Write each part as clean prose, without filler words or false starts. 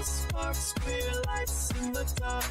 Sparks, clear lights in the dark.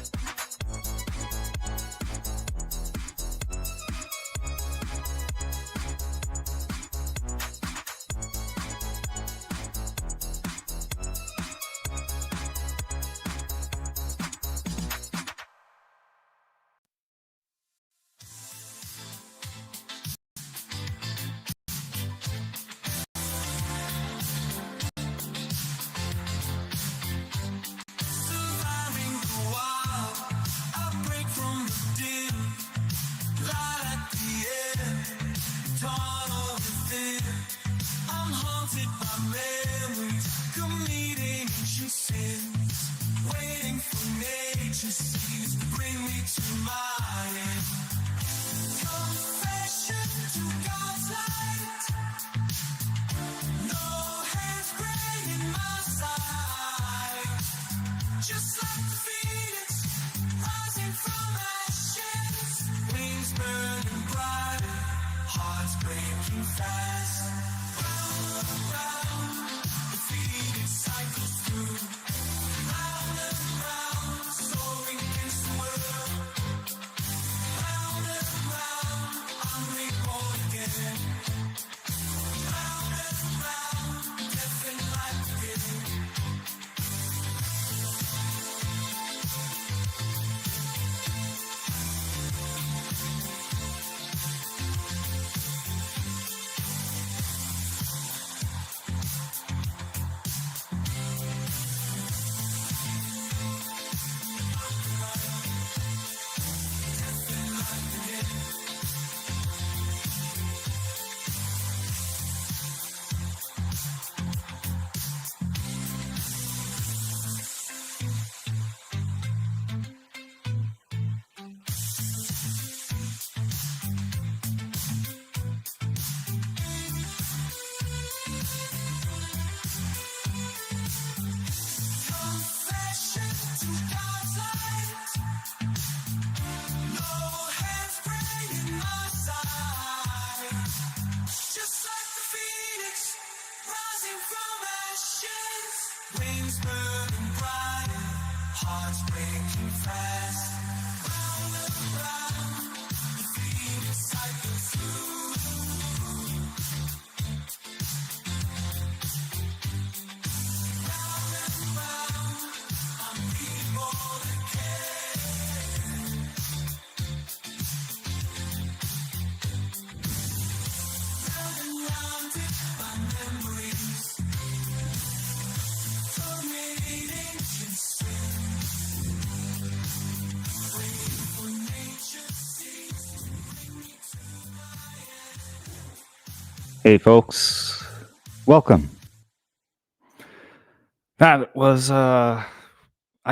Hey folks, welcome. That was, I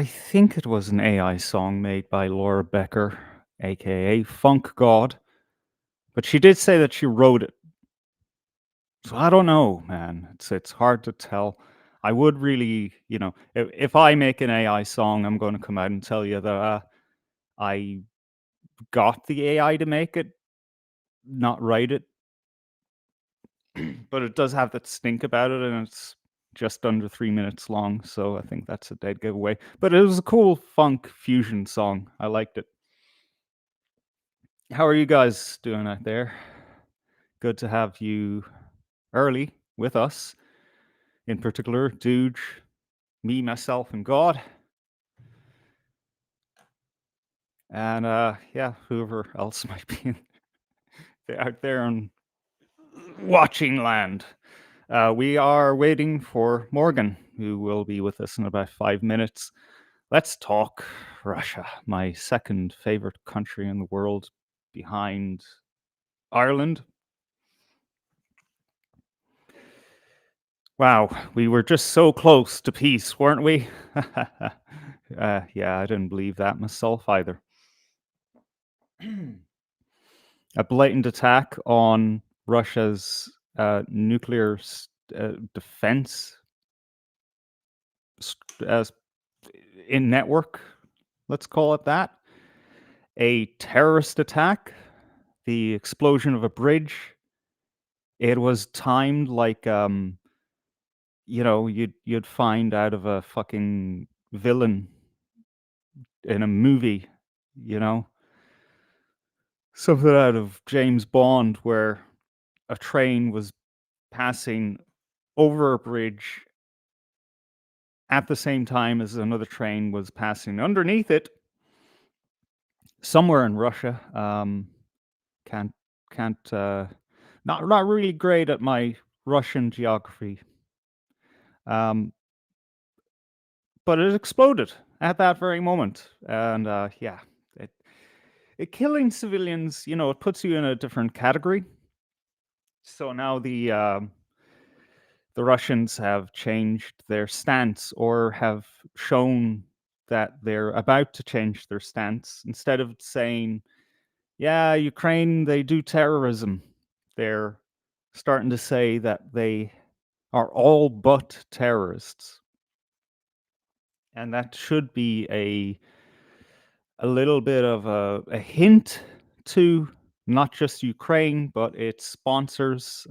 think it was an AI song made by Laura Becker, aka Funk God, but she did say that she wrote it. So I don't know, man. It's hard to tell. I would really, if I make an AI song, I'm going to come out and tell you that I got the AI to make it, not write it. But it does have that stink about it, and it's just under 3 minutes long, so I think that's a dead giveaway. But it was a cool funk fusion song. I liked it. How are you guys doing out there? Good to have you early with us. In particular, Dooge, me, myself, and God. And yeah, whoever else might be out there in watching land. We are waiting for Morgan, who will be with us in about 5 minutes. Let's talk Russia, my second favorite country in the world behind Ireland. Wow, we were just so close to peace, weren't we? Yeah, I didn't believe that myself either. A blatant attack on Russia's nuclear defense in network, let's call it that. A terrorist attack, the explosion of a bridge. It was timed like you'd find out of a fucking villain in a movie. you know, something out of James Bond where a train was passing over a bridge at the same time as another train was passing underneath it somewhere in Russia. Can't can't not really great at my Russian geography. Um, but it exploded at that very moment, and yeah, it, it killing civilians. You know, it puts you in a different category. So now the Russians have changed their stance, or have shown that they're about to change their stance. Instead of saying, "Yeah, Ukraine, they do terrorism," they're starting to say that they are all but terrorists. And that should be a little bit of a hint to not just Ukraine, but its sponsors.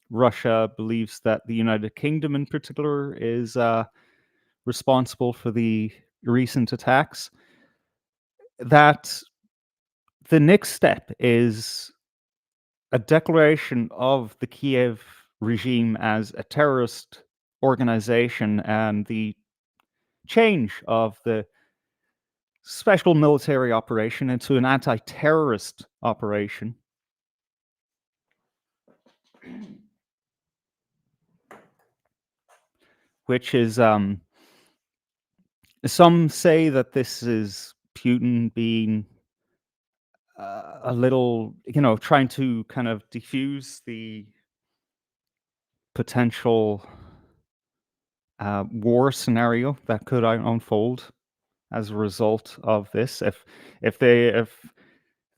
Russia believes that the United Kingdom, in particular, is responsible for the recent attacks. That the next step is a declaration of the Kiev regime as a terrorist organization, and the change of the special military operation into an anti-terrorist operation, which is some say that this is Putin being a little, trying to kind of diffuse the potential war scenario that could unfold as a result of this. If they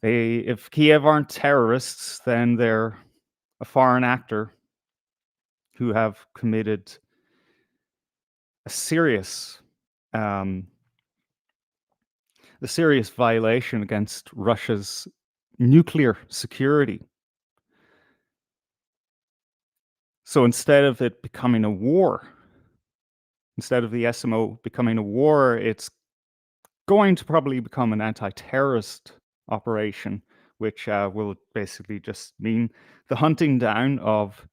if Kiev aren't terrorists, then they're a foreign actor who have committed a serious um, a serious violation against Russia's nuclear security. So instead of it becoming a war, instead of the SMO becoming a war, it's going to probably become an anti-terrorist operation, which will basically just mean the hunting down of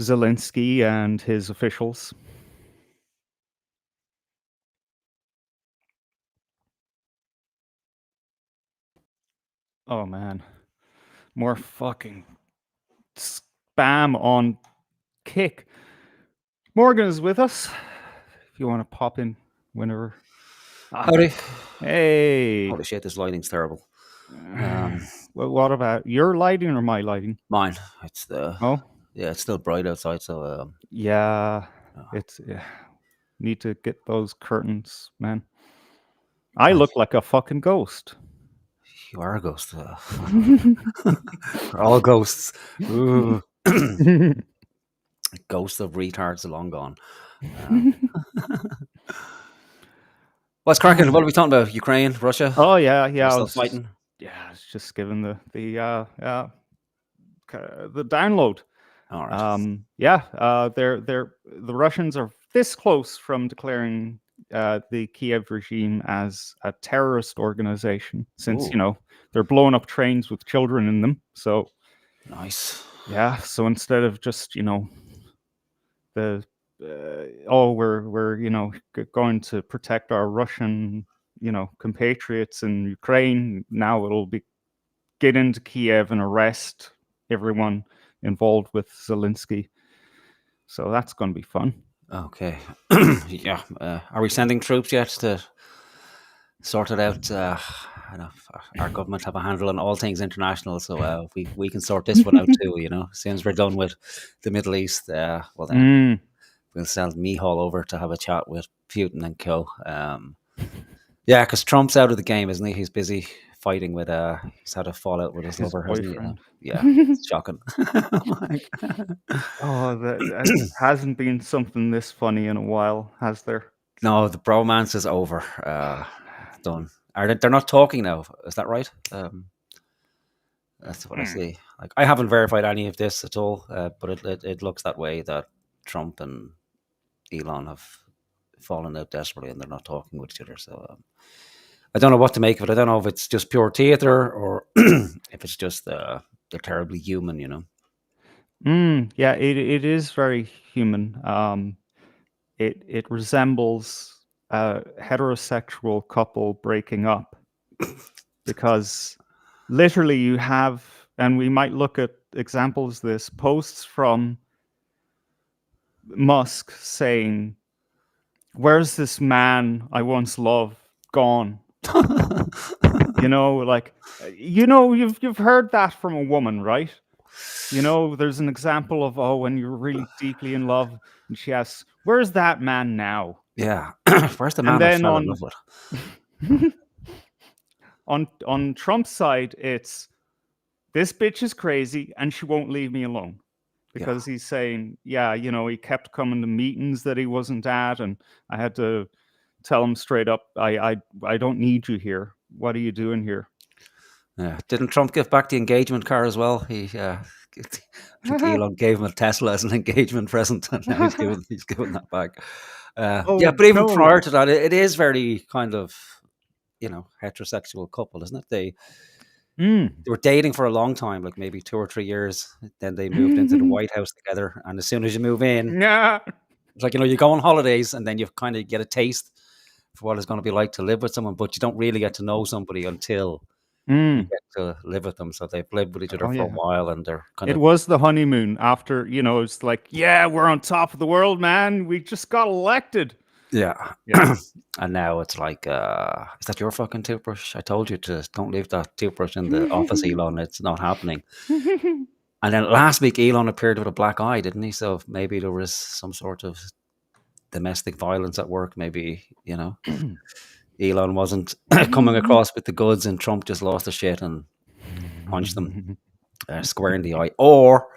Zelensky and his officials. Oh man, more fucking spam on Kick. Morgan is with us. If you want to pop in whenever. Ah, Howdy. hey. Holy shit, this lighting's terrible. Well, what about your lighting or my lighting? Mine. Oh, It's still bright outside, so yeah. It's need to get those curtains, man. I look like a fucking ghost. you are a ghost. We're all ghosts. Ooh. Ghosts of retards are long gone. What's cracking? What are we talking about? Ukraine, Russia? Oh yeah, We're yeah. still fighting. I was just given the download. All right. They're the Russians are this close from declaring the Kiev regime as a terrorist organization, since Ooh, they're blowing up trains with children in them. So nice. yeah, so instead of just the oh, we're going to protect our Russian compatriots in Ukraine, now it'll be get into Kiev and arrest everyone involved with Zelensky. So that's going to be fun. Okay. Yeah. Are we sending troops yet to sort it out? I know our government have a handle on all things international, so we can sort this one out too. As soon as we're done with the Middle East, well then Mm. we'll send Micheál over to have a chat with Putin and co. Yeah, because Trump's out of the game, isn't he? He's busy fighting with he's had a fallout with his His lover, hasn't he? boyfriend. Yeah, it's shocking. Oh, that hasn't been something this funny in a while, has there? No, the bromance is over. It's done. Are they? They're not talking now. Is that right? That's what I Mm. see. Like, I haven't verified any of this at all, but it looks that way, that Trump and Elon have fallen out desperately and they're not talking with each other. So I don't know what to make of it. I don't know if it's just pure theater or if it's just they're terribly human, you know. Yeah, it is very human. It resembles a heterosexual couple breaking up because literally you have, and we might look at examples of this, posts from Musk saying, "Where's this man I once loved gone?" You know, like you've heard that from a woman, right? You know, there's an example of, oh, when you're really deeply in love, and she asks, "Where's that man now?" Yeah. Where's the And man I then fell in love with? on Trump's side, it's, "This bitch is crazy and she won't leave me alone." Yeah. Because he's saying, yeah, he kept coming to meetings that he wasn't at, and I had to tell him straight up, I don't need you here. What are you doing here? Yeah. Didn't Trump give back the engagement car as well? I think Elon gave him a Tesla as an engagement present, and now he's giving that back. Yeah, Oh but even no. prior to that, it is very kind of heterosexual couple, isn't it? They were dating for a long time, like maybe 2 or 3 years. Then they moved into the White House together, and as soon as you move in, Yeah. it's like you go on holidays, and then you kind of get a taste for what it's going to be like to live with someone, but you don't really get to know somebody until you Mm. get to live with them. So they've lived with each other Oh for a yeah. while, and they're kind It of was the honeymoon after, it's like, yeah, we're on top of the world, man. We just got elected. yeah. Yeah. And now it's like, is that your fucking toothbrush? I told you to don't leave that toothbrush in the office, Elon. It's not happening. And then last week, Elon appeared with a black eye, didn't he? So maybe there was some sort of domestic violence at work. Maybe, Elon wasn't coming across with the goods and Trump just lost his shit and punched them square in the eye. Or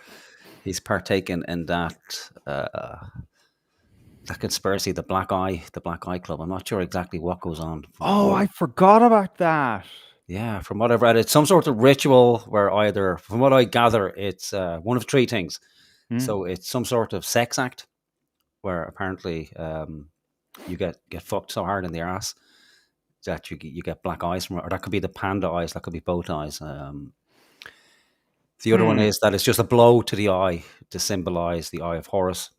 he's partaken in that conspiracy, the Black Eye Club. I'm not sure exactly what goes on. Oh, I forgot about that. Yeah, from what I've read, it's some sort of ritual where either, from what I gather, it's one of three things. Mm. So it's some sort of sex act where apparently you get fucked so hard in the ass that you get black eyes from it, or that could be the panda eyes, that could be both eyes. The other one Hmm. is that it's just a blow to the eye to symbolize the eye of Horus,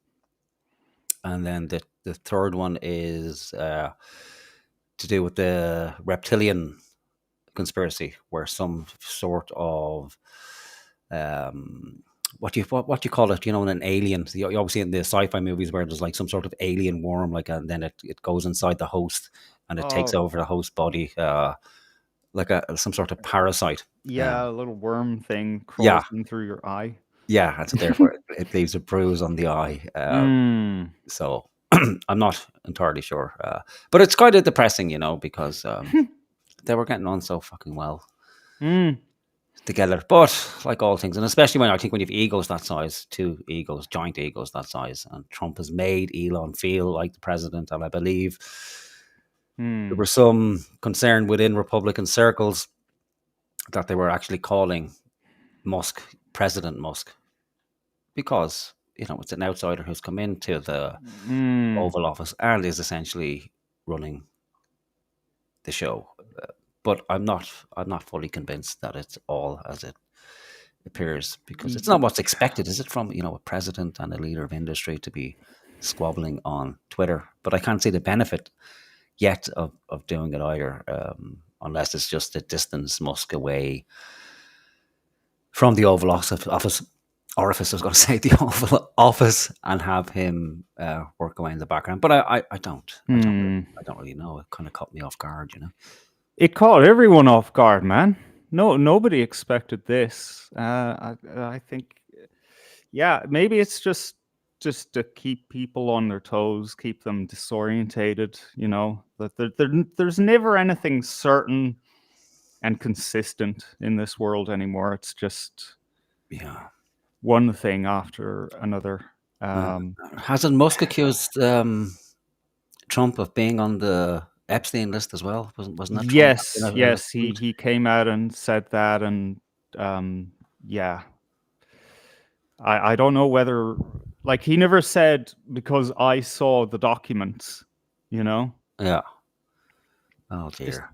and then the third one is to do with the reptilian conspiracy, where some sort of what do you call it? An alien. Obviously in the sci-fi movies where there's like some sort of alien worm, like, and then it goes inside the host and it takes Oh, over the host body, like some sort of parasite. yeah, a little worm thing Yeah, crawls in through your eye. yeah, and so therefore it leaves a bruise on the eye. Mm. So I'm not entirely sure, but it's kind of depressing, because they were getting on so fucking well Mm. together. But like all things, and especially when you have egos that size, two egos, giant egos that size, and Trump has made Elon feel like the president, and I believe there Mm. was some concern within Republican circles that they were actually calling Musk President Musk because it's an outsider who's come into the Mm. Oval Office and is essentially running the show. But I'm not fully convinced that it's all as it appears, because it's not what's expected, is it, from a president and a leader of industry to be squabbling on Twitter? But I can't see the benefit yet of doing it either, unless it's just to distance Musk away from the Oval Office orifice. I was going to say the Oval Office, and have him work away in the background. But I don't. Mm. I don't really know. It kind of caught me off guard. It caught everyone off guard, man. No, nobody expected this. I think, yeah, maybe it's just to keep people on their toes, keep them disorientated. That there's never anything certain and consistent in this world anymore. It's just Yeah. one thing after another. Uh, Um, hasn't Musk accused Trump of being on the Epstein list as well? Wasn't that Trump? yes, yes, he came out and said that, and yeah, I don't know whether, like, he never said because I saw the documents. you know? Yeah. Oh Just dear.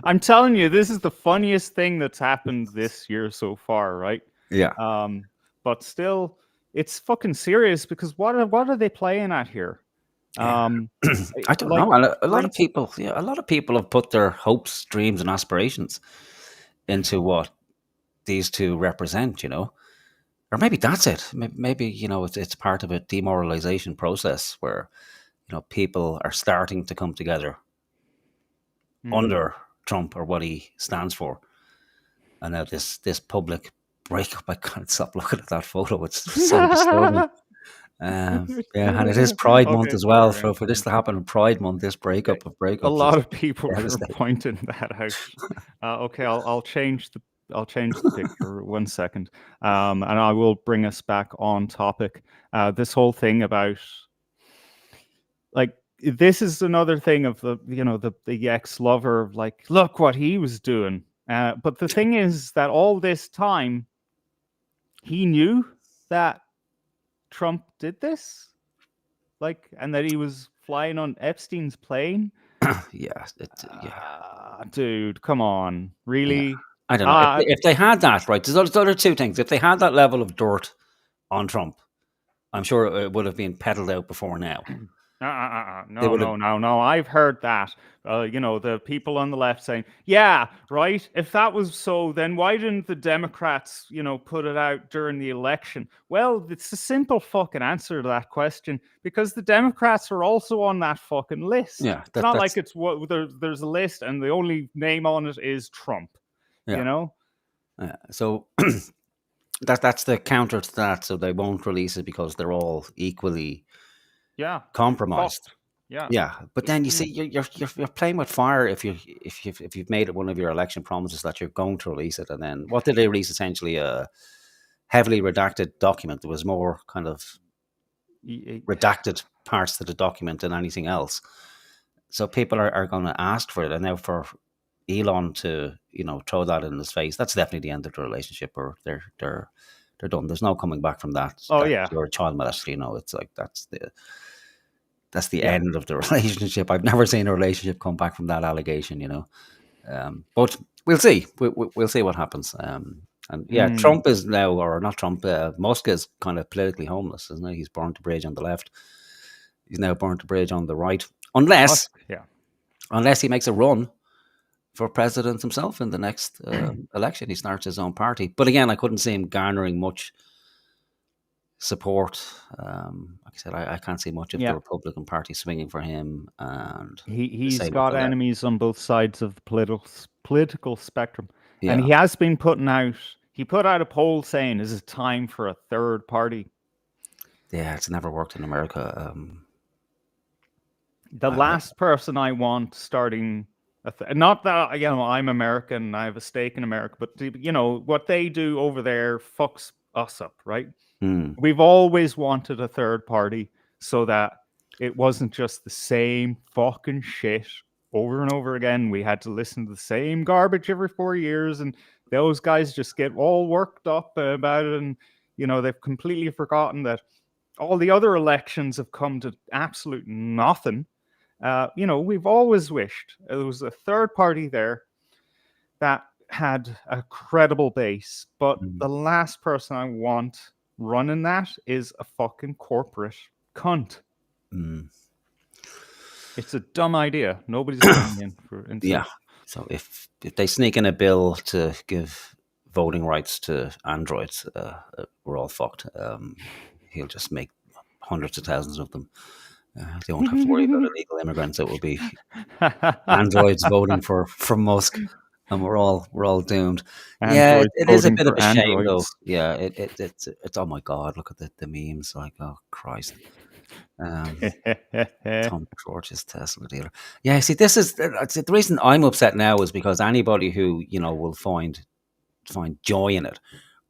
I'm telling you, this is the funniest thing that's happened this year so far, right? Yeah. Um, but still, it's fucking serious because what are they playing at here? Yeah. Um, I don't like know. And a for lot of instance, people, yeah, a lot of people have put their hopes, dreams, and aspirations into what these two represent. Or maybe that's it. Maybe it's part of a demoralization process where people are starting to come together hmm. under Trump or what he stands for, and now this public breakup. I can't stop looking at that photo. It's so disturbing. Yeah, and it is Pride Month Okay, as well. sorry, For this to happen in Pride Month, this okay. breakup of A breakups lot is of people were devastating. pointing that out. Okay, I'll change the picture 1 second, and I will bring us back on topic. This whole thing about like this is another thing of the ex lover, like, look what he was doing. But the thing is that all this time he knew that Trump did this, like, and that he was flying on Epstein's plane. Yeah, yeah, Dude, come on, yeah. really? I don't know Uh, if they had that right. There's other two things. If they had that level of dirt on Trump, I'm sure it would have been peddled out before now. They No, would have. no, no, no. I've heard that. The people on the left saying, yeah, right. If that was so, then why didn't the Democrats, put it out during the election? Well, it's a simple fucking answer to that question because the Democrats are also on that fucking list. Yeah, It's not like that's it's what there's a list and the only name on it is Trump, you yeah. know? So that's the counter to that. So they won't release it because they're all equally Yeah. compromised. Fucked. Yeah. Yeah, but then you see, Mm. you're playing with fire if you've made it one of your election promises that you're going to release it, and then what did they release? Essentially, a heavily redacted document. There was more kind of redacted parts to the document than anything else. So people are going to ask for it, and now for Elon to throw that in his face, that's definitely the end of the relationship, or they're done. There's no coming back from that. Oh, That yeah. you're a child molester, it's like that's the Yeah. end of the relationship. I've never seen a relationship come back from that allegation. But we'll see. We'll see what happens. And yeah, Mm. Trump is now, or not Trump, Musk is kind of politically homeless, isn't he? He's burnt a bridge on the left. He's now burnt a bridge on the right. Unless, Musk. Yeah. unless he makes a run for president himself in the next election, he starts his own party. But again, I couldn't see him garnering much support. Like I said, I can't see much of the Yeah. Republican Party swinging for him, and the He's same with got the left. enemies on both sides of the political spectrum, and Yeah, he has been putting out. He put out a poll saying, "Is it time for a third party?" yeah, it's never worked in America. The I, last person I want starting, not that I'm American, and I have a stake in America, but what they do over there fucks us up, right? hmm, We've always wanted a third party so that it wasn't just the same fucking shit over and over again. We had to listen to the same garbage every 4 years, and those guys just get all worked up about it. And, they've completely forgotten that all the other elections have come to absolute nothing. We've always wished there was a third party there that had a credible base. But hmm, the last person I want running that is a fucking corporate cunt. hmm. It's a dumb idea. Nobody's voting in for Yeah. instance. So if they sneak in a bill to give voting rights to androids, we're all fucked. He'll just make hundreds of thousands of them. They won't have to worry about illegal immigrants. It will be androids voting for Musk, and we're all doomed. Yeah, Androids it is a voting bit of for a shame though. androids. Yeah, it's oh my god, look at the memes. Like, oh Christ. Um, Tom George's Tesla dealer. Yeah, see, this is the reason I'm upset now is because anybody who will find joy in it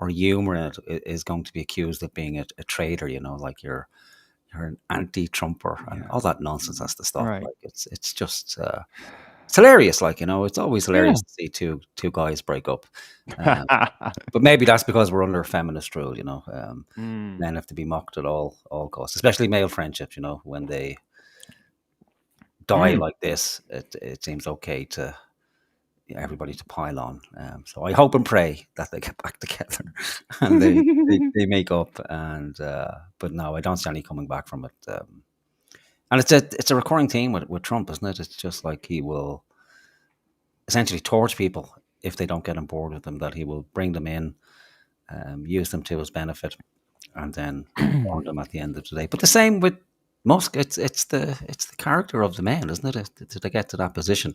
or humor in it is going to be accused of being a traitor. Like you're an anti-Trumper and Yeah. all that nonsense has to stop. Right. Like it's just. It's hilarious, like, it's always Yeah. hilarious to see two guys break up. Um, but maybe that's because we're under feminist rule, Mm. men have to be mocked at all costs, especially male friendships. When they die Mm. like this, it seems okay to everybody to pile on. So I hope and pray that they get back together and they make up. And but no, I don't see any coming back from it. And it's a recurring theme with Trump, isn't it? It's just like he will essentially torch people if they don't get on board with him. That he will bring them in, use them to his benefit, and then warn them at the end of the day. But the same with Musk. It's the character of the man, isn't it? To get to that position,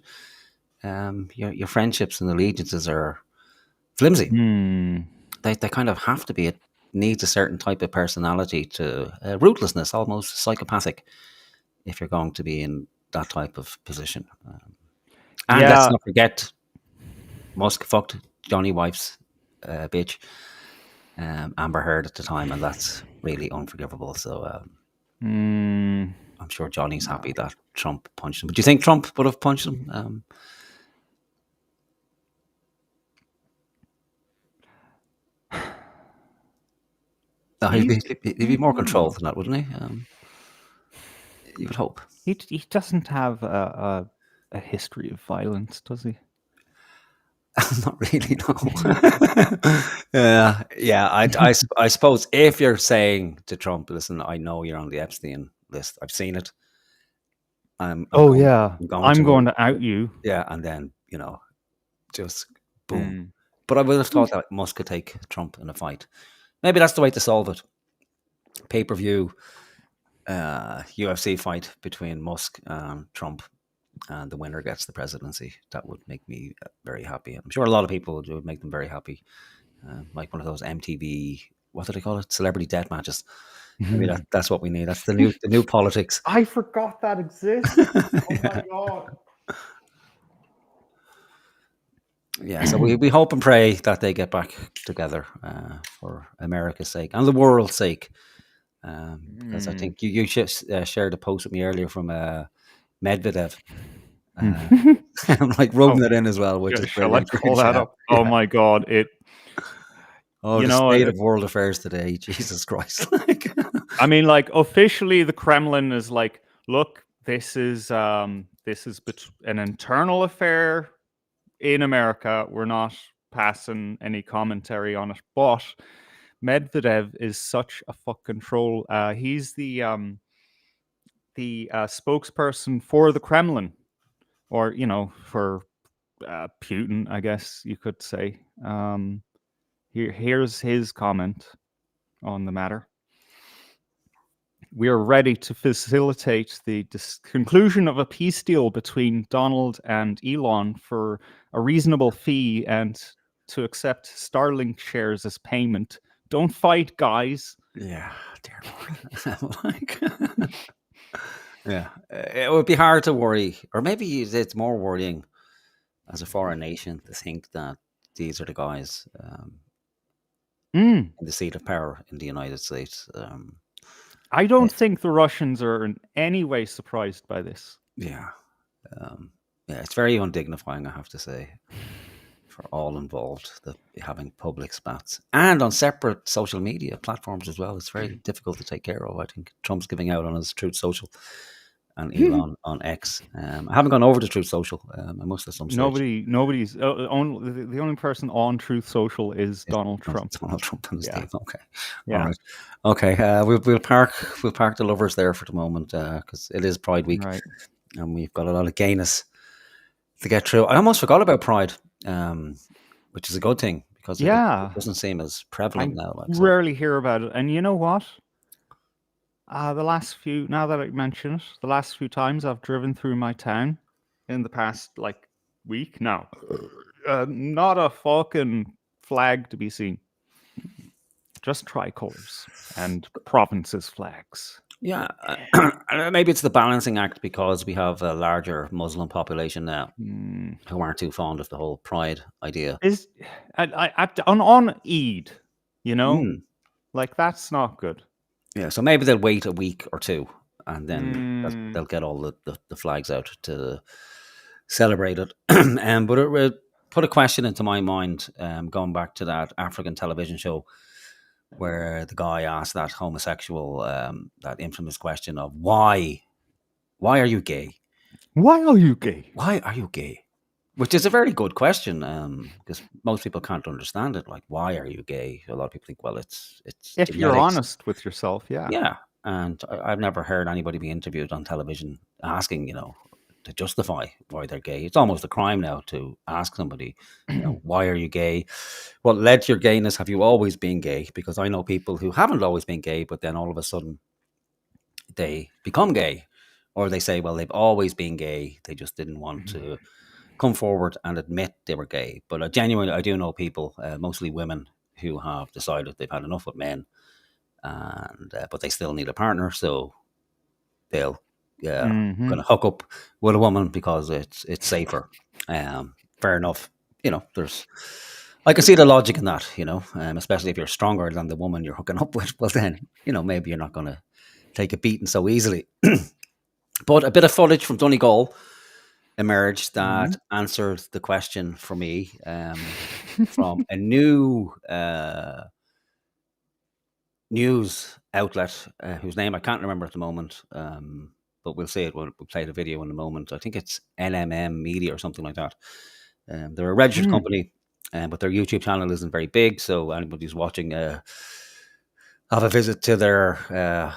your friendships and allegiances are flimsy. Mm. They kind of have to be. It needs a certain type of personality to ruthlessness, almost psychopathic, if you're going to be in that type of position. And let's Yeah. not forget, Musk fucked Johnny Wife's bitch, Amber Heard at the time, and that's really unforgivable. So Mm. I'm sure Johnny's happy that Trump punched him. But do you think Trump would have punched him? No, He's he'd be more controlled than that, wouldn't he? You would hope. he doesn't have a history of violence, does he? Not really, no. Yeah. I suppose if you're saying to Trump, listen, I know you're on the Epstein list. I've seen it. I'm Oh going. yeah, I'm going I'm to. going to out you. Yeah, and then just boom. Mm. But I would have thought that Musk could take Trump in a fight. Maybe that's the way to solve it. Pay per view UFC fight between Musk and Trump, and the winner gets the presidency. That would make me very happy. I'm sure a lot of people would make them very happy. Like one of those MTV, what do they call it? Celebrity death matches. Maybe that's what we need. That's the new politics. I forgot that exists. Oh my god. Yeah, so we hope and pray that they get back together for America's sake and the world's sake. Because I think you shared a post with me earlier from Medvedev. I'm like rubbing it in as well, which is Shall I brilliant. call that Yeah, up? Oh yeah. my god! Oh, You the know, state of world affairs today. Jesus Christ. I mean, like officially, the Kremlin is like, look, this is an internal affair in America. We're not passing any commentary on it. But Medvedev is such a fucking troll. He's the spokesperson for the Kremlin, or for Putin, I guess you could say. Here's his comment on the matter. We are ready to facilitate the conclusion of a peace deal between Donald and Elon for a reasonable fee and to accept Starlink shares as payment. Don't fight, guys. Yeah, dear Lord. Yeah, it would be hard to worry, or maybe it's more worrying as a foreign nation to think that these are the guys in the seat of power in the United States. I don't think the Russians are in any way surprised by this. Yeah, it's very undignifying, I have to say, for all involved, that having public spats and on separate social media platforms as well. It's very difficult to take care of. I think Trump's giving out on his Truth Social and Elon on X. I haven't gone over to Truth Social. I must at some stage. Nobody's the only person on Truth Social is Donald Trump. Donald Trump and his team. Okay, yeah. All right. Okay, we'll park the lovers there for the moment because it is Pride Week, Right. and we've got a lot of gayness to get through. I almost forgot about Pride, which is a good thing because it doesn't seem as prevalent now. Like, rarely hear about it, and you know what? Now that I mention it, the last few times I've driven through my town in the past week now, not a fucking flag to be seen. Just tricolors and provinces' flags. Yeah, maybe it's the balancing act because we have a larger Muslim population now who aren't too fond of the whole Pride idea. Is on Eid, that's not good. Yeah, so maybe they'll wait a week or two, and then they'll get all the flags out to celebrated. But it put a question into my mind, going back to that African television show where the guy asked that homosexual, that infamous question of why are you gay? Why are you gay? Why are you gay? Which is a very good question, because most people can't understand it. Like, why are you gay? A lot of people think, well, it's If you're genetics. honest with yourself, yeah. Yeah, and I've never heard anybody be interviewed on television asking, to justify why they're gay. It's almost a crime now to ask somebody, why are you gay? What led to your gayness? Have you always been gay? Because I know people who haven't always been gay, but then all of a sudden they become gay, or they say, well, they've always been gay. They just didn't want to come forward and admit they were gay. But I do know people, mostly women, who have decided they've had enough with men, and but they still need a partner, so they'll kind of hook up with a woman because it's safer. Fair enough. I can see the logic in that. Especially if you're stronger than the woman you're hooking up with. Well, then maybe you're not going to take a beating so easily. But a bit of footage from Donegal emerged that answered the question for me, from a new news outlet whose name I can't remember at the moment, but we'll say it when we play the video in a moment. I think it's NMM Media or something like that. They're a registered company, but their YouTube channel isn't very big, so anybody who's watching, have a visit to their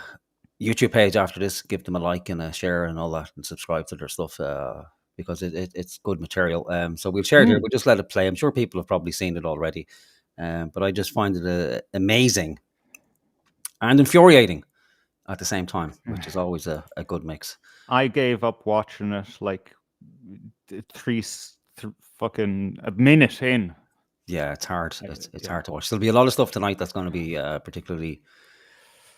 YouTube page after this, give them a like and a share and all that, and subscribe to their stuff, because it's good material. So we'll share it here. We'll just let it play. I'm sure people have probably seen it already, but I just find it amazing and infuriating at the same time, which is always a good mix. I gave up watching it like fucking a minute in. Yeah, it's hard. It's hard to watch. There'll be a lot of stuff tonight that's going to be particularly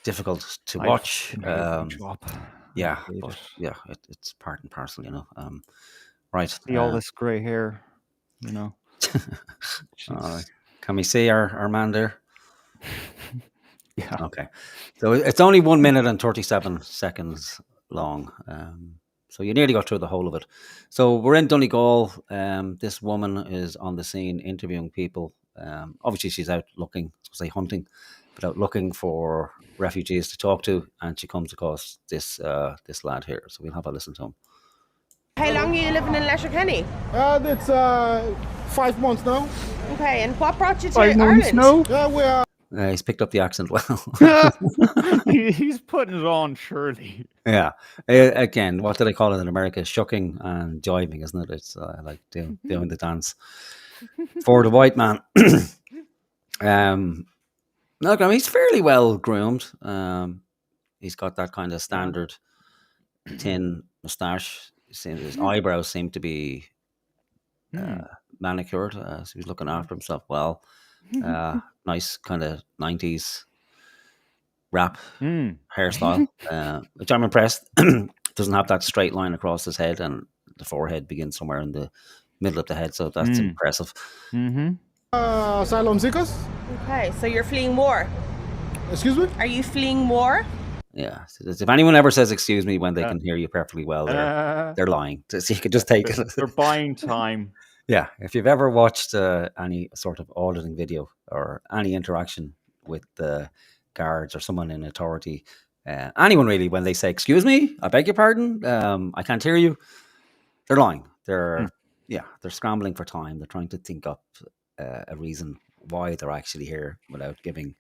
difficult to watch. Yeah, but yeah, it's part and parcel, Right. See all this grey hair, Can we see our man there? Yeah. Okay. So it's only 1 minute and 37 seconds long. So you nearly got through the whole of it. So we're in Donegal. This woman is on the scene interviewing people. Obviously, she's out looking, say hunting, but out looking for refugees to talk to, and she comes across this lad here. So we'll have a listen to him. How long are you living in Letterkenny? It's 5 months now. Okay, and what brought you to 5 months Ireland? now? Yeah, we are. He's picked up the accent well. He's putting it on, surely. Yeah. Again, what do they call it in America? Shucking and jiving, isn't it? It's like doing the dance for the white man. No, he's fairly well groomed. He's got that kind of standard thin moustache. His eyebrows seem to be manicured, so he's looking after himself well. Nice kind of 90s rap hairstyle, which I'm impressed. Doesn't have that straight line across his head, and the forehead begins somewhere in the middle of the head, so that's impressive. Asylum seekers. Okay, so you're fleeing war. Excuse me? Are you fleeing war? Yeah. So if anyone ever says excuse me when they can hear you perfectly well, they're lying. So you could just take it. They're buying time. Yeah. If you've ever watched any sort of auditing video or any interaction with the guards or someone in authority, anyone really, when they say, excuse me, I beg your pardon, I can't hear you, they're lying. They're scrambling for time. They're trying to think up a reason why they're actually here without giving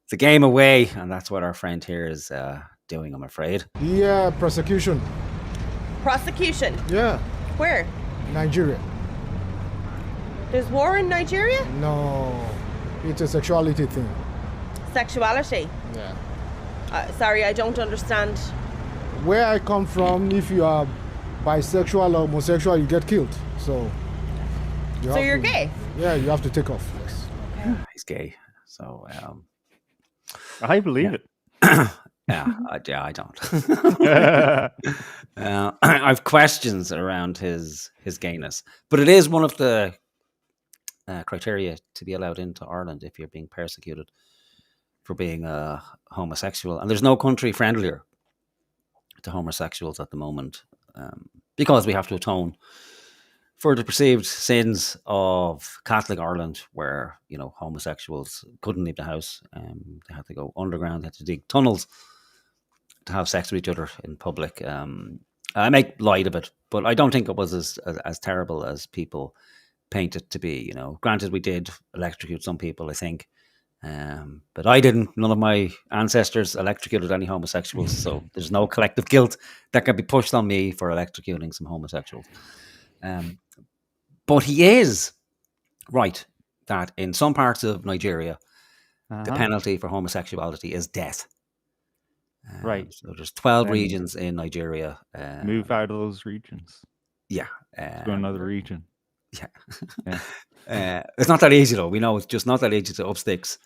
the game away. And that's what our friend here is doing, I'm afraid. Yeah, prosecution. Prosecution? Yeah, Where? Nigeria. There's war in Nigeria? No, it's a sexuality thing. Sexuality? Yeah. Sorry, I don't understand. Where I come from, if you are bisexual or homosexual, you get killed. So You're gay? Yeah, you have to take off. Yes. Okay. He's gay. So I believe it. I don't. I have questions around his gayness, but it is one of the criteria to be allowed into Ireland if you're being persecuted for being homosexual. And there's no country friendlier to homosexuals at the moment, because we have to atone for the perceived sins of Catholic Ireland, where homosexuals couldn't leave the house. They had to go underground. They had to dig tunnels to have sex with each other in public. I make light of it, but I don't think it was as terrible as people paint it to be. Granted, we did electrocute some people, I think, but I didn't. None of my ancestors electrocuted any homosexuals, so there's no collective guilt that can be pushed on me for electrocuting some homosexuals. But he is right that in some parts of Nigeria, the penalty for homosexuality is death. Right. So there's 12 regions in Nigeria. Move out of those regions. Yeah. To another region. Yeah. It's not that easy, though. We know it's just not that easy to up sticks.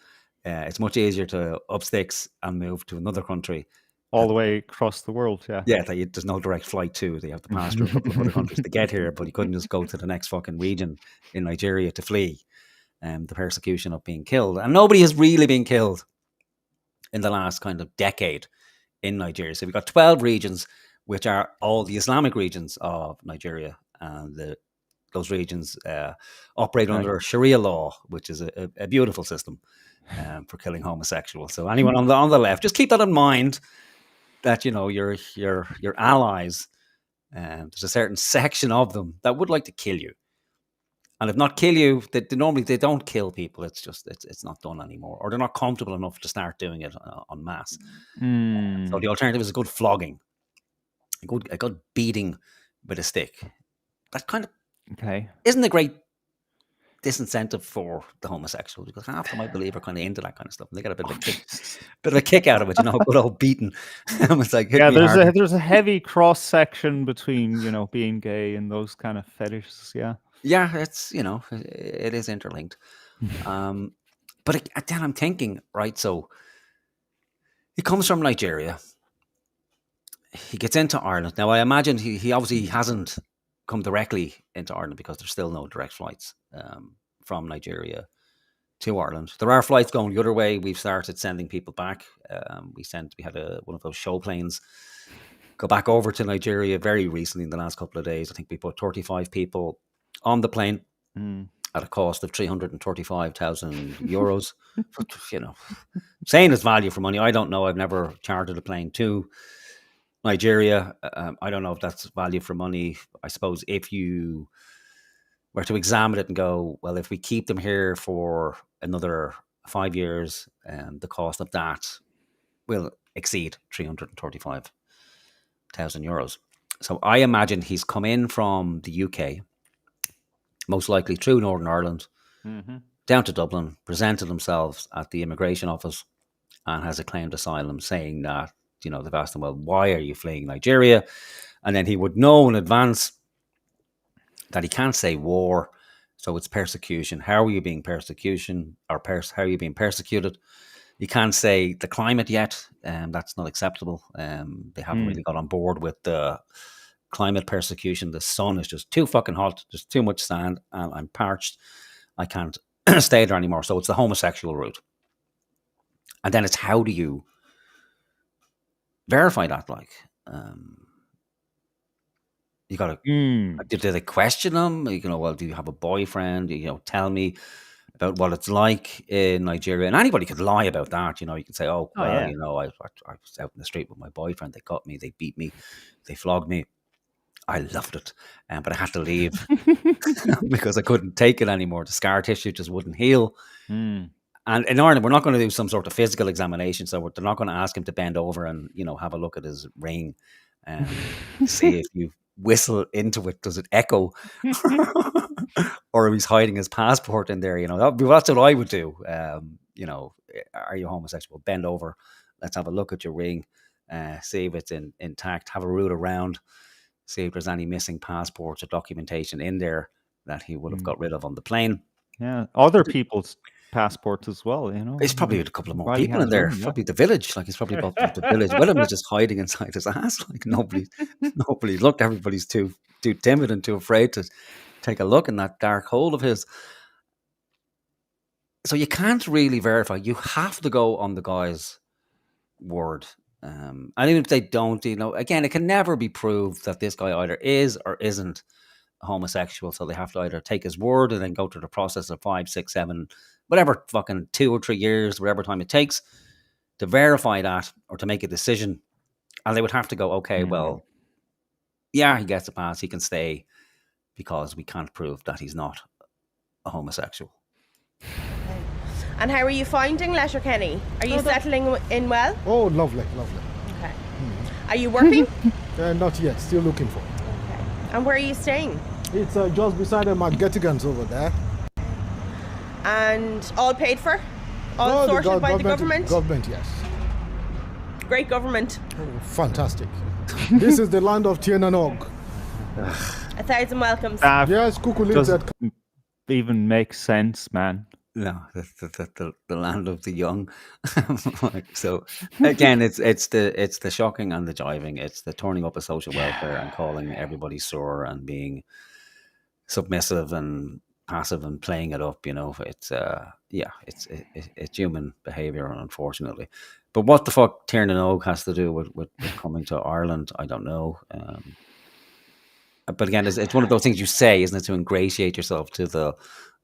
It's much easier to up sticks and move to another country. All the way across the world, yeah. Yeah, there's no direct flight to. They have to pass through a couple of other countries to get here, but you couldn't just go to the next fucking region in Nigeria to flee the persecution of being killed. And nobody has really been killed in the last kind of decade in Nigeria. So we've got 12 regions, which are all the Islamic regions of Nigeria. And those regions operate under Sharia law, which is a beautiful system for killing homosexuals. So anyone on the left, just keep that in mind. That your allies, there's a certain section of them that would like to kill you, and if not kill you, they normally don't kill people. It's just it's not done anymore, or they're not comfortable enough to start doing it en masse. So the alternative is a good flogging, a good beating with a stick. That kind of isn't a great disincentive for the homosexual, because half of them, I believe, are kind of into that kind of stuff. And they get a bit of a kick out of it, good old beating. It's like, there's a heavy cross section between being gay and those kind of fetishes. Yeah, it's it is interlinked. But then I'm thinking, right? So he comes from Nigeria. He gets into Ireland. Now I imagine he obviously hasn't come directly into Ireland, because there's still no direct flights from Nigeria to Ireland. There are flights going the other way. We've started sending people back. We had one of those show planes go back over to Nigeria very recently in the last couple of days. I think we put 35 people on the plane at a cost of 335,000 euros. Saying it's value for money, I don't know. I've never chartered a plane to Nigeria. I don't know if that's value for money. I suppose if you were to examine it and go, well, if we keep them here for another 5 years, the cost of that will exceed 335,000 euros. So I imagine he's come in from the UK, most likely through Northern Ireland, down to Dublin, presented himself at the immigration office, and has claimed asylum, saying that they've asked him, well, why are you fleeing Nigeria? And then he would know in advance that he can't say war, so it's persecution. How are you being persecuted? How are you being persecuted? You can't say the climate yet, that's not acceptable. They haven't really got on board with the climate persecution. The sun is just too fucking hot. There's too much sand, and I'm parched. I can't stay there anymore. So it's the homosexual route. And then it's, how do you verify that? You got to, did they question him? Well, do you have a boyfriend? Tell me about what it's like in Nigeria. And anybody could lie about that. You can say, I was out in the street with my boyfriend. They got me, they beat me, they flogged me. I loved it. But I had to leave because I couldn't take it anymore. The scar tissue just wouldn't heal. And in Ireland, we're not going to do some sort of physical examination. So they're not going to ask him to bend over and, have a look at his ring and see if you whistle into it, does it echo? Or if he's hiding his passport in there, that's what I would do. Are you homosexual? Bend over. Let's have a look at your ring. See if it's intact. Have a root around. See if there's any missing passports or documentation in there that he would have got rid of on the plane. Yeah. Other people's passports as well, There's probably a couple of more people in there. Probably the village, he's probably about the village. Willem was just hiding inside his ass, nobody looked. Everybody's too timid and too afraid to take a look in that dark hole of his. So you can't really verify. You have to go on the guy's word. And even if they don't, again, it can never be proved that this guy either is or isn't homosexual, so they have to either take his word and then go through the process of 5, 6, 7, whatever, fucking 2 or 3 years, whatever time it takes to verify that or to make a decision. And they would have to go, okay, well, yeah, he gets a pass, he can stay because we can't prove that he's not a homosexual. And how are you finding Letterkenny? Are you settling in well? Oh, lovely. Okay. Are you working? Not yet, still looking for. Okay. And where are you staying? It's just beside the McGettigans over there. And all paid for? All sorted by the government? Government, yes. Great government. Oh, fantastic. This is the land of Tien and Og. 1,000 welcomes. Yes, Cuckoo lives at... Doesn't even make sense, man. No, the land of the young. So again, it's the shocking and the jiving. It's the turning up of social welfare and calling everybody sore and being submissive and passive and playing it up. You know, it's human behaviour, unfortunately. But what the fuck Tiernan Og has to do with coming to Ireland, I don't know. But again, it's one of those things you say, isn't it, to ingratiate yourself to the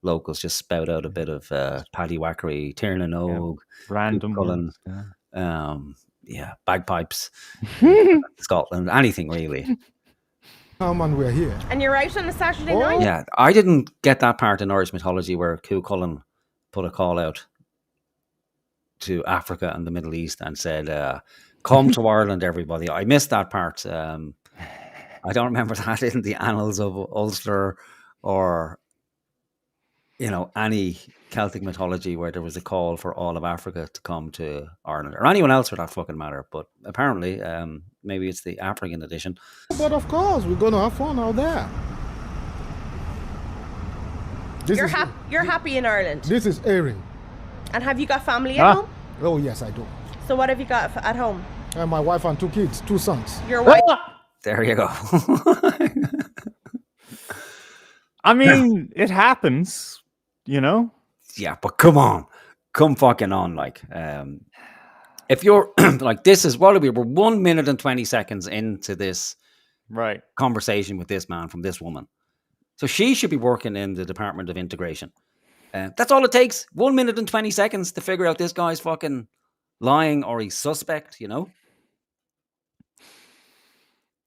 locals. Just spout out a bit of paddy whackery, Tiernan Og, random Cullen, bagpipes, Scotland, anything really. And we're here. And you're out on a Saturday night? Yeah, I didn't get that part in Irish mythology where Cú Chulainn put a call out to Africa and the Middle East and said, come to Ireland, everybody. I missed that part. I don't remember that in the annals of Ulster or, you know, any Celtic mythology where there was a call for all of Africa to come to Ireland or anyone else for that fucking matter. But apparently, maybe it's the African edition. But of course, we're going to have fun out there. You're happy in Ireland? This is Erin. And have you got family at home? Oh, yes, I do. So what have you got at home? My wife and 2 kids, 2 sons. Your wife? There you go. I mean, it happens, you know? Yeah, but come fucking on. Like, if you're like, this is what we're 1 minute and 20 seconds into this conversation with this man from this woman. So she should be working in the Department of Integration. That's all it takes. 1 minute and 20 seconds to figure out this guy's fucking lying or he's suspect, you know?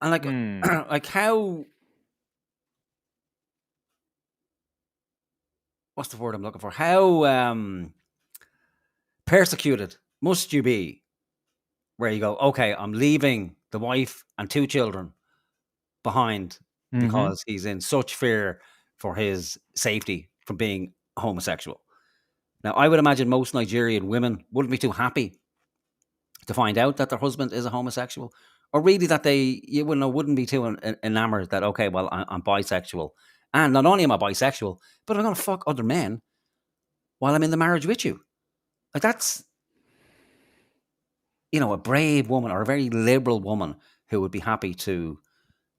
And like, like how, what's the word I'm looking for? How persecuted must you be where you go, okay, I'm leaving the wife and 2 children behind because he's in such fear for his safety from being homosexual. Now, I would imagine most Nigerian women wouldn't be too happy to find out that their husband is a homosexual, or really that wouldn't be too enamored that, okay, well, I'm bisexual. And not only am I bisexual, but I'm going to fuck other men while I'm in the marriage with you. Like, that's, you know, a brave woman or a very liberal woman who would be happy to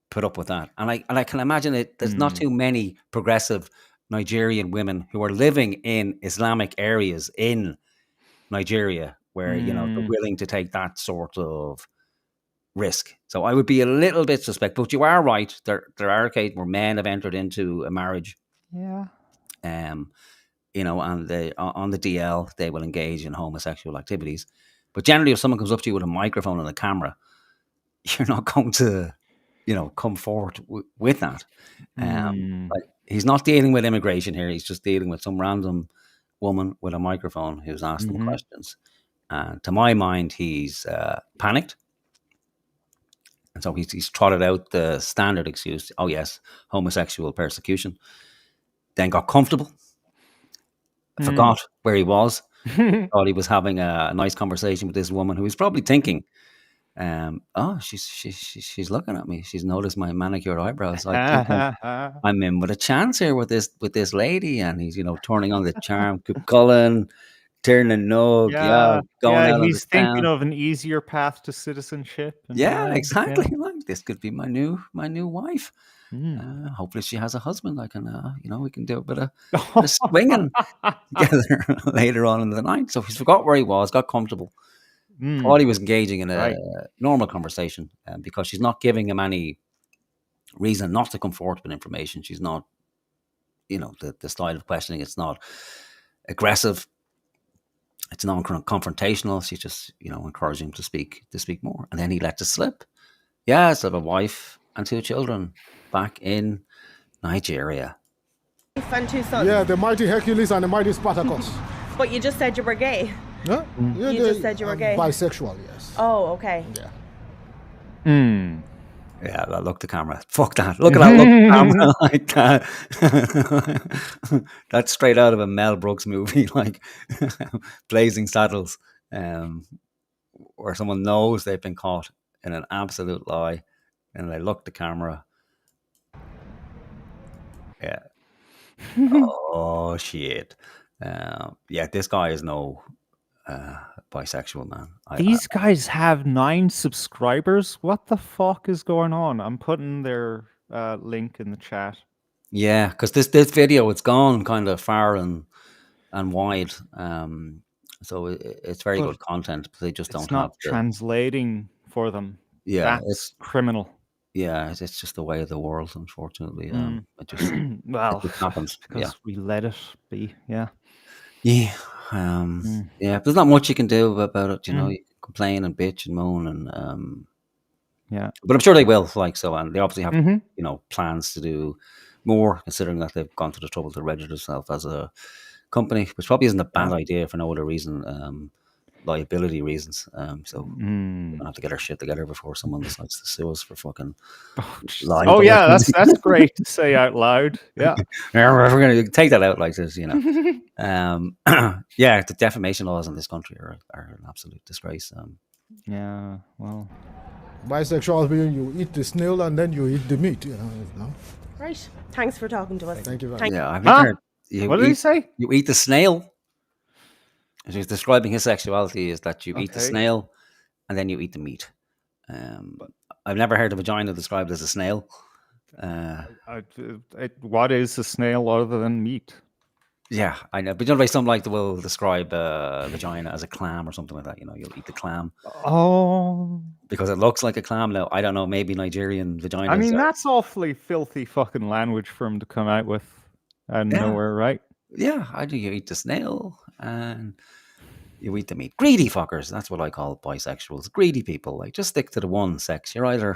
put up with that. And I can imagine there's not too many progressive Nigerian women who are living in Islamic areas in Nigeria where, you know, they're willing to take that sort of risk. So I would be a little bit suspect, but you are right. There are cases where men have entered into a marriage. Yeah. You know, and on the DL, they will engage in homosexual activities. But generally, if someone comes up to you with a microphone and a camera, you're not going to, you know, come forward with that. Like, he's not dealing with immigration here. He's just dealing with some random woman with a microphone who's asking questions. And to my mind, he's panicked. And so he's trotted out the standard excuse, oh yes, homosexual persecution. Then got comfortable, forgot where he was, thought he was having a nice conversation with this woman who was probably thinking, oh, she's looking at me. She's noticed my manicured eyebrows. I think I'm in with a chance here with this lady. And he's, you know, turning on the charm, Cullen, Tiernan Og, going out. He's thinking of an easier path to citizenship. Exactly. Like, this could be my new wife. Hopefully she has a husband. I can, you know, we can do a bit of swinging together later on in the night. So he's forgot where he was, got comfortable. Thought he was engaging in a normal conversation, because she's not giving him any reason not to come forward with information. She's not, the style of questioning. It's not aggressive. It's non-confrontational. She's just, encouraging him to speak more. And then he let it slip. Yeah, so I have a wife and 2 children back in Nigeria. Wife and 2 sons. Yeah, the mighty Hercules and the mighty Spartacus. But you just said you were gay. Yeah? Yeah, You just said you were gay. Bisexual, yes. Oh, okay. Yeah. Yeah, look the camera. Fuck that. Look at that. Look the camera like that. That's straight out of a Mel Brooks movie, like Blazing Saddles, where someone knows they've been caught in an absolute lie, and they look the camera. Yeah. Oh shit. Yeah, this guy is no bisexual man. These guys have 9 subscribers. What the fuck is going on? I'm putting their link in the chat. Yeah, because this video, it's gone kind of far and wide. So it's very good content, but they just don't It's not have translating for them. Yeah, That's criminal. Yeah, it's just the way of the world, unfortunately. It just Well, it just happens. because we let it be. Yeah. Yeah. Yeah. There's not much you can do about it. You know, you complain and bitch and moan and Yeah. But I'm sure they will. And they obviously have plans to do more, considering that they've gone to the trouble to register themselves as a company, which probably isn't a bad idea for no other reason, liability reasons. So we're gonna have to get our shit together before someone decides to sue us for fucking lying. Oh yeah, that's great to say out loud. Yeah. We're gonna take that out like this, you know. Yeah, the defamation laws in this country are an absolute disgrace. Yeah, well, bisexual means you eat the snail and then you eat the meat. You know? Right. Thanks for talking to us. Thank you very much. Yeah, I've heard. What did he say? You eat the snail. As he's describing his sexuality is that you eat the snail and then you eat the meat. I've never heard a vagina described as a snail. What is a snail other than meat? Yeah, I know. But some will describe a vagina as a clam or something like that. You know, you'll eat the clam. Oh. Because it looks like a clam now. I don't know, maybe Nigerian vaginas. I mean, that's awfully filthy fucking language for him to come out with out of nowhere, right? Yeah, I do. You eat the snail and you eat the meat. Greedy fuckers. That's what I call bisexuals. Greedy people. Like, just stick to the one sex. You're either,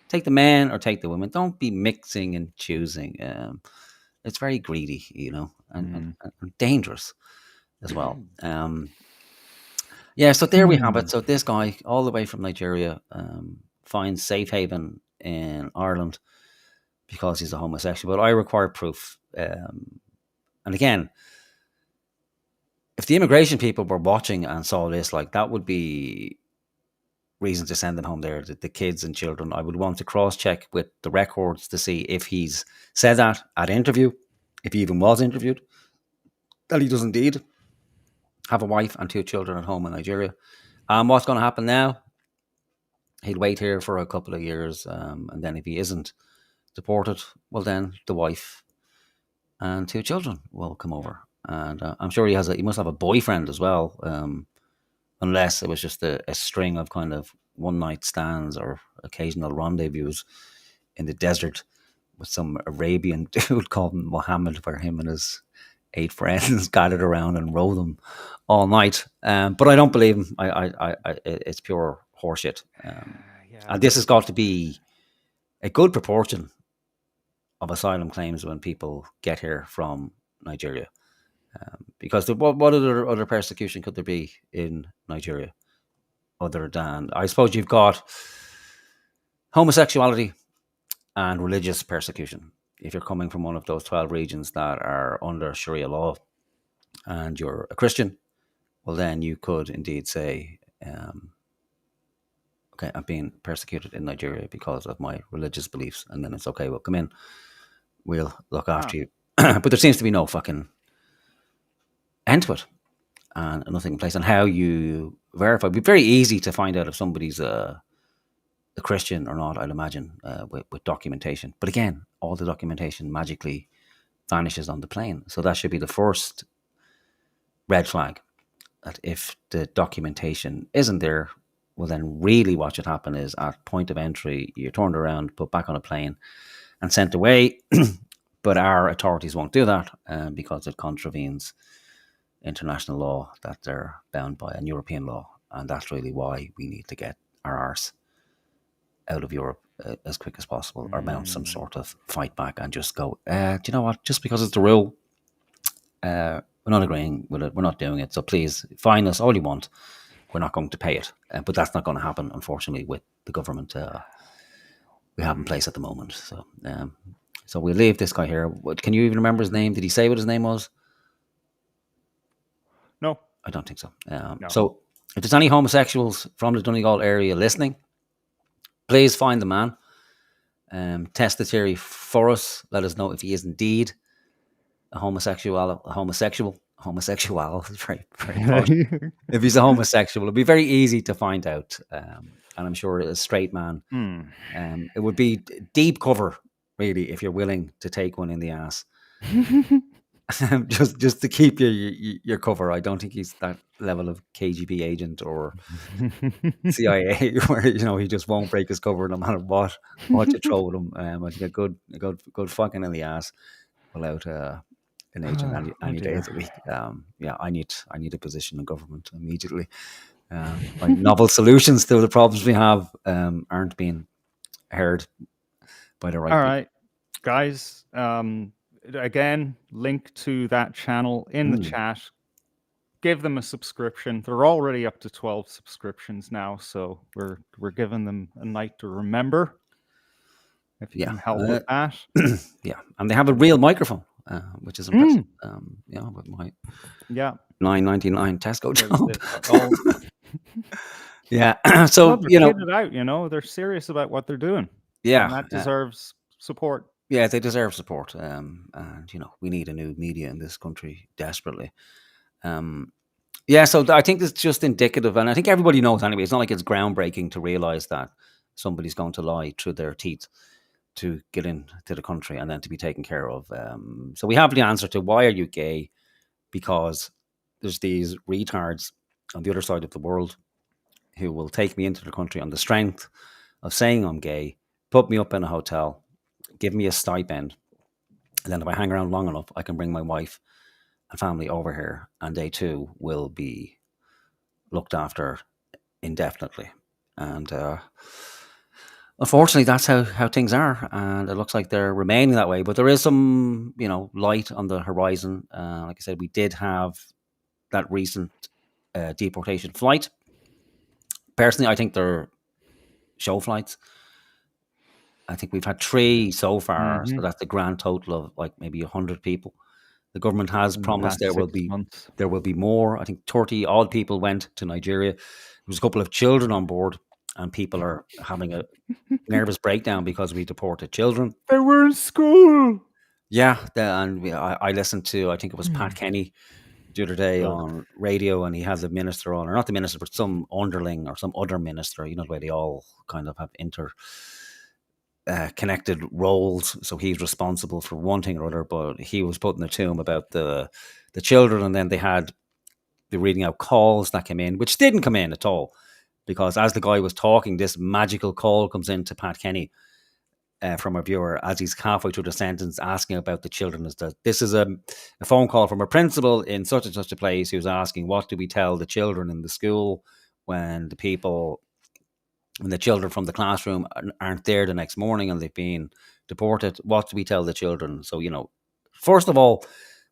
take the men or take the women. Don't be mixing and choosing. It's very greedy, and dangerous as well. Yeah, so there we have it. So this guy, all the way from Nigeria, finds safe haven in Ireland because he's a homosexual. But I require proof. And again, if the immigration people were watching and saw this, like, that would be reason to send them home there, the kids and children. I would want to cross-check with the records to see if he's said that at interview, if he even was interviewed, that he does indeed have a wife and 2 children at home in Nigeria. What's going to happen now? He'll wait here for a couple of years, and then if he isn't deported, well, then the wife and 2 children will come over. And I'm sure he must have a boyfriend as well, unless it was just a string of kind of one-night stands or occasional rendezvous in the desert with some Arabian dude called Mohammed, where him and his 8 friends gathered around and rode them all night. But I don't believe him. It's pure horseshit. And this has got to be a good proportion of asylum claims when people get here from Nigeria. Because what other persecution could there be in Nigeria other than, I suppose, you've got homosexuality and religious persecution. If you're coming from one of those 12 regions that are under Sharia law and you're a Christian, well, then you could indeed say, okay, I'm being persecuted in Nigeria because of my religious beliefs. And then it's okay, well, come in. We'll look after you. But there seems to be no fucking end to it and nothing in place. And how you verify, it'd be very easy to find out if somebody's a Christian or not, I'd imagine, with documentation. But again, all the documentation magically vanishes on the plane. So that should be the first red flag, that if the documentation isn't there, Well, then really what should happen is at point of entry, you're turned around, put back on a plane and sent away. But our authorities won't do that because it contravenes international law that they're bound by, and European law. And that's really why we need to get our arse out of Europe as quick as possible, or mount some sort of fight back and just go, do you know what? Just because it's the rule, we're not agreeing with it. We're not doing it. So please, fine us all you want. We're not going to pay it. But that's not going to happen, unfortunately, with the government we have in place at the moment. So we'll leave this guy here. Can you even remember his name? Did he say what his name was? No. I don't think so. No. So if there's any homosexuals from the Donegal area listening, please find the man. Test the theory for us. Let us know if he is indeed a homosexual. It's very, very posh. If he's a homosexual, it'll be very easy to find out. And I'm sure a straight man. It would be deep cover, really, if you're willing to take one in the ass. just to keep your cover. I don't think he's that level of KGB agent or CIA where he just won't break his cover no matter what you throw at him. I think a good fucking in the ass without an agent any day of the week. I need a position in government immediately. My novel solutions to the problems we have aren't being heard by the right people. All right, guys. Again, link to that channel in the chat. Give them a subscription. They're already up to 12 subscriptions now, so we're giving them a night to remember. If you can help with that. Yeah, and they have a real microphone, which is impressive. With my $9.99 Tesco job. Yeah, so they're kitted out. They're serious about what they're doing. Yeah, and that deserves support. Yeah, they deserve support. And we need a new media in this country desperately. So I think it's just indicative, and I think everybody knows anyway. It's not like it's groundbreaking to realize that somebody's going to lie through their teeth to get into the country and then to be taken care of. So we have the answer to why are you gay? Because there's these retards on the other side of the world who will take me into the country on the strength of saying I'm gay, put me up in a hotel, give me a stipend, and then if I hang around long enough, I can bring my wife and family over here, and they too will be looked after indefinitely. And unfortunately, that's how things are, and it looks like they're remaining that way. But there is some, light on the horizon. Like I said, we did have that recent deportation flight. Personally, I think they're show flights. I think we've had 3 so far, so that's the grand total of like maybe 100 people. The government has promised there will be more. I think 30 odd people went to Nigeria. There was a couple of children on board, and people are having a nervous breakdown because we deported children. They were in school. Yeah, I listened to, I think it was Pat Kenny the other day on radio, and he has a minister on, or not the minister, but some underling or some other minister. The way they all kind of have connected roles, so he's responsible for one thing or other, but he was putting it to him about the children, and then they had the reading out calls that came in, which didn't come in at all, because as the guy was talking, this magical call comes in to Pat Kenny from a viewer as he's halfway through the sentence asking about the children. This is a phone call from a principal in such and such a place who's asking, what do we tell the children in the school when the children from the classroom aren't there the next morning and they've been deported? What do we tell the children? So, first of all,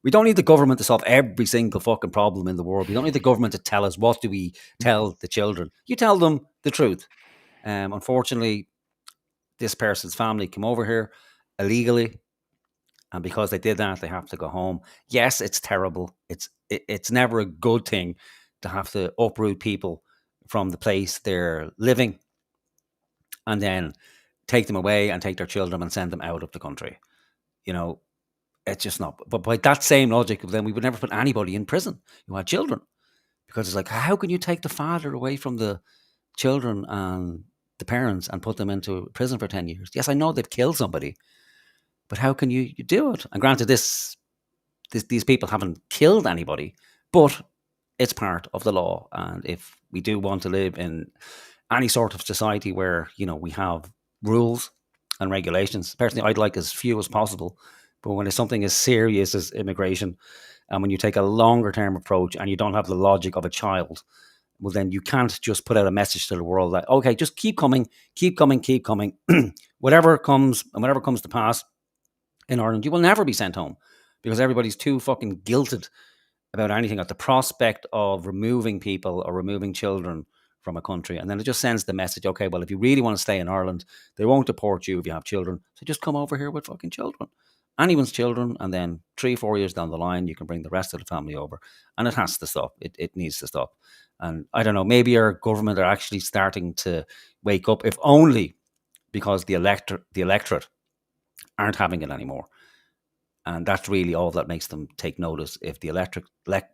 we don't need the government to solve every single fucking problem in the world. We don't need the government to tell us what do we tell the children. You tell them the truth. Unfortunately, this person's family came over here illegally, and because they did that, they have to go home. Yes, it's terrible. It's never a good thing to have to uproot people from the place they're living and then take them away and take their children and send them out of the country. It's just not. But by that same logic, then we would never put anybody in prison who had children, because it's like, how can you take the father away from the children and the parents and put them into prison for 10 years? Yes, I know they've killed somebody, but how can you do it? And granted, these people haven't killed anybody, but it's part of the law. And if we do want to live in any sort of society where, we have rules and regulations. Personally, I'd like as few as possible. But when it's something as serious as immigration, and when you take a longer term approach and you don't have the logic of a child, well, then you can't just put out a message to the world that, okay, just keep coming, keep coming, keep coming. Whatever comes and whatever comes to pass in Ireland, you will never be sent home because everybody's too fucking guilted about anything at the prospect of removing people or removing children from a country. And then it just sends the message, okay, well, if you really want to stay in Ireland, they won't deport you if you have children. So just come over here with fucking children. Anyone's children, and then 3-4 years down the line, you can bring the rest of the family over. And it has to stop. It needs to stop. And I don't know, maybe our government are actually starting to wake up, if only because the electorate aren't having it anymore. And that's really all that makes them take notice. If the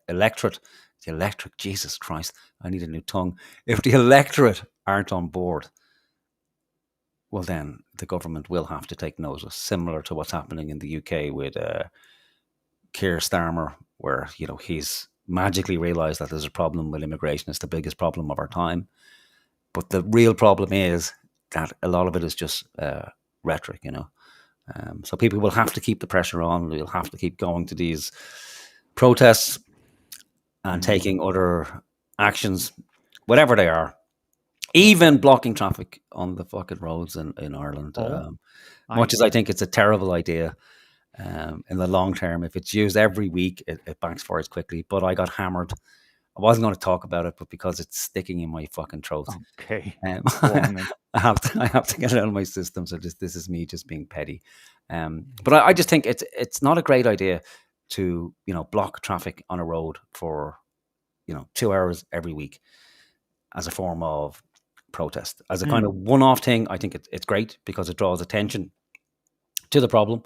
electorate, Jesus Christ, I need a new tongue. If the electorate aren't on board, well, then the government will have to take notice, similar to what's happening in the UK with Keir Starmer, where, he's magically realised that there's a problem with immigration. It's the biggest problem of our time. But the real problem is that a lot of it is just rhetoric, so people will have to keep the pressure on. We'll have to keep going to these protests and taking other actions, whatever they are, even blocking traffic on the fucking roads in Ireland. Much as I think it's a terrible idea, in the long term, if it's used every week, it backfires quickly. But I got hammered. I wasn't going to talk about it, but because it's sticking in my fucking throat, Okay. I have to get it out of my system. So this is me just being petty. But I just think it's not a great idea to block traffic on a road for 2 hours every week as a form of protest. As a kind of one-off thing, I think it's great because it draws attention to the problem.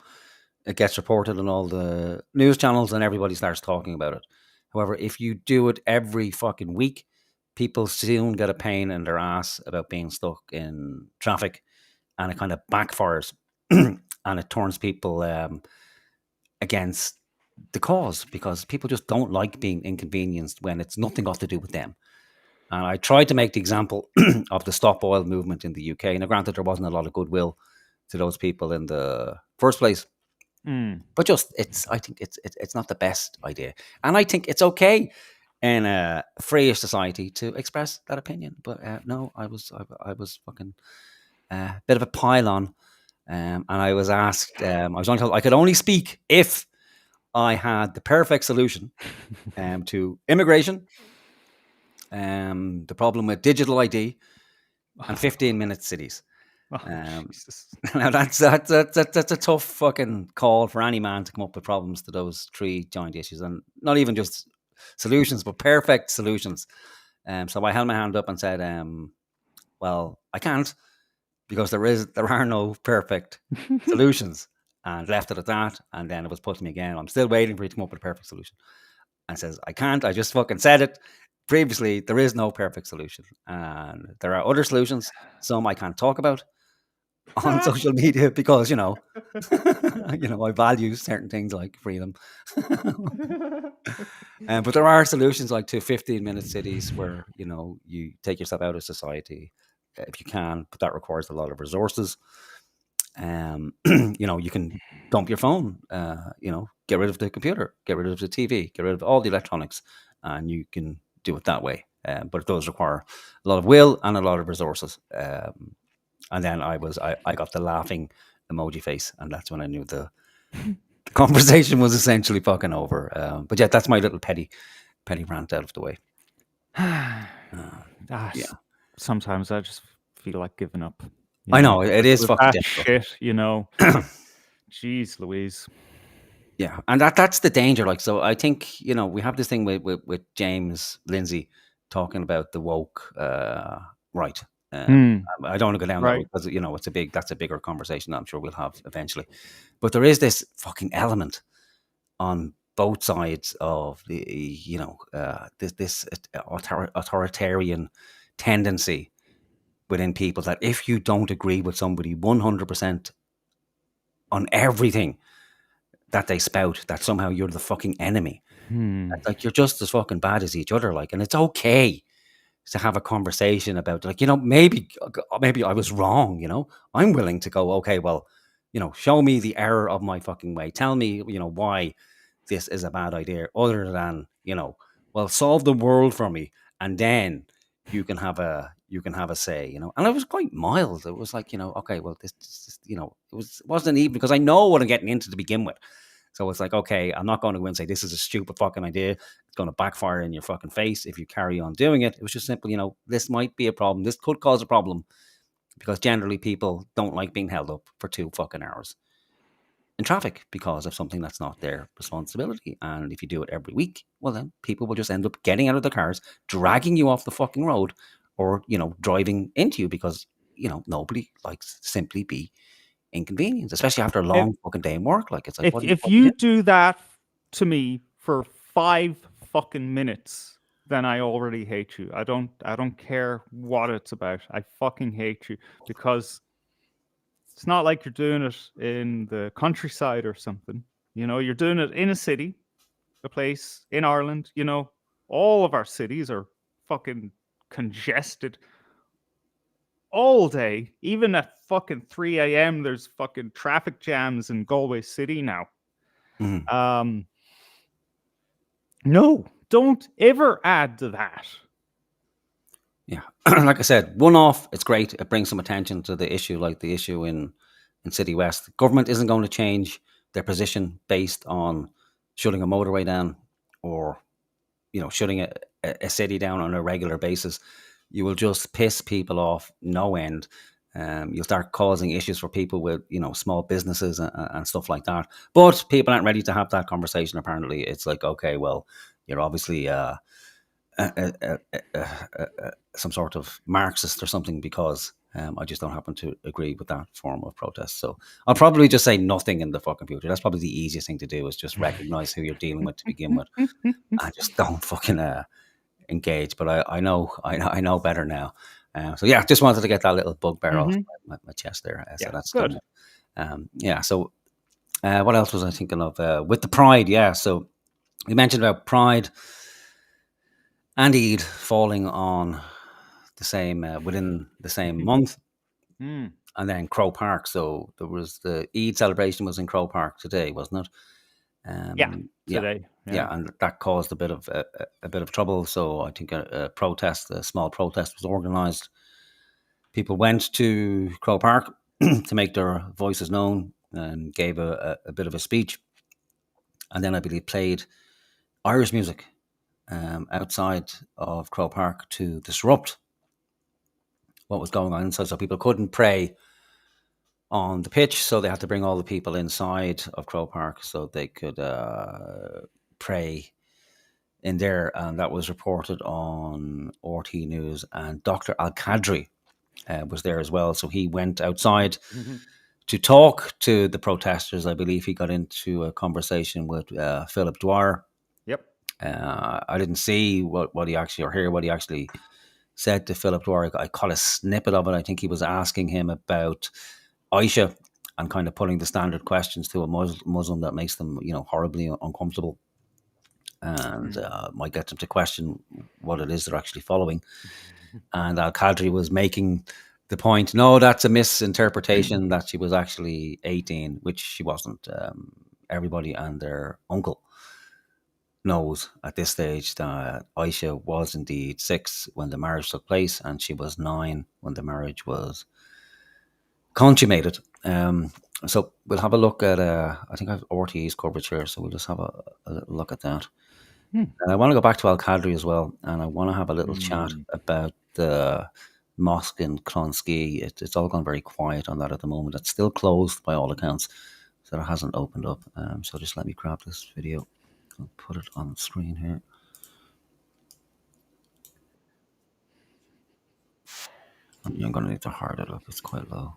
It gets reported on all the news channels and everybody starts talking about it. However, if you do it every fucking week, people soon get a pain in their ass about being stuck in traffic, and it kind of backfires and it turns people against the cause, because people just don't like being inconvenienced when it's nothing got to do with them. And I tried to make the example of the Stop Oil movement in the UK. And granted, there wasn't a lot of goodwill to those people in the first place. But I think it's not the best idea. And I think it's okay in a freeish society to express that opinion. But no, I was fucking a bit of a pylon. And I was asked, I was only told I could only speak if I had the perfect solution to immigration, the problem with digital ID, and 15-minute cities. Now that's a tough fucking call for any man to come up with problems to those three giant issues, and not even just solutions, but perfect solutions. So I held my hand up and said, well, I can't, because there are no perfect solutions, and left it at that. And then it was put to me again, I'm still waiting for you to come up with a perfect solution. And says, I can't, I just fucking said it previously, there is no perfect solution, and there are other solutions, some I can't talk about on social media because I value certain things like freedom. But there are solutions like to 15-minute cities where you take yourself out of society if you can, but that requires a lot of resources. You can dump your phone, get rid of the computer, get rid of the TV, get rid of all the electronics, and you can do it that way. But it does require a lot of will and a lot of resources. And then I got the laughing emoji face, and that's when I knew the conversation was essentially fucking over. But yeah, that's my little petty rant out of the way. Yeah. Sometimes I just feel like giving up. I know it is with fucking that difficult. shit. Jeez Louise. Yeah, and that's the danger. Like, so I think we have this thing with James Lindsay talking about the woke right. I don't want to go down that road because that's a bigger conversation that I'm sure we'll have eventually. But there is this fucking element on both sides of the this authoritarian tendency within people that if you don't agree with somebody 100% on everything that they spout, that somehow you're the fucking enemy. Like, you're just as fucking bad as each other. Like, and it's okay to have a conversation about, like, maybe I was wrong. I'm willing to go, okay, well, show me the error of my fucking way. Tell me, why this is a bad idea, other than, well, solve the world for me, and then you can have a say, And it was quite mild. It was like, okay, well, this it wasn't even, because I know what I'm getting into to begin with. So it's like, okay, I'm not going to go and say this is a stupid fucking idea. It's going to backfire in your fucking face if you carry on doing it. It was just simple, this might be a problem. This could cause a problem, because generally people don't like being held up for 2 fucking hours in traffic because of something that's not their responsibility. And if you do it every week, well, then people will just end up getting out of their cars, dragging you off the fucking road, or, driving into you, because, nobody likes to simply be inconvenienced, especially after a long fucking day in work. Like, it's like, if you do that to me for 5 fucking minutes, then I already hate you. I don't care what it's about. I fucking hate you, because it's not like you're doing it in the countryside or something. You're doing it in a city, a place in Ireland. All of our cities are fucking congested all day. Even at fucking 3 a.m. there's fucking traffic jams in Galway City now. No, don't ever add to that. Yeah. Like I said, one-off, it's great. It brings some attention to the issue, like the issue in City West. The government isn't going to change their position based on shutting a motorway down, or, shutting a city down on a regular basis. You will just piss people off no end. You'll start causing issues for people with, small businesses and stuff like that. But people aren't ready to have that conversation, apparently. It's like, okay, well, you're obviously some sort of Marxist or something, because I just don't happen to agree with that form of protest. So I'll probably just say nothing in the fucking future. That's probably the easiest thing to do, is just recognize who you're dealing with to begin with, and just don't fucking engage. But I know better now. So yeah, just wanted to get that little bugbear off my chest there. So that's good. Yeah. So what else was I thinking of with the Pride? Yeah. So we mentioned about Pride and Eid falling on the same within the same month, and then Croke Park. So there was the Eid celebration was in Croke Park today, wasn't it? Today. Yeah, and that caused a bit of trouble. So I think a small protest was organised. People went to Croke Park to make their voices known, and gave a bit of a speech, and then I believe played Irish music outside of Croke Park to disrupt what was going on inside. So people couldn't pray on the pitch, so they had to bring all the people inside of Croke Park so they could pray in there. And that was reported on RT News. And Dr. Al-Qadri was there as well. So he went outside to talk to the protesters. I believe he got into a conversation with Philip Dwyer. Yep. I didn't see what he actually, or hear what he actually said to Philip Dwyer. I caught a snippet of it. I think he was asking him about Aisha, and kind of putting the standard questions to a Muslim that makes them, horribly uncomfortable, and might get them to question what it is they're actually following. And Al-Qadri was making the point, no, that's a misinterpretation, that she was actually 18, which she wasn't. Everybody and their uncle knows at this stage that Aisha was indeed 6 when the marriage took place, and she was 9 when the marriage was consummated. So we'll have a look at I think I have RTE's coverage here, so we'll just have a look at that. And I want to go back to Al-Qadri as well, and I want to have a little chat about the mosque in Clonskee. It's all gone very quiet on that at the moment. It's still closed by all accounts, so it hasn't opened up. So just let me grab this video. I'll put it on the screen here. I'm going to need to hard it up. It's quite low.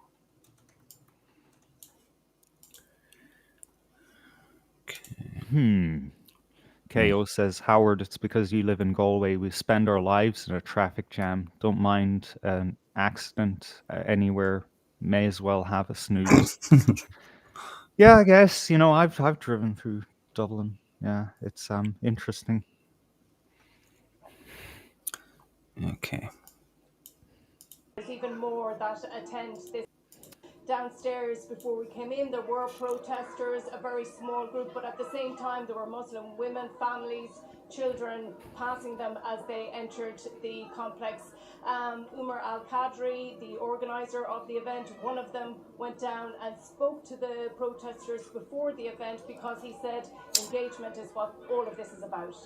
KO says, Howard, it's because you live in Galway. We spend our lives in a traffic jam. Don't mind an accident anywhere. May as well have a snooze. Yeah, I guess. I've driven through Dublin. Yeah, it's interesting. Okay. There's even more that attend this. Downstairs before we came in, there were protesters, a very small group, but at the same time there were Muslim women, families, children passing them as they entered the complex. Umar Al-Qadri, the organiser of the event, one of them went down and spoke to the protesters before the event because he said engagement is what all of this is about.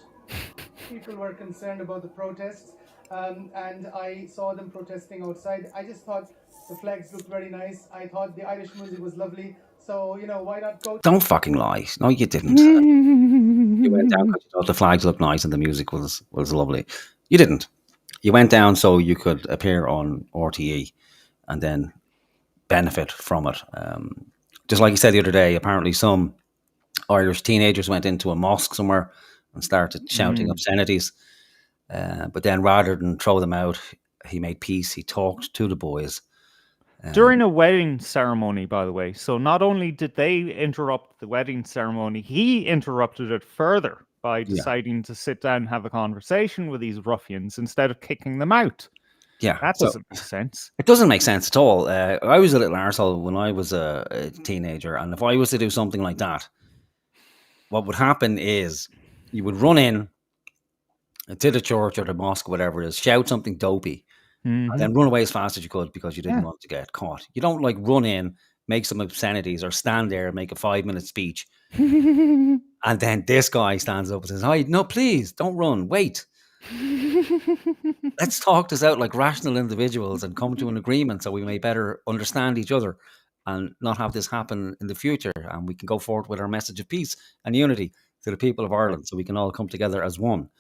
People were concerned about the protests, and I saw them protesting outside. I just thought the flags looked very nice. I thought the Irish music was lovely. So, why not go? Don't fucking lie. No, you didn't. You went down because you thought the flags looked nice and the music was lovely. You didn't. You went down so you could appear on RTE and then benefit from it. Just like you said the other day, apparently some Irish teenagers went into a mosque somewhere and started shouting obscenities. But then rather than throw them out, he made peace. He talked to the boys. During a wedding ceremony, by the way. So not only did they interrupt the wedding ceremony, he interrupted it further by deciding to sit down and have a conversation with these ruffians instead of kicking them out. Yeah. That doesn't make sense. It doesn't make sense at all. I was a little arsehole when I was a teenager, and if I was to do something like that, what would happen is you would run in to the church or the mosque, whatever it is, shout something dopey, and then run away as fast as you could because you didn't want to get caught. You don't like run in, make some obscenities, or stand there and make a 5-minute speech. And then this guy stands up and says, "Hey, no, please don't run. Wait. Let's talk this out like rational individuals and come to an agreement so we may better understand each other and not have this happen in the future. And we can go forward with our message of peace and unity to the people of Ireland so we can all come together as one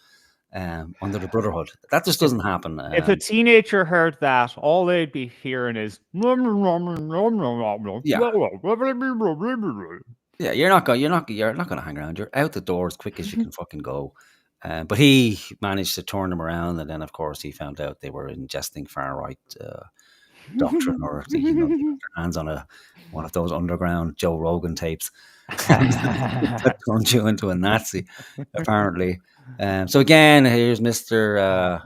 under the brotherhood." That just doesn't happen. If a teenager heard that, all they'd be hearing is yeah, you're not going to hang around. You're out the door as quick as you can fucking go. But he managed to turn them around, and then, of course, he found out they were ingesting far right doctrine, or they had their hands on one of those underground Joe Rogan tapes that turned you into a Nazi, apparently. So again, here's Mr.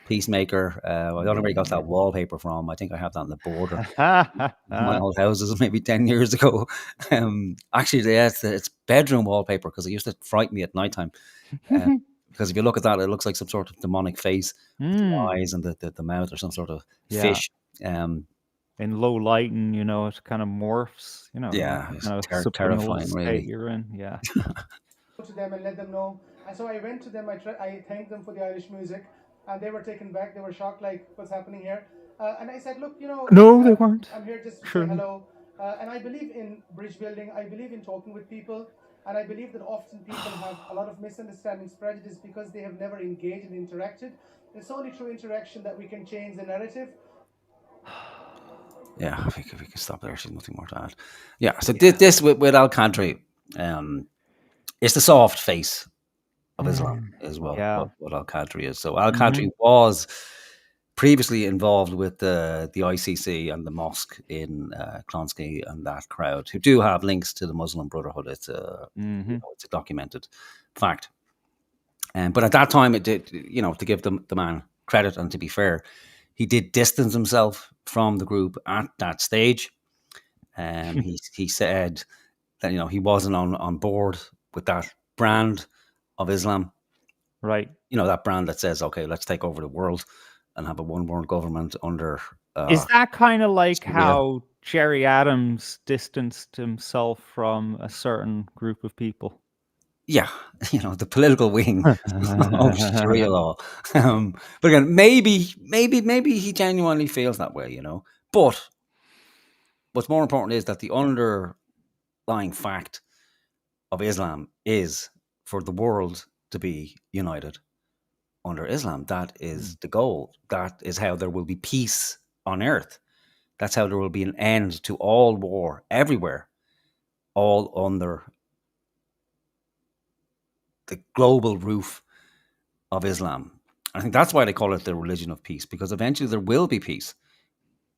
Peacemaker. I don't know where he got that wallpaper from. I think I have that on the border. My old houses maybe 10 years ago. Actually, yeah, it's bedroom wallpaper because it used to frighten me at nighttime. Because if you look at that, it looks like some sort of demonic face, the eyes and the mouth, or some sort of fish. In low lighting, it kind of morphs. It's terrifying, really. You're in, yeah. Go to them and let them know. And so I went to them. I thanked them for the Irish music, and they were taken back. They were shocked, like, what's happening here? And I said, look, no, they weren't. I'm here just to say hello. And I believe in bridge building. I believe in talking with people. And I believe that often people have a lot of misunderstandings, prejudice, because they have never engaged and interacted. It's only through interaction that we can change the narrative. Yeah, I think if we can stop there, there's nothing more to add. Yeah, so this with Al-Qadri, it's the soft face of Islam as well, what Al-Qadri is. So Al-Qadri was previously involved with the ICC and the mosque in Clonskeagh and that crowd, who do have links to the Muslim Brotherhood. It's it's a documented fact. But at that time, it did, to give the man credit and to be fair, he did distance himself from the group at that stage. He said that he wasn't on board with that brand of Islam, right? That brand that says, okay, let's take over the world and have a one world government under. Is that kind of like how Jerry Adams distanced himself from a certain group of people? Yeah, the political wing of Sharia law. But again, maybe he genuinely feels that way, But what's more important is that the underlying fact of Islam is for the world to be united under Islam. That is the goal. That is how there will be peace on earth. That's how there will be an end to all war everywhere, all under the global roof of Islam. I think that's why they call it the religion of peace, because eventually there will be peace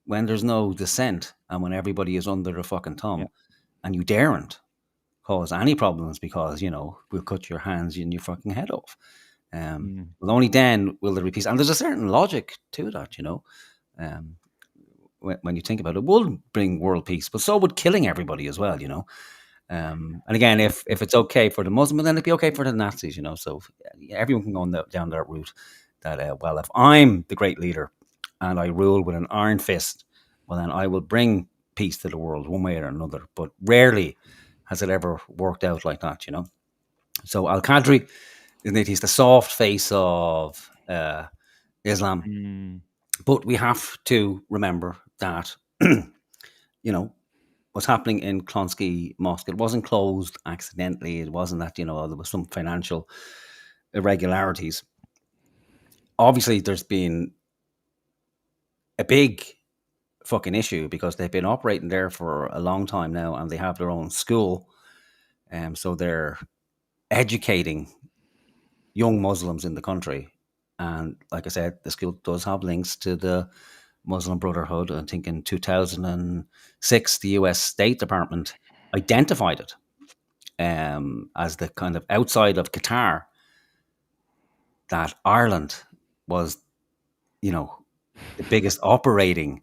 when there's no dissent and when everybody is under the fucking thumb, and you daren't cause any problems because, we'll cut your hands and your fucking head off. Well, only then will there be peace. And there's a certain logic to that, you know. When you think about it, would bring world peace, but so would killing everybody as well, you know. And again, if it's okay for the Muslim, then it'd be okay for the Nazis, you know. So everyone can go down that route. That well, if I'm the great leader and I rule with an iron fist, well, then I will bring peace to the world one way or another. But rarely has it ever worked out like that, you know. So Al-Qadri, isn't it? He's the soft face of Islam. But we have to remember that, you know, what's happening in Clonskeagh Mosque, it wasn't closed accidentally. It wasn't that, you know, there was some financial irregularities. Obviously, there's been a big fucking issue because they've been operating there for a long time now, and they have their own school. So they're educating young Muslims in the country. And like I said, the school does have links to the Muslim Brotherhood. I think in 2006, the US State Department identified it as the kind of outside of Qatar, that Ireland was, you know, the biggest operating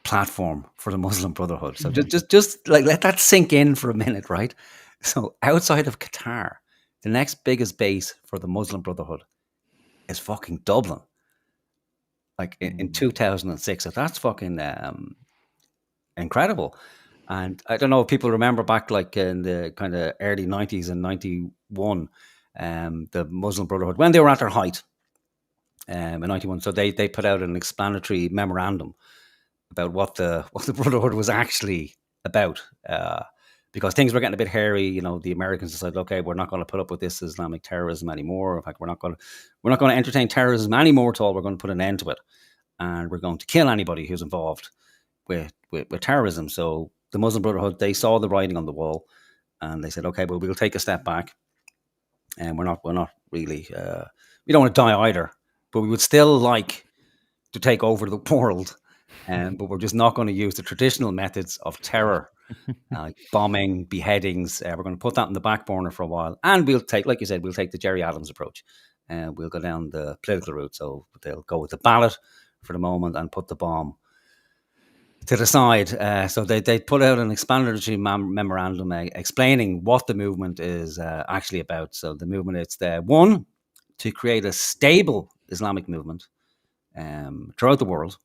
platform for the Muslim Brotherhood. So just like let that sink in for a minute, right? So outside of Qatar, the next biggest base for the Muslim Brotherhood is fucking Dublin. Like in 2006. So that's fucking incredible. And I don't know if people remember back like in the kind of early 90s and 91, the Muslim Brotherhood, when they were at their height in 91. So they put out an explanatory memorandum about what the Brotherhood was actually about. Because things were getting a bit hairy, you know, the Americans decided, okay, we're not going to put up with this Islamic terrorism anymore. In fact, we're not going to entertain terrorism anymore at all. We're going to put an end to it, and we're going to kill anybody who's involved with terrorism. So the Muslim Brotherhood, they saw the writing on the wall, and they said, okay, well, we'll take a step back, and we're not really, we don't want to die either, but we would still like to take over the world, but we're just not going to use the traditional methods of terror. Bombing, beheadings. We're going to put that in the back burner for a while, and we'll take, like you said, we'll take the Gerry Adams approach, and we'll go down the political route. So they'll go with the ballot for the moment and put the bomb to the side. So they put out an explanatory memorandum explaining what the movement is actually about. So the movement, it's one, to create a stable Islamic movement throughout the world,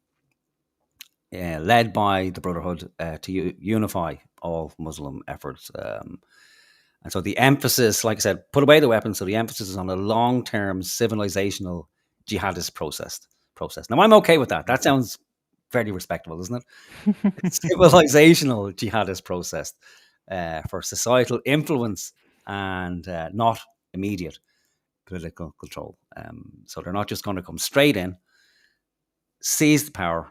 led by the Brotherhood to unify all Muslim efforts. And so the emphasis, like I said, put away the weapons. So the emphasis is on a long-term civilizational jihadist process. Now, I'm okay with that. That sounds very respectable, isn't it? Civilizational jihadist process for societal influence and not immediate political control. So they're not just going to come straight in, seize the power,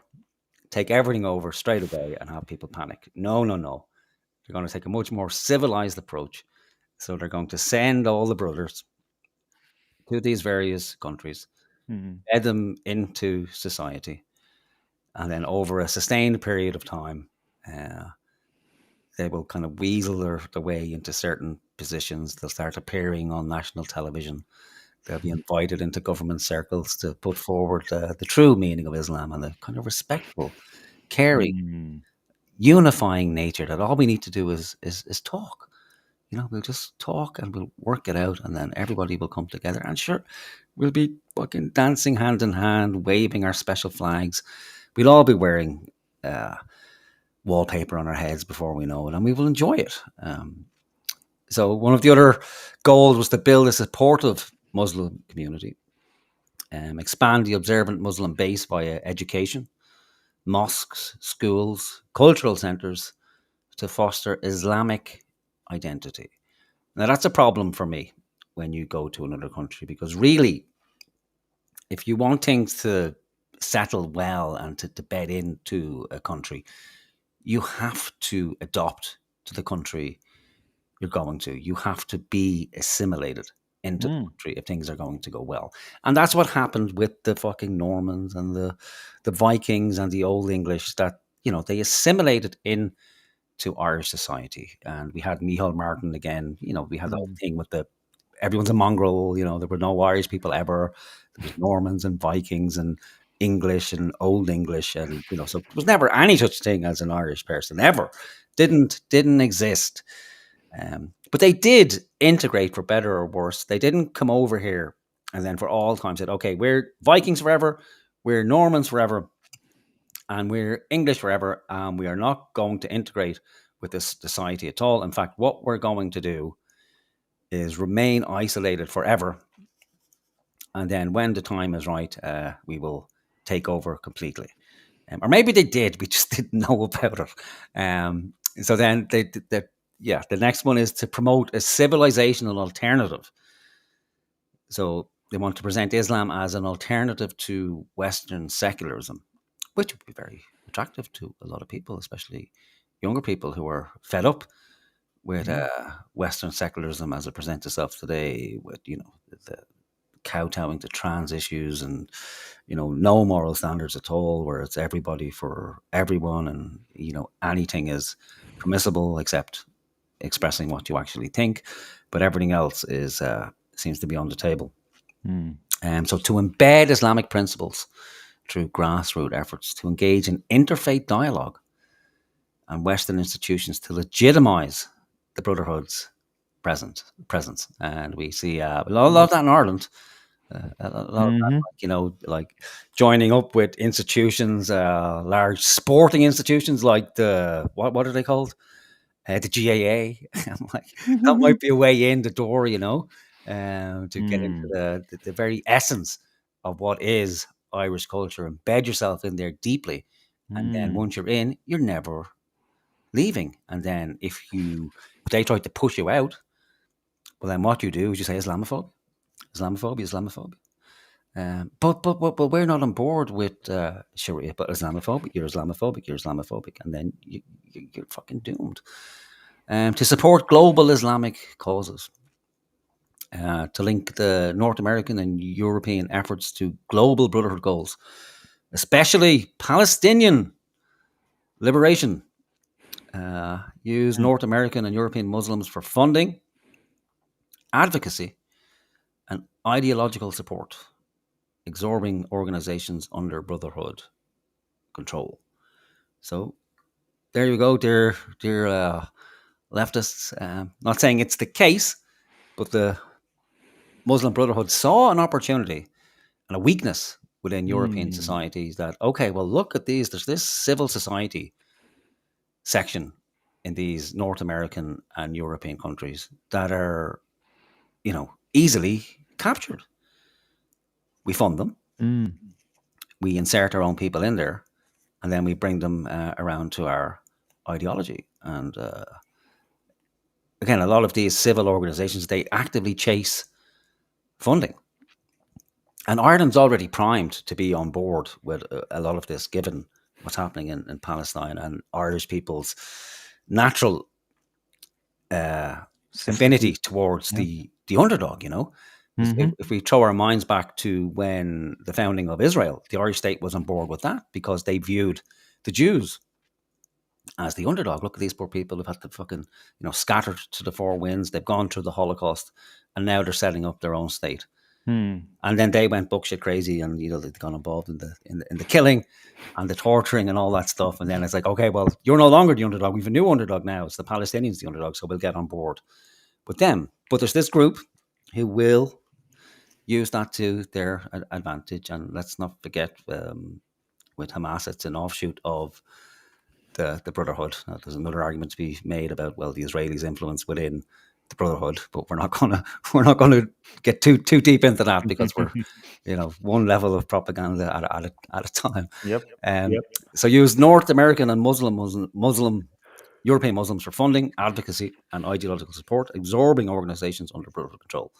take everything over straight away and have people panic. No. They're going to take a much more civilized approach. So they're going to send all the brothers to these various countries, ed them into society, and then over a sustained period of time, they will kind of weasel their way into certain positions. They'll start appearing on national television. They'll be invited into government circles to put forward the true meaning of Islam and the kind of respectful, caring, unifying nature that all we need to do is talk. You know, we'll just talk and we'll work it out, and then everybody will come together. And sure, we'll be fucking dancing hand in hand, waving our special flags. We'll all be wearing wallpaper on our heads before we know it, and we will enjoy it. So one of the other goals was to build a supportive Muslim community, expand the observant Muslim base via education, mosques, schools, cultural centres, to foster Islamic identity. Now, that's a problem for me when you go to another country, because really, if you want things to settle well and to bed into a country, you have to adopt to the country you're going to. You have to be assimilated into the country if things are going to go well. And that's what happened with the fucking Normans and the Vikings and the Old English, that, you know, they assimilated in to Irish society. And we had Micheál Martin again, you know, we had the whole thing with the everyone's a mongrel. There were no Irish people ever. There was Normans and Vikings and English and Old English, and so there was never any such thing as an Irish person ever. Didn't exist. But they did integrate for better or worse. They didn't come over here and then for all time said, okay, we're Vikings forever, we're Normans forever, and we're English forever, and we are not going to integrate with this society at all. In fact, what we're going to do is remain isolated forever. And then when the time is right, we will take over completely. Or maybe they did, we just didn't know about it. So then the next one is to promote a civilizational alternative. So they want to present Islam as an alternative to Western secularism, which would be very attractive to a lot of people, especially younger people who are fed up with Western secularism as it presents itself today, with the kowtowing to trans issues and no moral standards at all, where it's everybody for everyone, and anything is permissible except expressing what you actually think, but everything else is seems to be on the table. So to embed Islamic principles through grassroots efforts, to engage in interfaith dialogue and Western institutions to legitimize the Brotherhood's presence. And we see a lot of that in Ireland. A lot of that, like joining up with institutions, large sporting institutions like what are they called? The GAA. I'm like, that might be a way in the door, to get into the very essence of what is Irish culture, embed yourself in there deeply. And then once you're in, you're never leaving. And then if they try to push you out, well, then what you do is you say Islamophobia. But we're not on board with Sharia, but Islamophobic, you're Islamophobic, and then you're fucking doomed. To support global Islamic causes, to link the North American and European efforts to global Brotherhood goals, especially Palestinian liberation. Use North American and European Muslims for funding, advocacy, and ideological support, absorbing organizations under Brotherhood control. So there you go, dear leftists. Not saying it's the case, but the Muslim Brotherhood saw an opportunity and a weakness within European societies that, okay, well, look at these. There's this civil society section in these North American and European countries that are, easily captured. We fund them. We insert our own people in there, and then we bring them around to our ideology. And again, a lot of these civil organizations, they actively chase funding. And Ireland's already primed to be on board with a lot of this, given what's happening in Palestine and Irish people's natural affinity towards the underdog, If we throw our minds back to when the founding of Israel, the Irish state was on board with that because they viewed the Jews as the underdog. Look at these poor people who've had to fucking, scattered to the four winds. They've gone through the Holocaust, and now they're setting up their own state. And then they went buckshit crazy, and they've gone involved in the killing and the torturing and all that stuff. And then it's like, okay, well, you're no longer the underdog. We've a new underdog now. It's the Palestinians, the underdog. So we'll get on board with them. But there's this group who will use that to their advantage. And let's not forget, with Hamas, it's an offshoot of the Brotherhood. There's another argument to be made about, well, the Israelis' influence within the Brotherhood, but we're not gonna get too deep into that because we're one level of propaganda at a time. So use North American and Muslim European Muslims for funding, advocacy, and ideological support, absorbing organizations under Brotherhood control,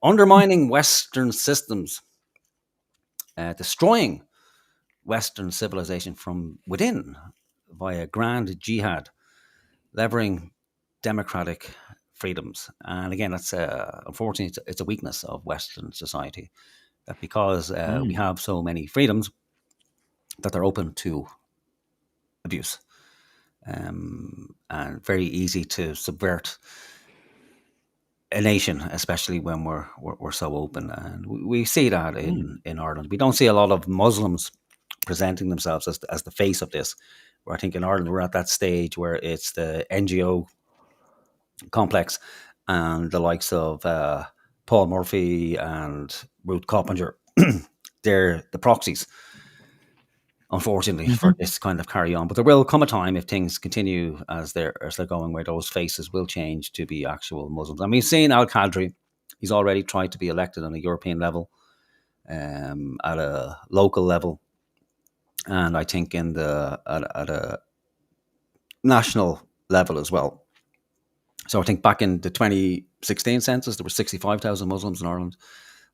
undermining Western systems, destroying Western civilization from within via grand jihad, levering democratic freedoms. And again, that's unfortunately it's a weakness of Western society, that because we have so many freedoms, that they're open to abuse, and very easy to subvert a nation, especially when we're so open, and we see that in Ireland. We don't see a lot of Muslims presenting themselves as the face of this. Where I think in Ireland we're at that stage where it's the NGO complex and the likes of Paul Murphy and Ruth Coppinger. They're the proxies, unfortunately, for this kind of carry on. But there will come a time, if things continue as they're going, where those faces will change to be actual Muslims. I mean, seeing Al-Qadri, he's already tried to be elected on a European level, at a local level, and I think at a national level as well. So I think back in the 2016 census, there were 65,000 Muslims in Ireland.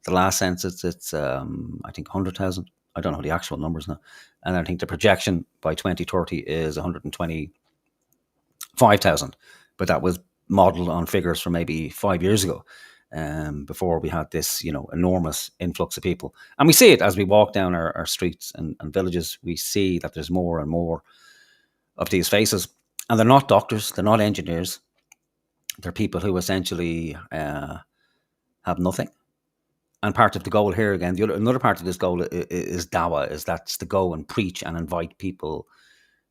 The last census, it's I think 100,000. I don't know the actual numbers now. And I think the projection by 2030 is 125,000. But that was modelled on figures from maybe 5 years ago, before we had this, enormous influx of people. And we see it as we walk down our streets and villages. We see that there's more and more of these faces. And they're not doctors, they're not engineers. They're people who essentially have nothing. And part of the goal here, again, another part of this goal is dawah, that's to go and preach and invite people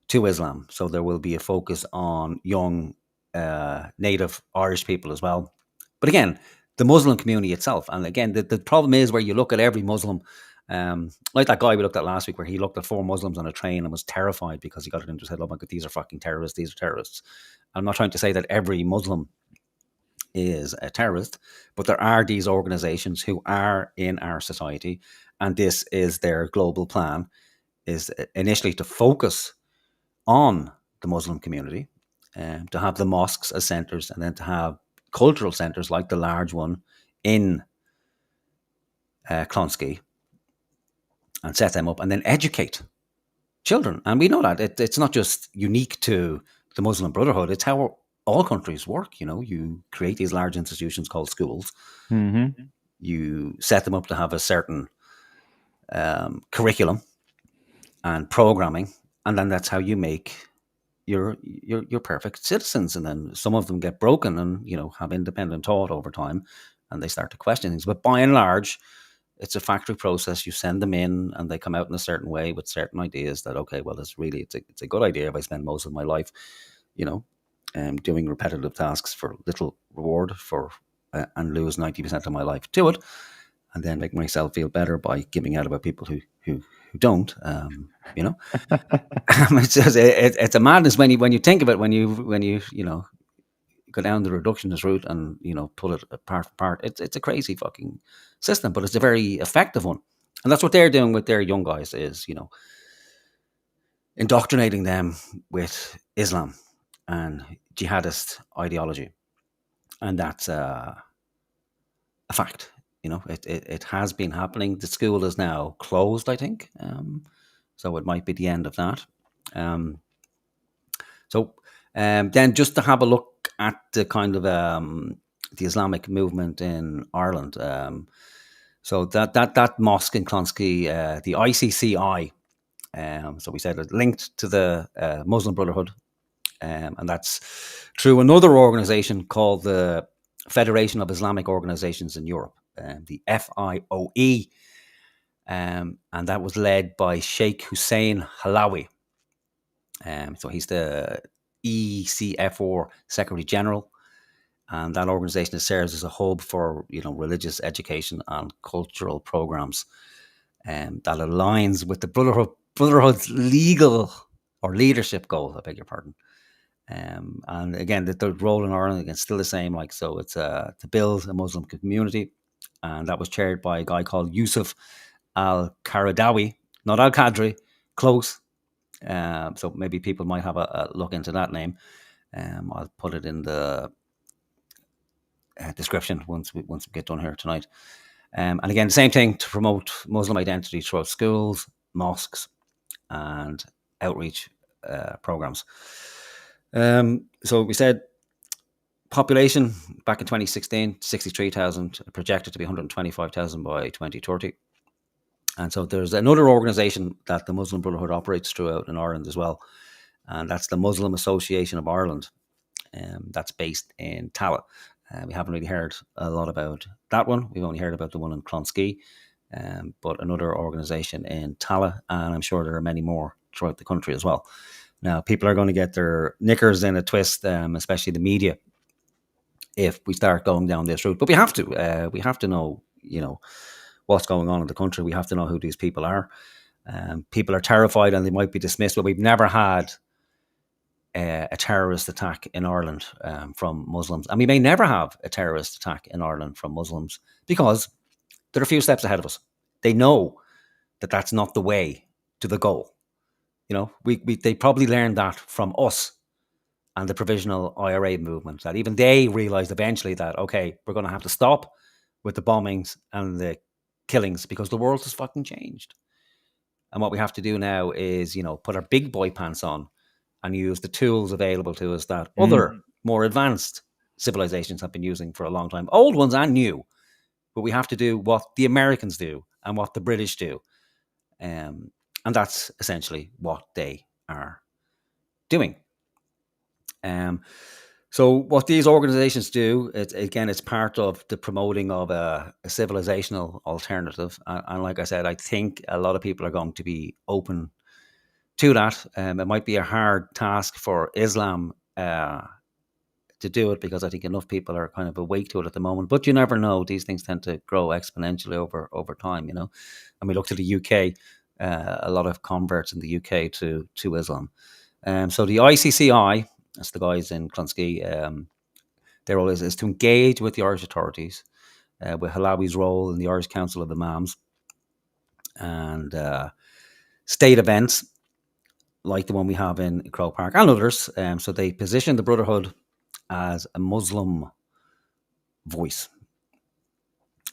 to Islam. So there will be a focus on young native Irish people as well. But again, the Muslim community itself. And again, the problem is where you look at every Muslim, like that guy we looked at last week, where he looked at 4 Muslims on a train and was terrified because he got it into his head, oh my God, these are fucking terrorists, these are terrorists. I'm not trying to say that every Muslim is a terrorist, but there are these organizations who are in our society, and this is their global plan, is initially to focus on the Muslim community, to have the mosques as centers, and then to have cultural centers like the large one in Clonskeagh, and set them up and then educate children. And we know that it's not just unique to the Muslim Brotherhood, it's how all countries work. You create these large institutions called schools. You set them up to have a certain curriculum and programming, and then that's how you make your perfect citizens. And then some of them get broken and have independent thought over time, and they start to question things. But by and large, it's a factory process. You send them in, and they come out in a certain way with certain ideas that, okay, well, it's a good idea if I spend most of my life, doing repetitive tasks for little reward and lose 90% of my life to it, and then make myself feel better by giving out about people who don't. It's a madness when you think of it. When you go down the reductionist route and pull it apart for part. It's a crazy fucking system, but it's a very effective one, and that's what they're doing with their young guys. Is indoctrinating them with Islam and jihadist ideology, and that's a fact. It has been happening. The school is now closed, I think, so it might be the end of that. Then just to have a look at the kind of the Islamic movement in Ireland. So that mosque in Clonskeagh, the ICCI. So we said it linked to the Muslim Brotherhood. And that's through another organization called the Federation of Islamic Organizations in Europe, the FIOE. And that was led by Sheikh Hussein Halawi. So he's the ECFR Secretary General. And that organization serves as a hub for religious education and cultural programs that aligns with the Brotherhood's legal or leadership goal, I beg your pardon. And again, the role in Ireland is still the same. So it's to build a Muslim community, and that was chaired by a guy called Yusuf Al-Qaradawi, not Al-Qadri, close. So maybe people might have a look into that name. I'll put it in the description once we get done here tonight. And again, the same thing, to promote Muslim identity throughout schools, mosques, and outreach programs. So we said population back in 2016, 63,000, projected to be 125,000 by 2030. And so there's another organization that the Muslim Brotherhood operates throughout in Ireland as well. And that's the Muslim Association of Ireland. That's based in Tallaght. We haven't really heard a lot about that one. We've only heard about the one in Clonskee, but another organisation in Tala, and I'm sure there are many more throughout the country as well. Now, people are going to get their knickers in a twist, especially the media, if we start going down this route. But we have to. We have to know, what's going on in the country. We have to know who these people are. People are terrified and they might be dismissed, but we've never had a terrorist attack in Ireland from Muslims. And we may never have a terrorist attack in Ireland from Muslims because they're a few steps ahead of us. They know that that's not the way to the goal. They probably learned that from us and the provisional IRA movement, that even they realised eventually that, okay, we're going to have to stop with the bombings and the killings because the world has fucking changed. And what we have to do now is, put our big boy pants on and use the tools available to us that other more advanced civilizations have been using for a long time, old ones and new. But we have to do what the Americans do and what the British do. And that's essentially what they are doing. So what these organizations do, it's part of the promoting of a civilizational alternative. And like I said, I think a lot of people are going to be open to that. It might be a hard task for Islam to do it because I think enough people are kind of awake to it at the moment. But you never know; these things tend to grow exponentially over time. And we look to the UK, a lot of converts in the UK to Islam. So the ICCI, that's the guys in Clonskee, their role is to engage with the Irish authorities, with Halawi's role in the Irish Council of Imams, and state events like the one we have in Croke Park and others. So they position the Brotherhood as a Muslim voice.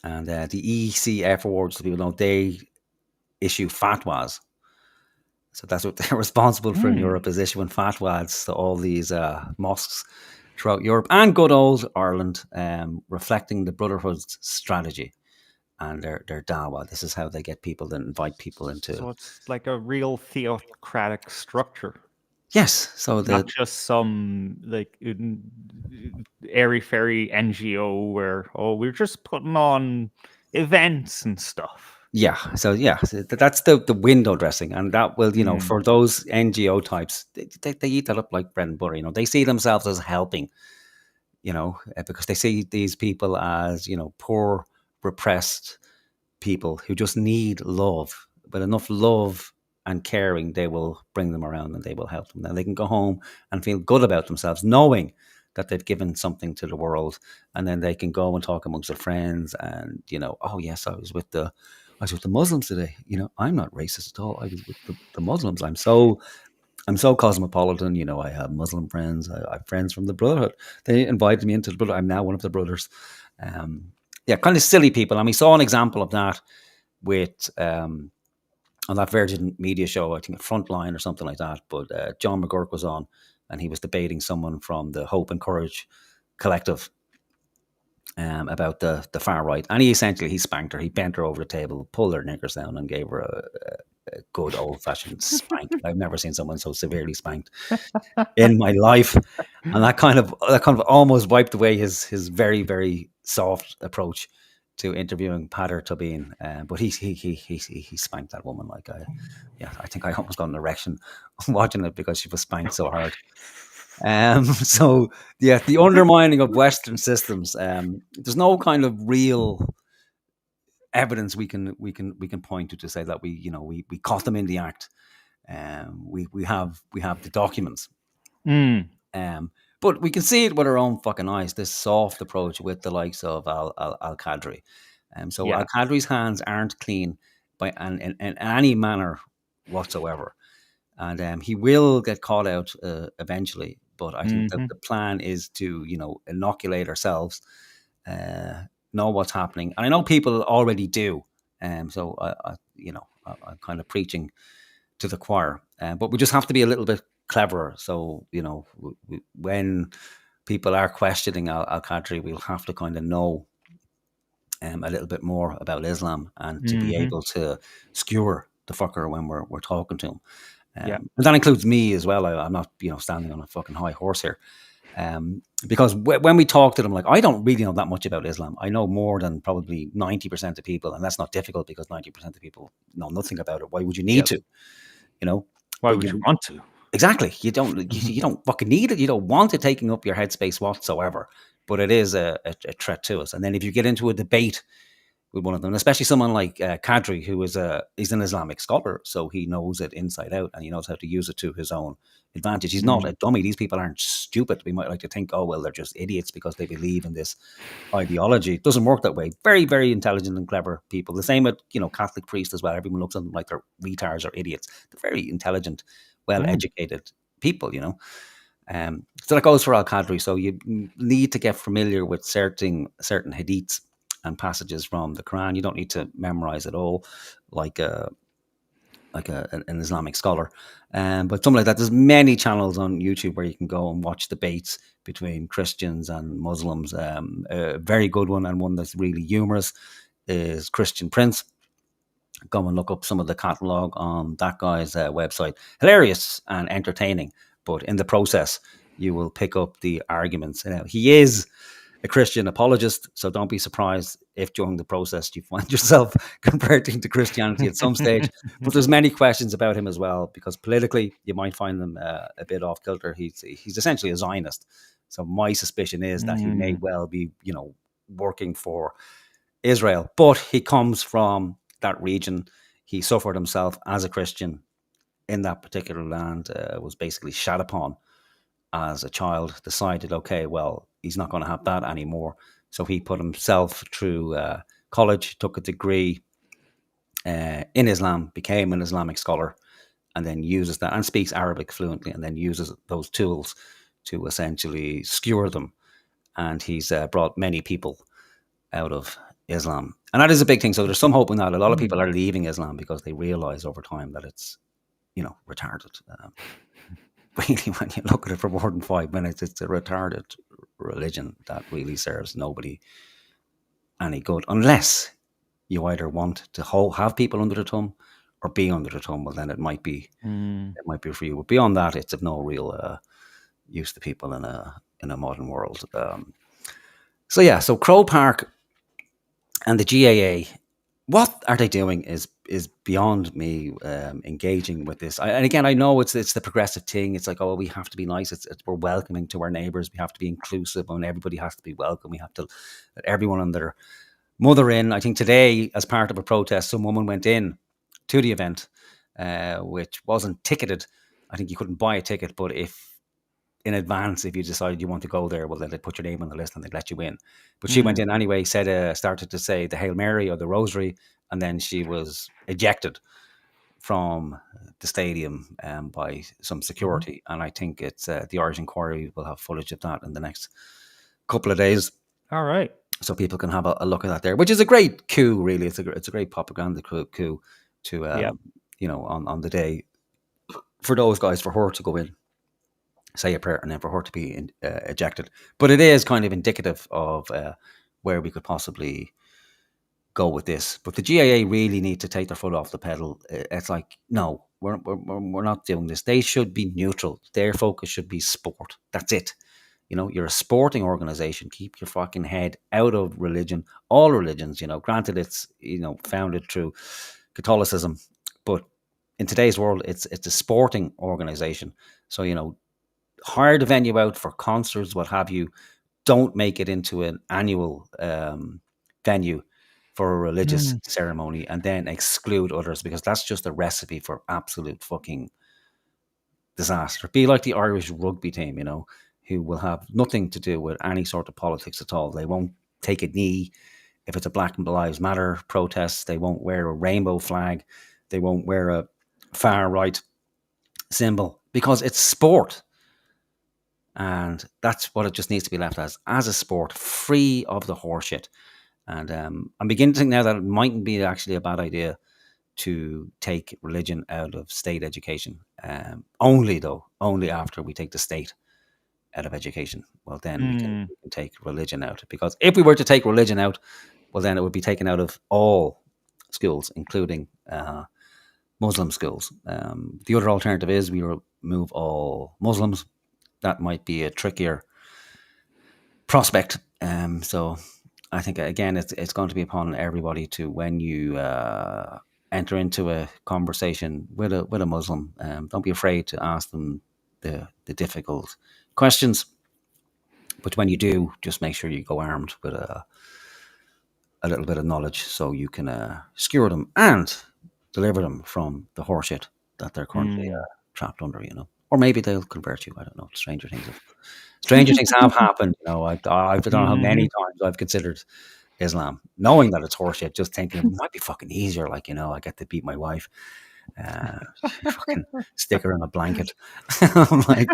And the ECF Awards, so people know, they issue fatwas. So that's what they're responsible for in Europe, is issuing fatwas to all these mosques throughout Europe and good old Ireland, reflecting the Brotherhood's strategy and their dawah. This is how they get people to invite people into. So it's like a real theocratic structure. Yes. So not just some airy-fairy NGO where, we're just putting on events and stuff. Yeah. So that's the window dressing, and that will, for those NGO types, they eat that up like bread and butter. They see themselves as helping, because they see these people as, poor, repressed people who just need love. But enough love and caring, they will bring them around and they will help them. Then they can go home and feel good about themselves, knowing that they've given something to the world, and then they can go and talk amongst their friends and, oh yes, I was with the Muslims today. I'm not racist at all. I was with the Muslims. I'm so cosmopolitan. I have Muslim friends. I have friends from the Brotherhood. They invited me into the Brotherhood. I'm now one of the brothers. Kind of silly people. And we saw an example of that with on that Virgin Media show, I think Frontline or something like that. But John McGurk was on, and he was debating someone from the Hope and Courage Collective about the far right, and he spanked her. He bent her over the table, pulled her knickers down, and gave her a good old fashioned spank. I've never seen someone so severely spanked in my life, and that kind of almost wiped away his very, very soft approach to interviewing Pater Tobin. But he spanked that woman like I think I almost got an erection watching it because she was spanked so hard. The undermining of Western systems. There's no kind of real evidence we can point to say that we caught them in the act. We have the documents. But we can see it with our own fucking eyes. This soft approach with the likes of Al Qadri. Al Qadri's hands aren't clean in any manner whatsoever. And he will get caught out eventually. But I think that the plan is to, inoculate ourselves, know what's happening. And I know people already do. I'm kind of preaching to the choir. But we just have to be a little bit cleverer. So, when people are questioning Al Qadri, we'll have to kind of know a little bit more about Islam and to be able to skewer the fucker when we're talking to him. And that includes me as well. I'm not, standing on a fucking high horse here. Because when we talk to them, like, I don't really know that much about Islam. I know more than probably 90% of people, and that's not difficult because 90% of people know nothing about it. Why would you need to? Why would you want to? Exactly. You don't fucking need it. You don't want it taking up your headspace whatsoever. But it is a threat to us. And then if you get into a debate with one of them, especially someone like Kadri, who is he's an Islamic scholar, so he knows it inside out and he knows how to use it to his own advantage. He's not a dummy. These people aren't stupid. We might like to think, oh, well, they're just idiots because they believe in this ideology. It doesn't work that way. Very, very intelligent and clever people. The same with, Catholic priests as well. Everyone looks at them like they're retards or idiots. They're very intelligent, well-educated people, So that goes for Al-Qadri. So you need to get familiar with certain hadiths and passages from the Quran. You don't need to memorize it all like an Islamic scholar. But something like that. There's many channels on YouTube where you can go and watch debates between Christians and Muslims. A very good one, and one that's really humorous, is Christian Prince. Go and look up some of the catalogue on that guy's website. Hilarious and entertaining, but in the process, you will pick up the arguments. He is a Christian apologist, so don't be surprised if during the process you find yourself converting to Christianity at some stage. But there's many questions about him as well, because politically you might find them a bit off kilter. He's essentially a Zionist, so my suspicion is that he may well be, working for Israel, but he comes from that region. He suffered himself as a Christian in that particular land, was basically shat upon as a child, decided, okay, well, he's not going to have that anymore. So he put himself through college, took a degree in Islam, became an Islamic scholar, and then uses that and speaks Arabic fluently, and then uses those tools to essentially skewer them. And he's brought many people out of Islam. And that is a big thing. So there's some hope in that. A lot of people are leaving Islam because they realize over time that it's, retarded. Really, when you look at it for more than 5 minutes, it's a retarded religion that really serves nobody any good, unless you either want to have people under the thumb or be under the thumb. Well, then it might be for you. But beyond that, it's of no real use to people in a modern world. So Croke Park and the GAA, what are they doing is beyond me engaging with this. And again, I know it's the progressive thing. It's like, oh, we have to be nice. We're welcoming to our neighbours. We have to be inclusive, and everybody has to be welcome. We have to let everyone and their mother in. I think today, as part of a protest, some woman went in to the event, which wasn't ticketed. I think you couldn't buy a ticket, but if in advance, if you decided you want to go there, well, then they'd put your name on the list and they'd let you in. But she went in anyway, started to say the Hail Mary or the Rosary, and then she was ejected from the stadium by some security. And I think it's the Irish Inquiry will have footage of that in the next couple of days. All right. So people can have a look at that there, which is a great coup, really. It's a great propaganda coup to, on the day for those guys, for her to go in, say a prayer, and then for her to be ejected. But it is kind of indicative of where we could possibly go with this. But the GAA really need to take their foot off the pedal. It's like, no, we're not doing this. They should be neutral. Their focus should be sport. That's it. You're a sporting organization. Keep your fucking head out of religion. All religions, granted it's, founded through Catholicism, but in today's world, it's a sporting organization. So, hire the venue out for concerts, what have you. Don't make it into an annual venue for a religious ceremony and then exclude others, because that's just a recipe for absolute fucking disaster. Be like the Irish rugby team, who will have nothing to do with any sort of politics at all. They won't take a knee if it's a Black Lives Matter protest. They won't wear a rainbow flag. They won't wear a far right symbol, because it's sport. And that's what it just needs to be left as a sport, free of the horseshit. And I'm beginning to think now that it mightn't be actually a bad idea to take religion out of state education. Only after we take the state out of education. Well, then we can take religion out. Because if we were to take religion out, well, then it would be taken out of all schools, including Muslim schools. The other alternative is we remove all Muslims. That might be a trickier prospect. So I think again, it's going to be upon everybody to, when you enter into a conversation with a Muslim, don't be afraid to ask them the difficult questions. But when you do, just make sure you go armed with a little bit of knowledge, so you can skewer them and deliver them from the horseshit that they're currently trapped under. Or maybe they'll convert you. I don't know. Stranger things have happened. I don't know how many times I've considered Islam, knowing that it's horseshit, just thinking it might be fucking easier. Like, I get to beat my wife, fucking stick her in a blanket. I'm like,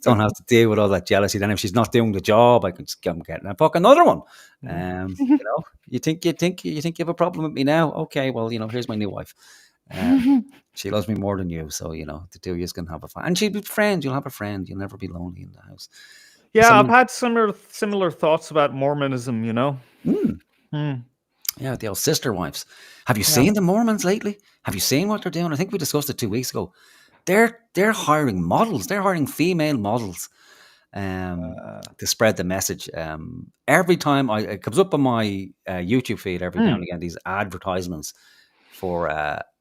don't have to deal with all that jealousy. Then if she's not doing the job, I can just get getting a fucking another one. You think you have a problem with me now? Okay, well, here's my new wife. She loves me more than you, so the two of you can have a fun. And she'll be friends. You'll have a friend. You'll never be lonely in the house. Yeah, I've had similar thoughts about Mormonism. Yeah, the old sister wives. Have you seen the Mormons lately? Have you seen what they're doing? I think we discussed it 2 weeks ago. They're hiring models. They're hiring female models to spread the message. Every time it comes up on my YouTube feed every now and again, these advertisements for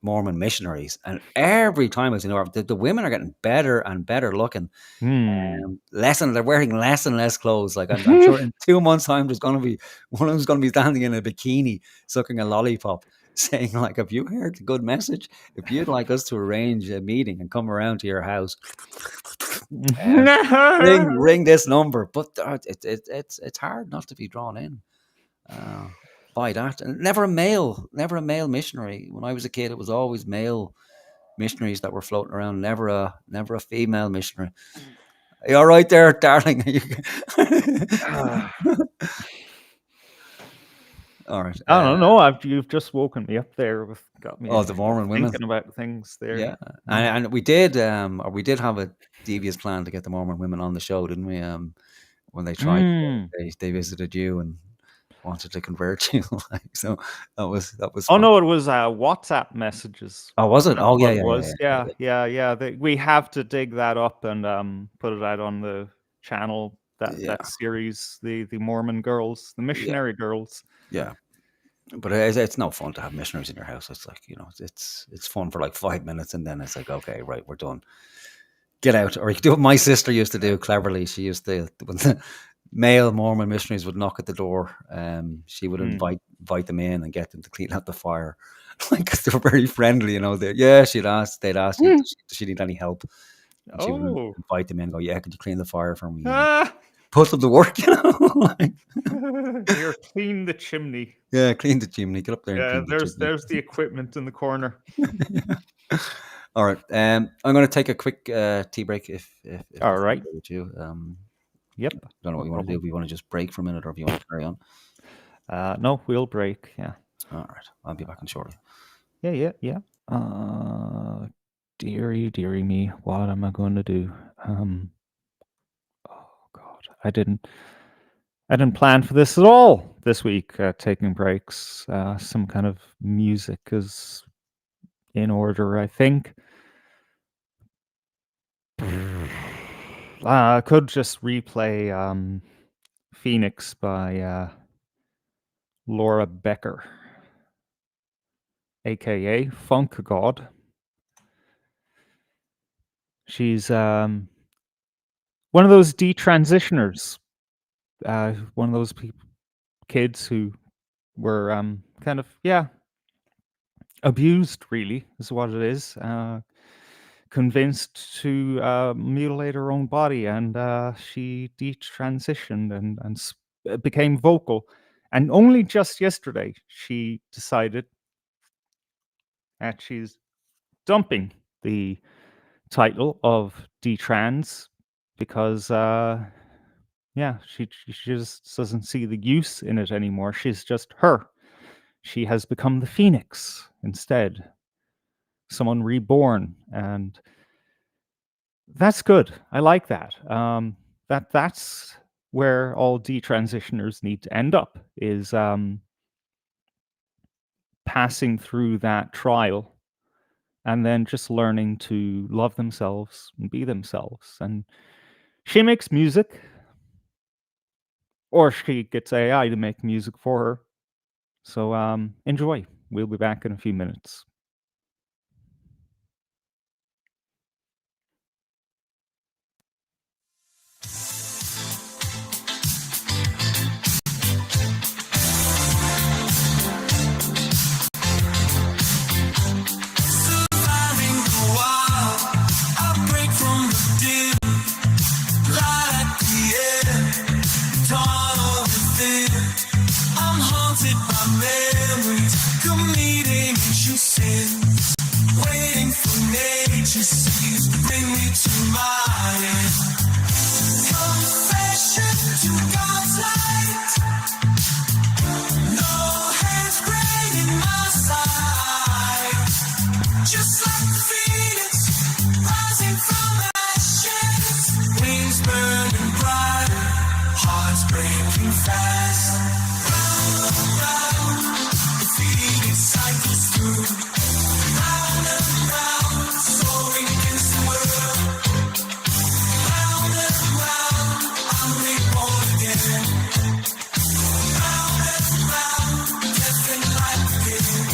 Mormon missionaries, and every time I see the women are getting better and better looking. They're wearing less and less clothes. Like I'm sure in 2 months' time, there's going to be one of them's going to be standing in a bikini, sucking a lollipop, saying like, "Have you heard the good message? If you'd like us to arrange a meeting and come around to your house, ring this number." But it's hard not to be drawn in by that. And never a male missionary. When I was a kid, it was always male missionaries that were floating around. Never a female missionary. Are you all right there, darling? All right. I don't know. You've just woken me up there. Got me. The Mormon women thinking about things there. Yeah, and we did have a devious plan to get the Mormon women on the show, didn't we? When they tried, they visited you and wanted to convert you. So that was. Oh fun. no, it was WhatsApp messages. Oh, was it? Oh, yeah. We have to dig that up and put it out on the channel. That series, the Mormon girls, the missionary girls. Yeah, but it's no fun to have missionaries in your house. It's like it's fun for like 5 minutes, and then it's like, okay, right, we're done. Get out. Or you could do what my sister used to do cleverly. She used to, when the male Mormon missionaries would knock at the door, she would invite them in and get them to clean out the fire. Like, because they were very friendly, they'd ask you, does she need any help? And she would invite them in and go, yeah, could you clean the fire for me? Put them to work, Here, clean the chimney. Yeah, clean the chimney. Get up there. Yeah, and there's the equipment in the corner. All right. I'm going to take a quick tea break. If all right. With you. Yep. Don't know what you want to do. If you want to just break for a minute, or if you want to carry on. No, we'll break. Yeah. All right. I'll be back in shortly. Yeah. Dearie me, what am I going to do? Oh God, I didn't plan for this at all this week. Taking breaks. Some kind of music is in order, I think. I could just replay Phoenix by Laura Becker, aka Funk God. She's one of those detransitioners, one of those kids who were kind of abused, really, is what it is. Convinced to mutilate her own body, and she detransitioned and became vocal. And only just yesterday, she decided that she's dumping the title of detrans because, she just doesn't see the use in it anymore. She's just her. She has become the Phoenix instead. Someone reborn, and that's good. I like that. That's where all detransitioners need to end up, is passing through that trial and then just learning to love themselves and be themselves. And she makes music. or she gets AI to make music for her. So enjoy. We'll be back in a few minutes. Surviving the wild, a break from the dim, light at the end, tunnel within. I'm haunted by memories, committing ancient sins, waiting for nature's seas to bring me to my end. Confession to God's light, no hands in my side, just like the phoenix rising from ashes, wings burning bright, hearts breaking fast. Round and round, the phoenix cycles through. Round and round, soaring against the world. Round and round, I'm reborn again. Round and round, death and life again.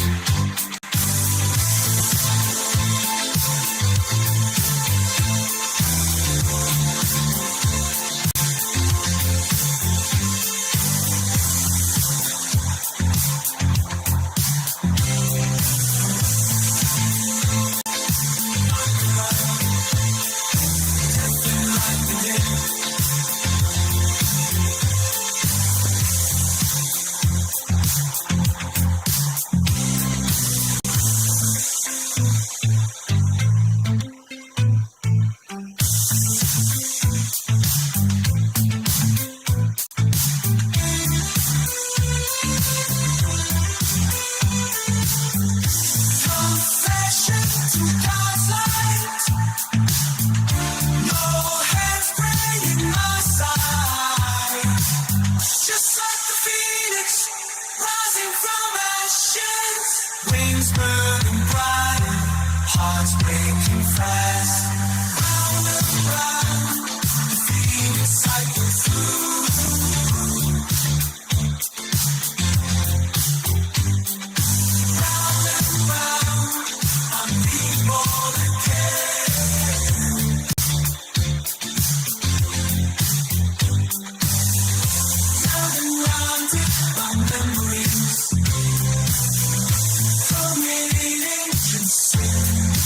Confession to God's light, no hands in my side, just like the phoenix rising from ashes, wings burning bright, hearts breaking fast. Round and round, the phoenix cycles through. Round and round, I'm reborn again. Round and round, my memories, committing ancient sins,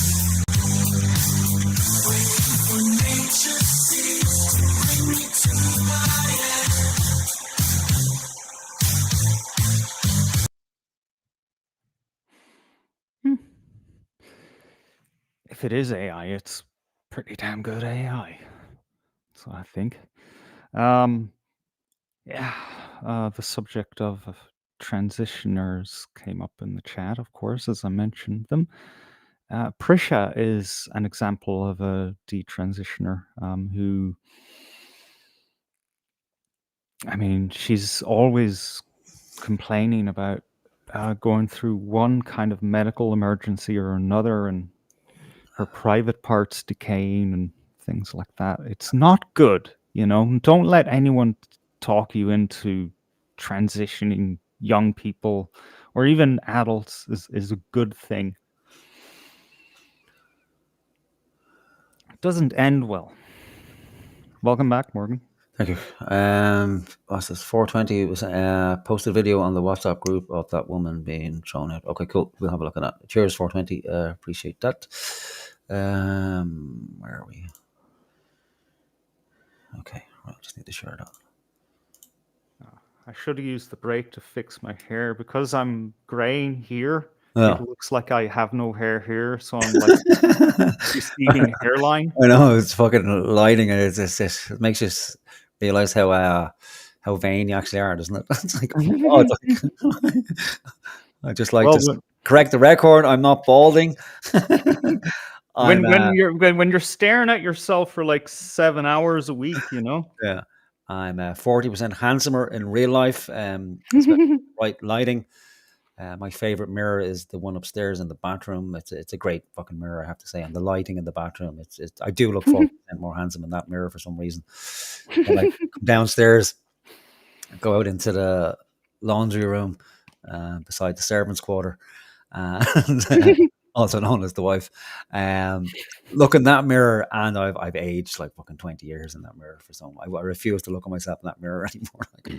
waiting for nature's seas to bring me to my end. If it is AI, it's pretty damn good AI. So I think. Yeah, the subject of transitioners came up in the chat, of course, as I mentioned them. Prisha is an example of a detransitioner who, I mean, she's always complaining about going through one kind of medical emergency or another and her private parts decaying and things like that. It's not good, you know. Don't let anyone talk you into transitioning young people or even adults is a good thing. It doesn't end well. Welcome back, Morgan. Thank you. What's this? 420 was posted a video on the WhatsApp group of that woman being thrown out. Okay, cool. We'll have a look at that. Cheers, 420. Appreciate that. Where are we? Okay, right. Just need to share that. I should have used the break to fix my hair because I'm graying here. Yeah. It looks like I have no hair here, so I'm like receding hairline. I know it's fucking lighting, and it makes you realize how vain you actually are, doesn't it? It's like, oh, it's like I just like to correct the record. I'm not balding. when you're staring at yourself for like 7 hours a week, you know. Yeah, I'm 40% handsomer in real life. Right lighting. My favorite mirror is the one upstairs in the bathroom. It's a great fucking mirror, I have to say. And the lighting in the bathroom, I do look 40% more handsome in that mirror for some reason. When I come downstairs, go out into the laundry room beside the servants' quarter, and also known as the wife. Look in that mirror, and I've aged like fucking 20 years in that mirror for some. I refuse to look at myself in that mirror anymore. Like,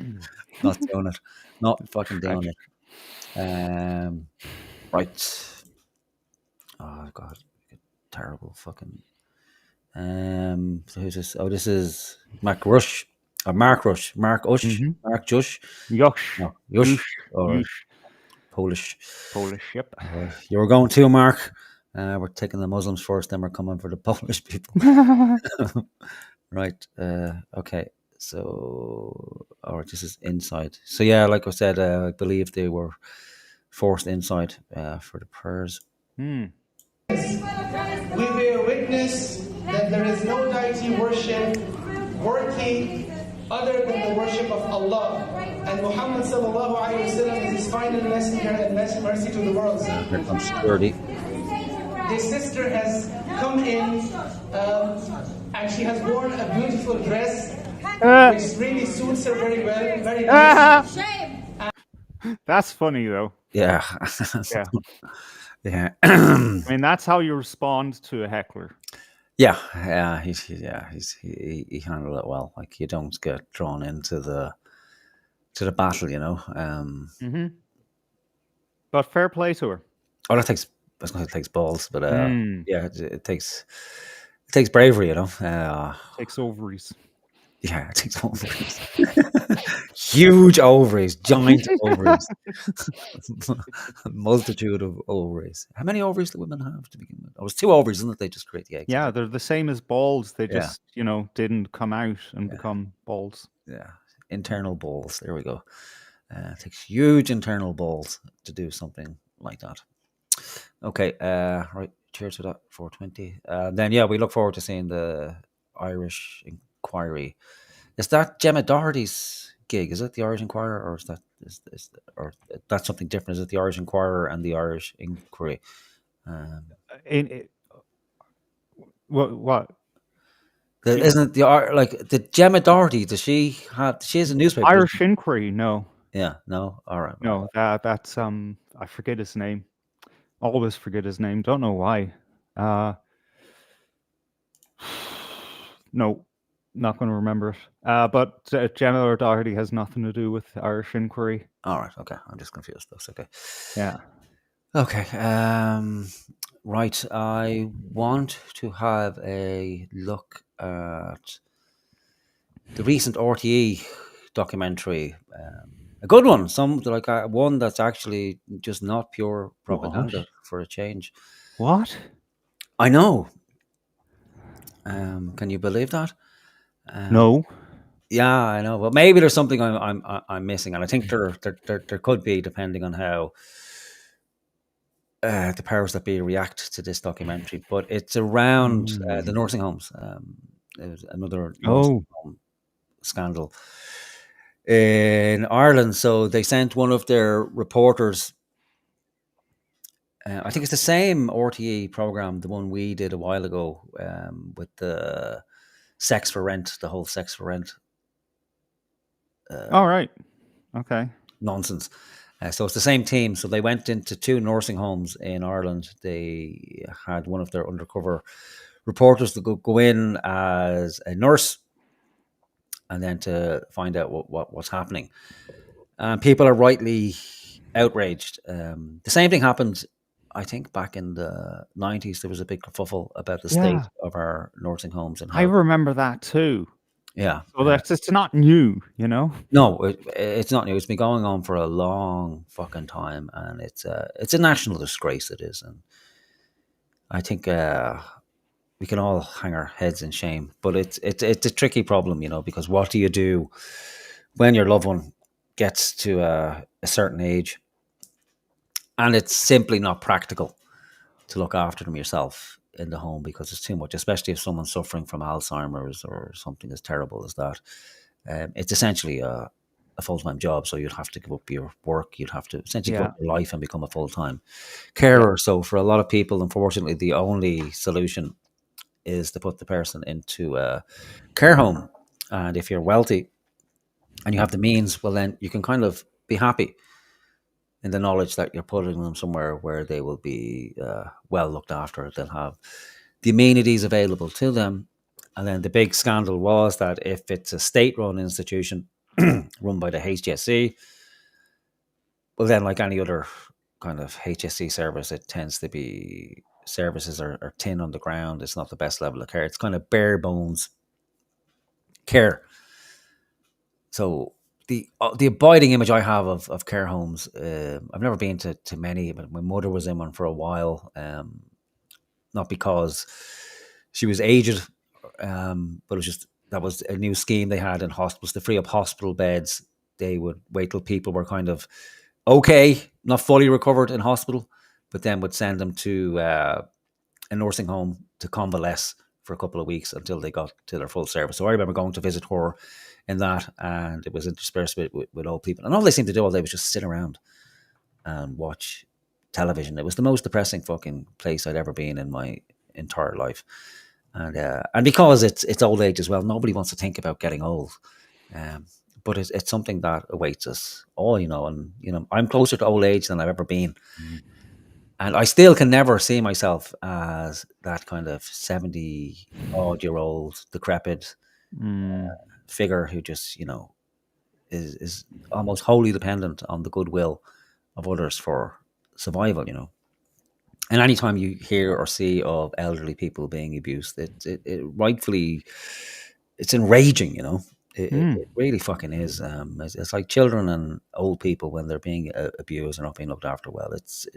not doing it. Not fucking doing it. Right. Oh god, terrible fucking. So who's this? Oh, this is Mark Rush. Mark Rush. Mark Ush. Mhm. Mark Jush. Yosh. No, Yush. Yush. Or Yush. Polish. Polish, yep. You were going too, Mark. We're taking the Muslims first, then we're coming for the Polish people. Right. Okay. So, all right, this is inside. So yeah, like I said, I believe they were forced inside for the prayers. We bear witness that there is no deity worship worthy other than the worship of Allah, and Muhammad sallallahu alaihi wasallam is his final messenger and mercy to the world. Here comes security. This sister has come in and she has worn a beautiful dress which really suits her very well, very nice. That's funny though. Yeah. Yeah. Yeah. I mean, that's how you respond to a heckler. Yeah. He handled it well. Like, you don't get drawn into the battle, you know. But fair play to her. Oh, that takes. I was going to say it takes balls, but yeah, it takes bravery, you know. Takes ovaries. Yeah, it takes ovaries. Huge ovaries, giant ovaries, multitude of ovaries. How many ovaries do women have to begin with? Oh, it was 2 ovaries, isn't it? They just create the eggs. Yeah, they're the same as balls. They just, didn't come out and become balls. Yeah, internal balls. There we go. It takes huge internal balls to do something like that. Okay, right. Cheers to that. 420. Then yeah, we look forward to seeing the Irish Inquiry. Is that Gemma Doherty's gig? Is it the Irish Inquirer, or is that or that's something different? Is it the Irish Inquirer and the Irish Inquiry? What? Isn't it the Gemma Doherty? She has a newspaper? Irish Inquiry? No. Yeah. No. All right. No. That's I forget his name. Always forget his name. Don't know why. No, not going to remember it. But Gemma Doherty has nothing to do with Irish Inquiry. All right. Okay. I'm just confused. That's okay. Yeah. Okay. Right. I want to have a look at the recent RTE documentary. A good one. Some like one that's actually just not pure propaganda for a change. What? I know. Can you believe that? No. Yeah, I know. But maybe there's something I'm missing, and I think there could be, depending on how the powers that be react to this documentary. But it's around the nursing homes. There's another nursing home scandal in Ireland. So they sent one of their reporters. I think it's the same RTE program, the one we did a while ago, with the sex for rent, the whole sex for rent. All right. Okay. Nonsense. So it's the same team. So they went into 2 nursing homes in Ireland. They had one of their undercover reporters to go in as a nurse, and then to find out what's happening. People are rightly outraged. The same thing happened, I think, back in the 90s. There was a big kerfuffle about the state of our nursing homes. And I remember that too. Yeah. So it's not new, you know? No, it's not new. It's been going on for a long fucking time, and it's a national disgrace, it is. And I think we can all hang our heads in shame. But it's a tricky problem, you know, because what do you do when your loved one gets to a certain age and it's simply not practical to look after them yourself in the home because it's too much, especially if someone's suffering from Alzheimer's or something as terrible as that. It's essentially a full-time job, so you'd have to give up your work. You'd have to essentially give up your life and become a full-time carer. So for a lot of people, unfortunately, the only solution is to put the person into a care home. And if you're wealthy, and you have the means, well, then you can kind of be happy in the knowledge that you're putting them somewhere where they will be well looked after. They'll have the amenities available to them. And then the big scandal was that if it's a state-run institution run by the HSE, well, then like any other kind of HSE service, it tends to be services are thin on the ground. It's not the best level of care. It's kind of bare bones care. So the abiding image I have of care homes, I've never been to many, but my mother was in one for a while. Not because she was aged, but it was just that was a new scheme they had in hospitals to free up hospital beds. They would wait till people were kind of okay, not fully recovered in hospital, but then would send them to a nursing home to convalesce for a couple of weeks until they got to their full service. So I remember going to visit her in that, and it was interspersed with old people. And all they seemed to do all day was just sit around and watch television. It was the most depressing fucking place I'd ever been in my entire life. And because it's old age as well, nobody wants to think about getting old. But it's something that awaits us all, and, I'm closer to old age than I've ever been. And I still can never see myself as that kind of 70-odd-year-old decrepit figure who just, is almost wholly dependent on the goodwill of others for survival, And anytime you hear or see of elderly people being abused, it rightfully, it's enraging, It really fucking is. It's like children and old people when they're being abused or not being looked after well. It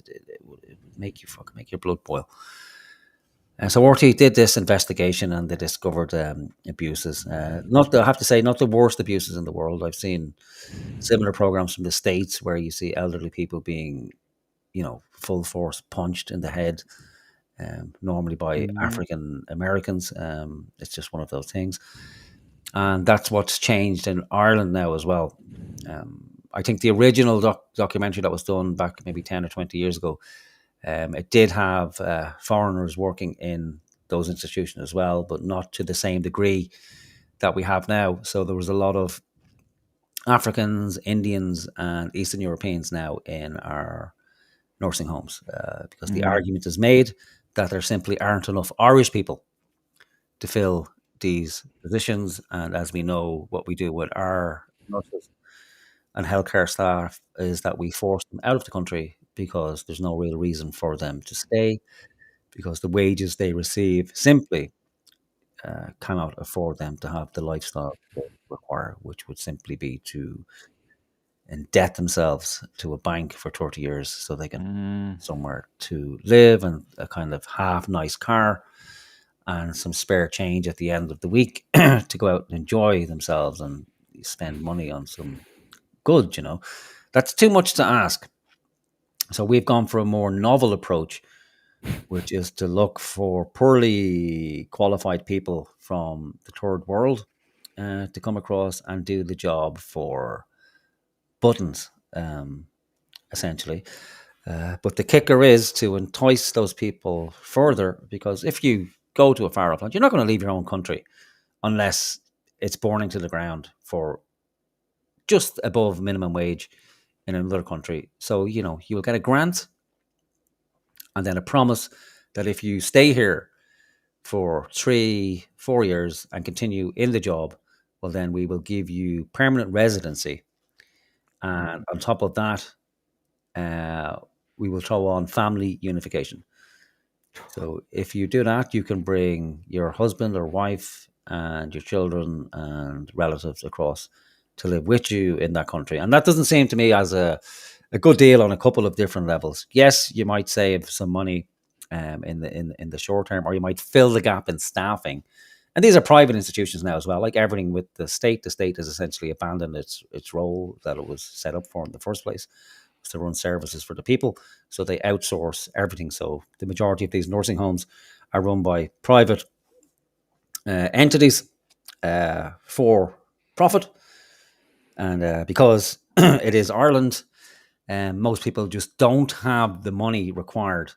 would make your blood boil. And so RT did this investigation and they discovered abuses. I have to say, not the worst abuses in the world. I've seen similar programs from the States where you see elderly people being, full force punched in the head, normally by African Americans. It's just one of those things. And that's what's changed in Ireland now as well. I think the original documentary that was done back maybe 10 or 20 years ago, it did have foreigners working in those institutions as well, but not to the same degree that we have now. So there was a lot of Africans, Indians, and Eastern Europeans now in our nursing homes because the argument is made that there simply aren't enough Irish people to fill these positions. And as we know, what we do with our nurses and healthcare staff is that we force them out of the country because there's no real reason for them to stay, because the wages they receive simply cannot afford them to have the lifestyle they require, which would simply be to indebt themselves to a bank for 30 years so they can somewhere to live and a kind of half nice car and some spare change at the end of the week to go out and enjoy themselves and spend money on some good, That's too much to ask. So we've gone for a more novel approach, which is to look for poorly qualified people from the third world to come across and do the job for buttons, essentially. But the kicker is to entice those people further, because if you go to a far off land, you're not going to leave your own country unless it's burning to the ground for just above minimum wage in another country. So, you'll get a grant and then a promise that if you stay here for 3-4 years and continue in the job, well, then we will give you permanent residency. And on top of that, we will throw on family unification. So if you do that, you can bring your husband or wife and your children and relatives across to live with you in that country. And that doesn't seem to me as a good deal on a couple of different levels. Yes, you might save some money in the short term, or you might fill the gap in staffing. And these are private institutions now as well. Like everything with the state has essentially abandoned its role that it was set up for in the first place, was to run services for the people. So they outsource everything. So the majority of these nursing homes are run by private entities for profit. And because it is Ireland, most people just don't have the money required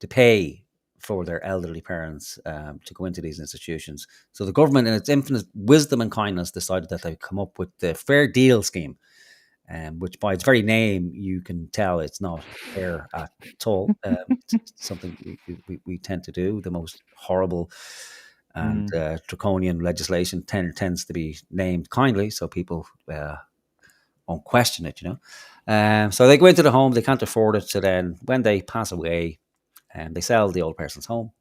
to pay for their elderly parents to go into these institutions. So the government, in its infinite wisdom and kindness, decided that they'd come up with the Fair Deal scheme, which by its very name, you can tell it's not fair at all. It's something we tend to do. The most horrible and draconian legislation tends to be named kindly, so people won't question it, so they go into the home, they can't afford it, so then when they pass away, they sell the old person's home,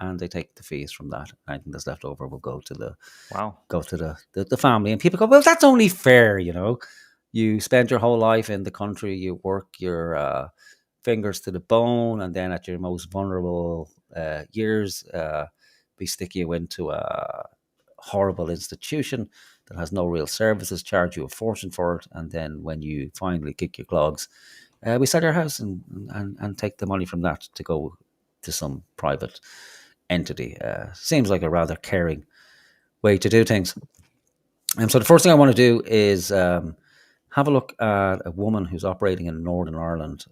and they take the fees from that. Anything that's left over will go to the family. And people go, well, that's only fair, You spend your whole life in the country, you work your fingers to the bone, and then at your most vulnerable years, we stick you into a horrible institution that has no real services, charge you a fortune for it, and then when you finally kick your clogs, we sell your house and take the money from that to go to some private entity. Seems like a rather caring way to do things. And so the first thing I want to do is have a look at a woman who's operating in Northern Ireland,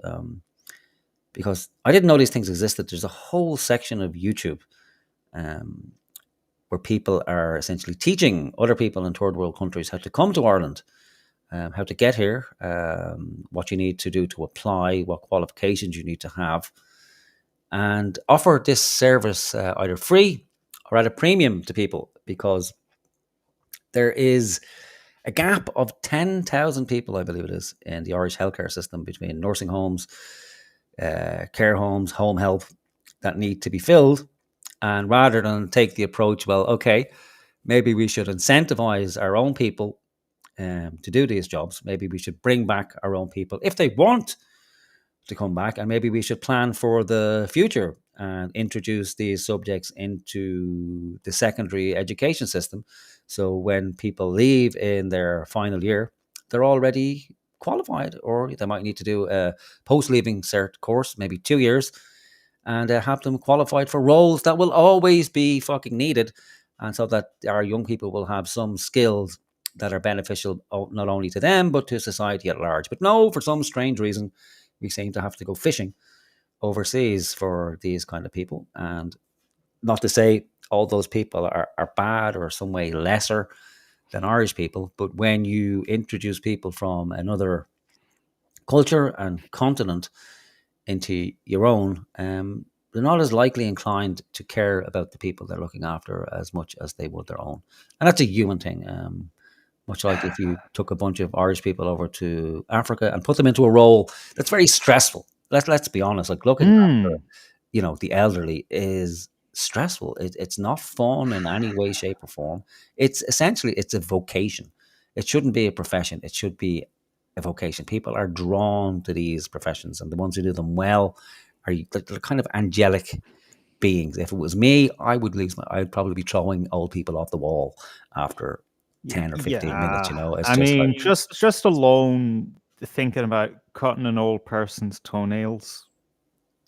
because I didn't know these things existed. There's a whole section of YouTube where people are essentially teaching other people in third world countries how to come to Ireland, how to get here, what you need to do to apply, what qualifications you need to have, and offer this service either free or at a premium to people, because there is a gap of 10,000 people, I believe it is, in the Irish healthcare system between nursing homes, care homes, home health, that need to be filled. And rather than take the approach, well, okay, maybe we should incentivize our own people to do these jobs. Maybe we should bring back our own people if they want to come back, and maybe we should plan for the future and introduce these subjects into the secondary education system. So when people leave in their final year, they're already qualified, or they might need to do a post-leaving cert course, maybe 2 years, and have them qualified for roles that will always be fucking needed. And so that our young people will have some skills that are beneficial not only to them, but to society at large. But no, for some strange reason, we seem to have to go fishing overseas for these kind of people. And not to say all those people are bad or some way lesser than Irish people, but when you introduce people from another culture and continent into your own, they're not as likely inclined to care about the people they're looking after as much as they would their own. And that's a human thing. Much like if you took a bunch of Irish people over to Africa and put them into a role that's very stressful. Let's be honest. Like looking after, the elderly is stressful. It's not fun in any way, shape, or form. It's essentially a vocation. It shouldn't be a profession. It should be a vocation. People are drawn to these professions, and the ones who do them well they're kind of angelic beings. If it was me, I'd probably be throwing old people off the wall after 10 or 15 minutes, It's just alone thinking about cutting an old person's toenails.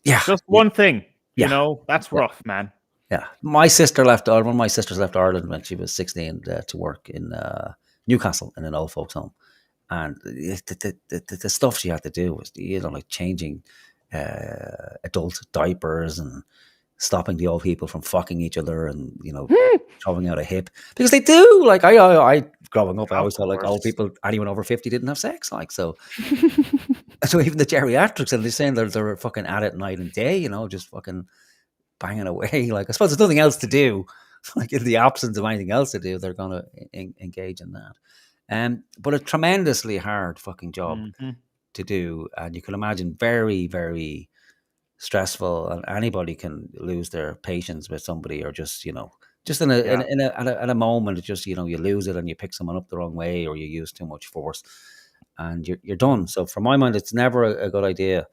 Yeah. Just one thing, that's rough, man. Yeah. One of my sisters left Ireland when she was 16 to work in Newcastle in an old folks home. And the stuff she had to do was, like changing adult diapers and stopping the old people from fucking each other and, throwing out a hip. Because they do. Like, I growing up, I always thought, like, old people, anyone over 50 didn't have sex. Like, so. So even the geriatrics, and they're saying they're fucking at it night and day, just fucking banging away. Like, I suppose there's nothing else to do. Like, in the absence of anything else to do, they're going to engage in that. But a tremendously hard fucking job to do. And you can imagine very, very stressful, and anybody can lose their patience with somebody, or just in a moment, it's just you lose it and you pick someone up the wrong way, or you use too much force, and you're done. So from my mind, it's never a good idea.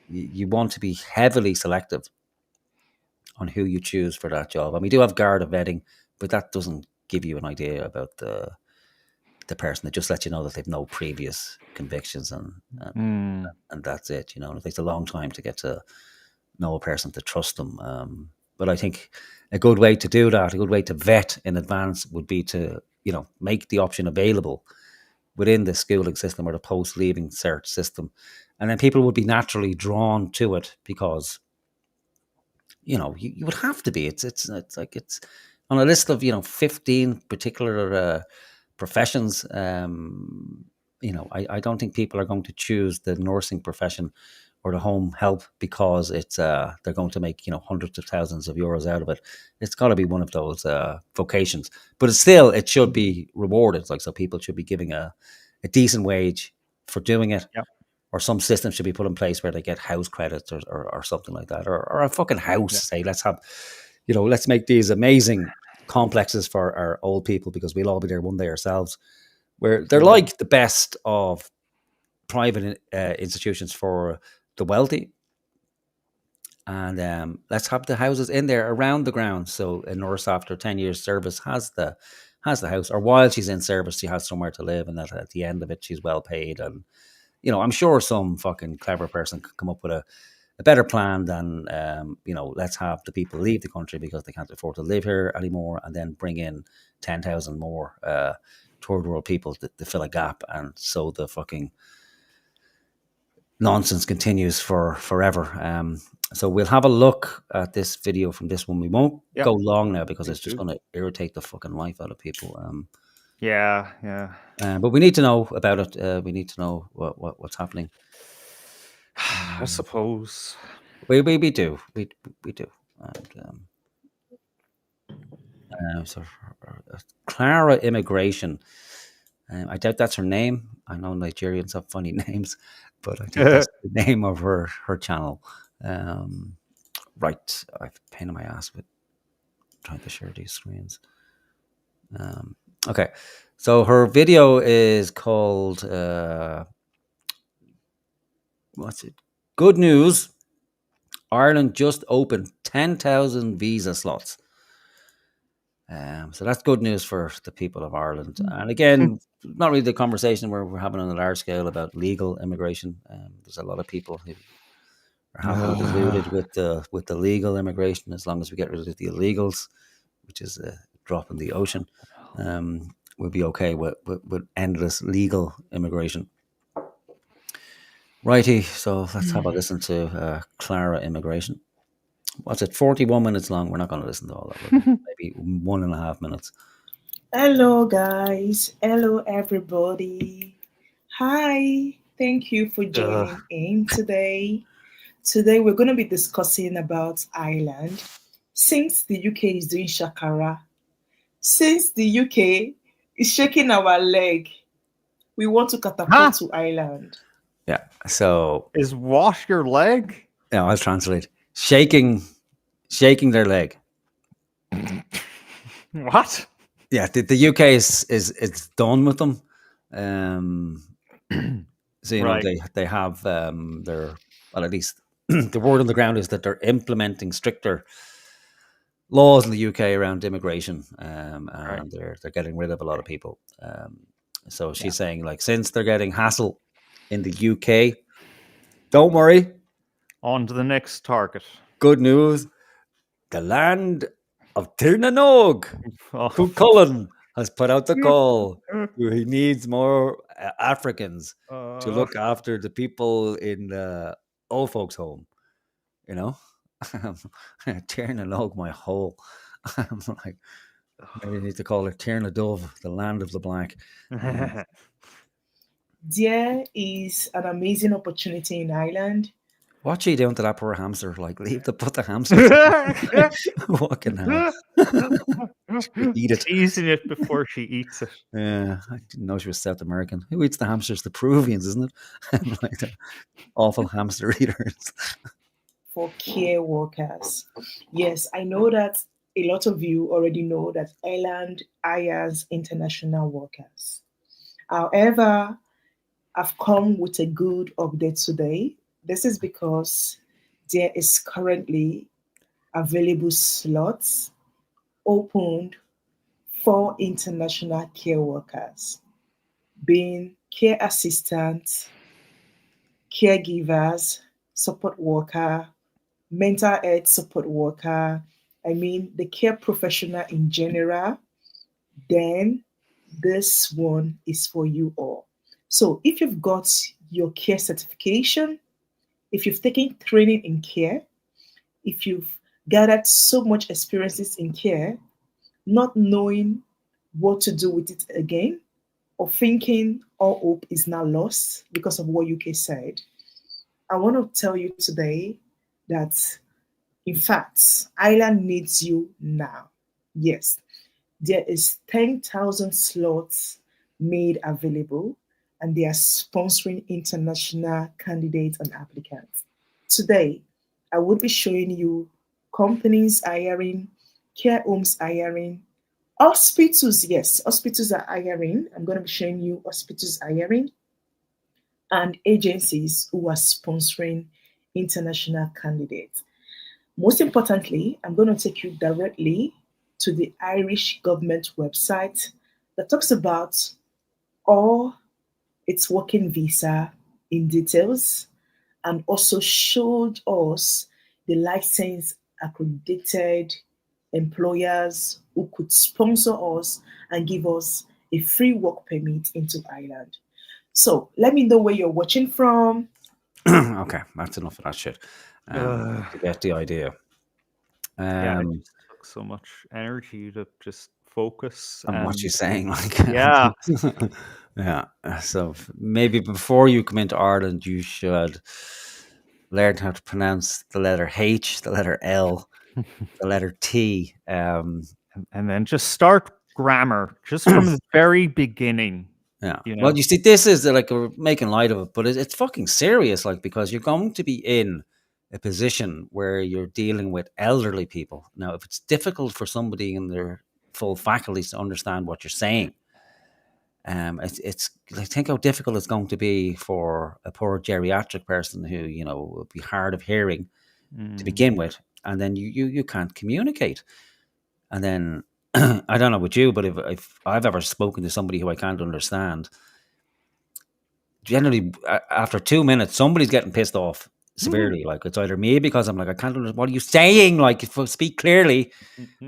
You want to be heavily selective on who you choose for that job. And we do have Garda vetting, but that doesn't give you an idea about the person. It just lets you know that they've no previous convictions, and that's it. It takes a long time to get to know a person, to trust them. But I think a good way to do that, a good way to vet in advance, would be to make the option available within the schooling system or the post-leaving cert system, and then people would be naturally drawn to it because you would have to be. It's like it's on a list of 15 particular professions. I don't think people are going to choose the nursing profession or the home help because it's they're going to make hundreds of thousands of euros out of it. It's got to be one of those vocations, but it should be rewarded. Like, so people should be giving a decent wage for doing it. Yep. Or some system should be put in place where they get house credits or something like that, or a fucking house. Say, let's make these amazing complexes for our old people, because we'll all be there one day ourselves, where they're like the best of private institutions for the wealthy. And let's have the houses in there around the ground, so a nurse after 10 years service has the house, or while she's in service she has somewhere to live, and that at the end of it she's well paid. And I'm sure some fucking clever person could come up with a better plan than, let's have the people leave the country because they can't afford to live here anymore, and then bring in 10,000 more third world people to fill a gap. And so the fucking nonsense continues forever. So we'll have a look at this video from this one. We won't go long now because it's just going to irritate the fucking life out of people. Yeah. But we need to know about it. We need to know what's happening. I suppose we do. We do. And, so Clara Immigration. I doubt that's her name. I know Nigerians have funny names, but I think that's the name of her channel. Right. I've a pain in my ass with trying to share these screens. Okay. So her video is called what's it? Good news. Ireland just opened 10,000 visa slots. So that's good news for the people of Ireland. And again, not really the conversation we're having on a large scale about legal immigration. There's a lot of people who are happily deluded with the legal immigration. As long as we get rid of the illegals, which is a drop in the ocean, we'll be okay with endless legal immigration. Righty, so let's have a listen to Clara Immigration. What's it? 41 minutes long. We're not going to listen to all that. Maybe 1.5 minutes. Hello, guys. Hello, everybody. Hi. Thank you for joining in today. Today, we're going to be discussing about Ireland. Since the UK is doing shakara, since the UK is shaking our leg, we want to catapult to Ireland. Yeah. So is wash your leg? No, I'll translate. Shaking their leg. What? Yeah, the UK is done with them. So Right. they have their, well, at least the word on the ground is that they're implementing stricter laws in the UK around immigration, and they're getting rid of a lot of people. So she's saying, like, since they're getting hassle in the UK, don't worry. On to the next target. Good news. The land of Tirnanog, Cullen, has put out the call. He needs more Africans to look after the people in the old folks' home. Tirnanog, my hole. I'm like, maybe I need to call it Tirnadove, the land of the black. There is an amazing opportunity in Ireland. What are you doing to that poor hamster? Like, put the hamster. Fucking hell. Eat it. Teasing it before she eats it. Yeah, I didn't know she was South American. Who eats the hamsters? The Peruvians, isn't it? Like the awful hamster eaters. For care workers. Yes, I know that a lot of you already know that Ireland hires international workers. However, I've come with a good update today. This is because there is currently available slots opened for international care workers, being care assistants, caregivers, support worker, mental health support worker, the care professional in general. Then this one is for you all. So if you've got your care certification, if you've taken training in care, if you've gathered so much experiences in care, not knowing what to do with it again, or thinking all hope is now lost because of what UK said. I want to tell you today that, in fact, Ireland needs you now. Yes, there is 10,000 slots made available, and they are sponsoring international candidates and applicants. Today, I will be showing you companies hiring, care homes hiring, hospitals. Yes, hospitals are hiring. I'm going to be showing you hospitals hiring and agencies who are sponsoring international candidates. Most importantly, I'm going to take you directly to the Irish government website that talks about all its working visa in details and also showed us the licensed accredited employers who could sponsor us and give us a free work permit into Ireland. So let me know where you're watching from. Okay, that's enough of that shit. To get the idea. Yeah, it just took so much energy to just focus on what you're saying, like, yeah. yeah. So maybe before you come into Ireland, you should learn how to pronounce the letter H, the letter L, the letter T, and then just start grammar just from the very beginning. Yeah. You know? Well, you see, this is like we're making light of it, but it's fucking serious, like, because you're going to be in a position where you're dealing with elderly people. Now, if it's difficult for somebody in their full faculties to understand what you're saying, it's like, think how difficult it's going to be for a poor geriatric person who, you know, will be hard of hearing to begin with, and then you can't communicate, and then I don't know about you, but if I've ever spoken to somebody who I can't understand, generally after 2 minutes, somebody's getting pissed off severely. Like, it's either me because I'm like, I can't understand, what are you saying? Like, speak clearly.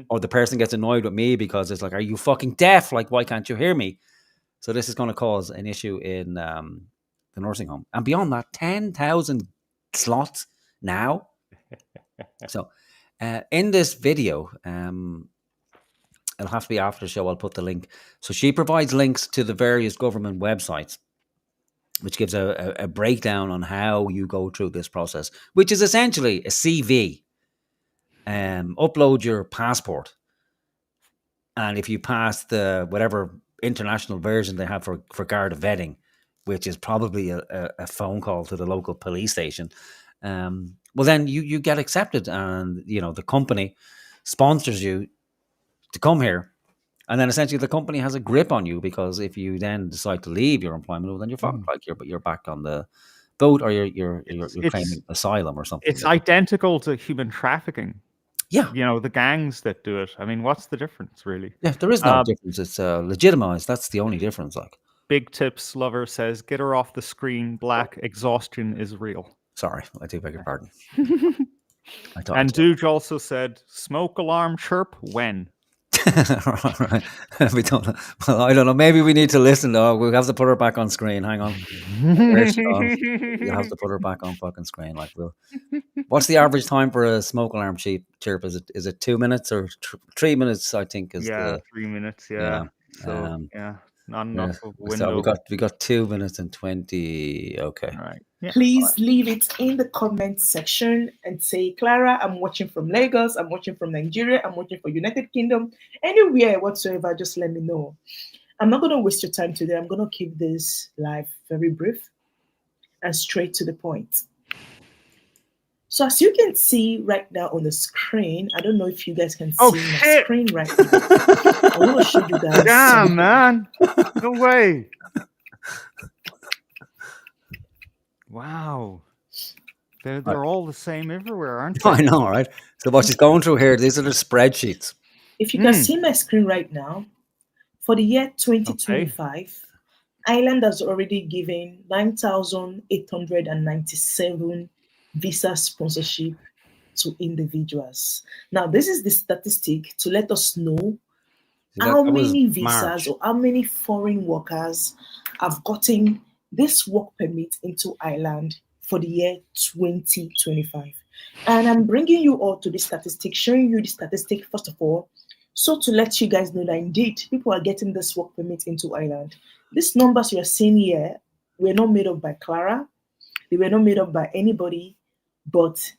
Or the person gets annoyed with me because it's like, are you fucking deaf? Like, why can't you hear me? So this is going to cause an issue in the nursing home. And beyond that, 10,000 slots now. So in this video, it'll have to be after the show, I'll put the link. So she provides links to the various government websites, which gives a breakdown on how you go through this process, which is essentially a CV. Upload your passport, and if you pass the whatever international version they have for Garda vetting, which is probably a phone call to the local police station, well, then you get accepted, and you know the company sponsors you to come here, and then essentially the company has a grip on you, because if you then decide to leave your employment, well, then you're fucked. Like, you're back on the boat, or you're claiming asylum or something. It's identical to human trafficking. Yeah, you know, the gangs that do it. I mean, what's the difference, really? Yeah, there is no difference. It's legitimized. That's the only difference. Like, Big Tips Lover says, "Get her off the screen. Black exhaustion is real." Sorry, I do beg your pardon. And Dooge also said, "Smoke alarm chirp when." Right. We don't. Well, I don't know. Maybe we need to listen. Though we'll have to put her back on screen. Hang on. We'll have to put her back on fucking screen. Like, what's the average time for a smoke alarm chirp? Is it 2 minutes or 3 minutes? I think is 3 minutes. Yeah. So not enough of a window. So we got 2 minutes and 20. Okay. All right. Yeah. Please leave it in the comment section and say, Clara, I'm watching from Lagos, I'm watching from Nigeria, I'm watching from United Kingdom, anywhere whatsoever, just let me know. I'm not going to waste your time today. I'm going to keep this live very brief and straight to the point. So as you can see right now on the screen, I don't know if you guys can see my screen right now. I want to show you guys. Damn, man. No way. Wow. They're all the same everywhere, aren't they? I know, right? So what she's going through here, these are the spreadsheets. If you can see my screen right now, for the year 2025, Ireland has already given 9,897 visa sponsorship to individuals. Now, this is the statistic to let us know how many visas or how many foreign workers have gotten this work permit into Ireland for the year 2025. And I'm bringing you all to this statistic, showing you the statistic first of all, so to let you guys know that indeed people are getting this work permit into Ireland. These numbers you are seeing here were not made up by Clara, they were not made up by anybody but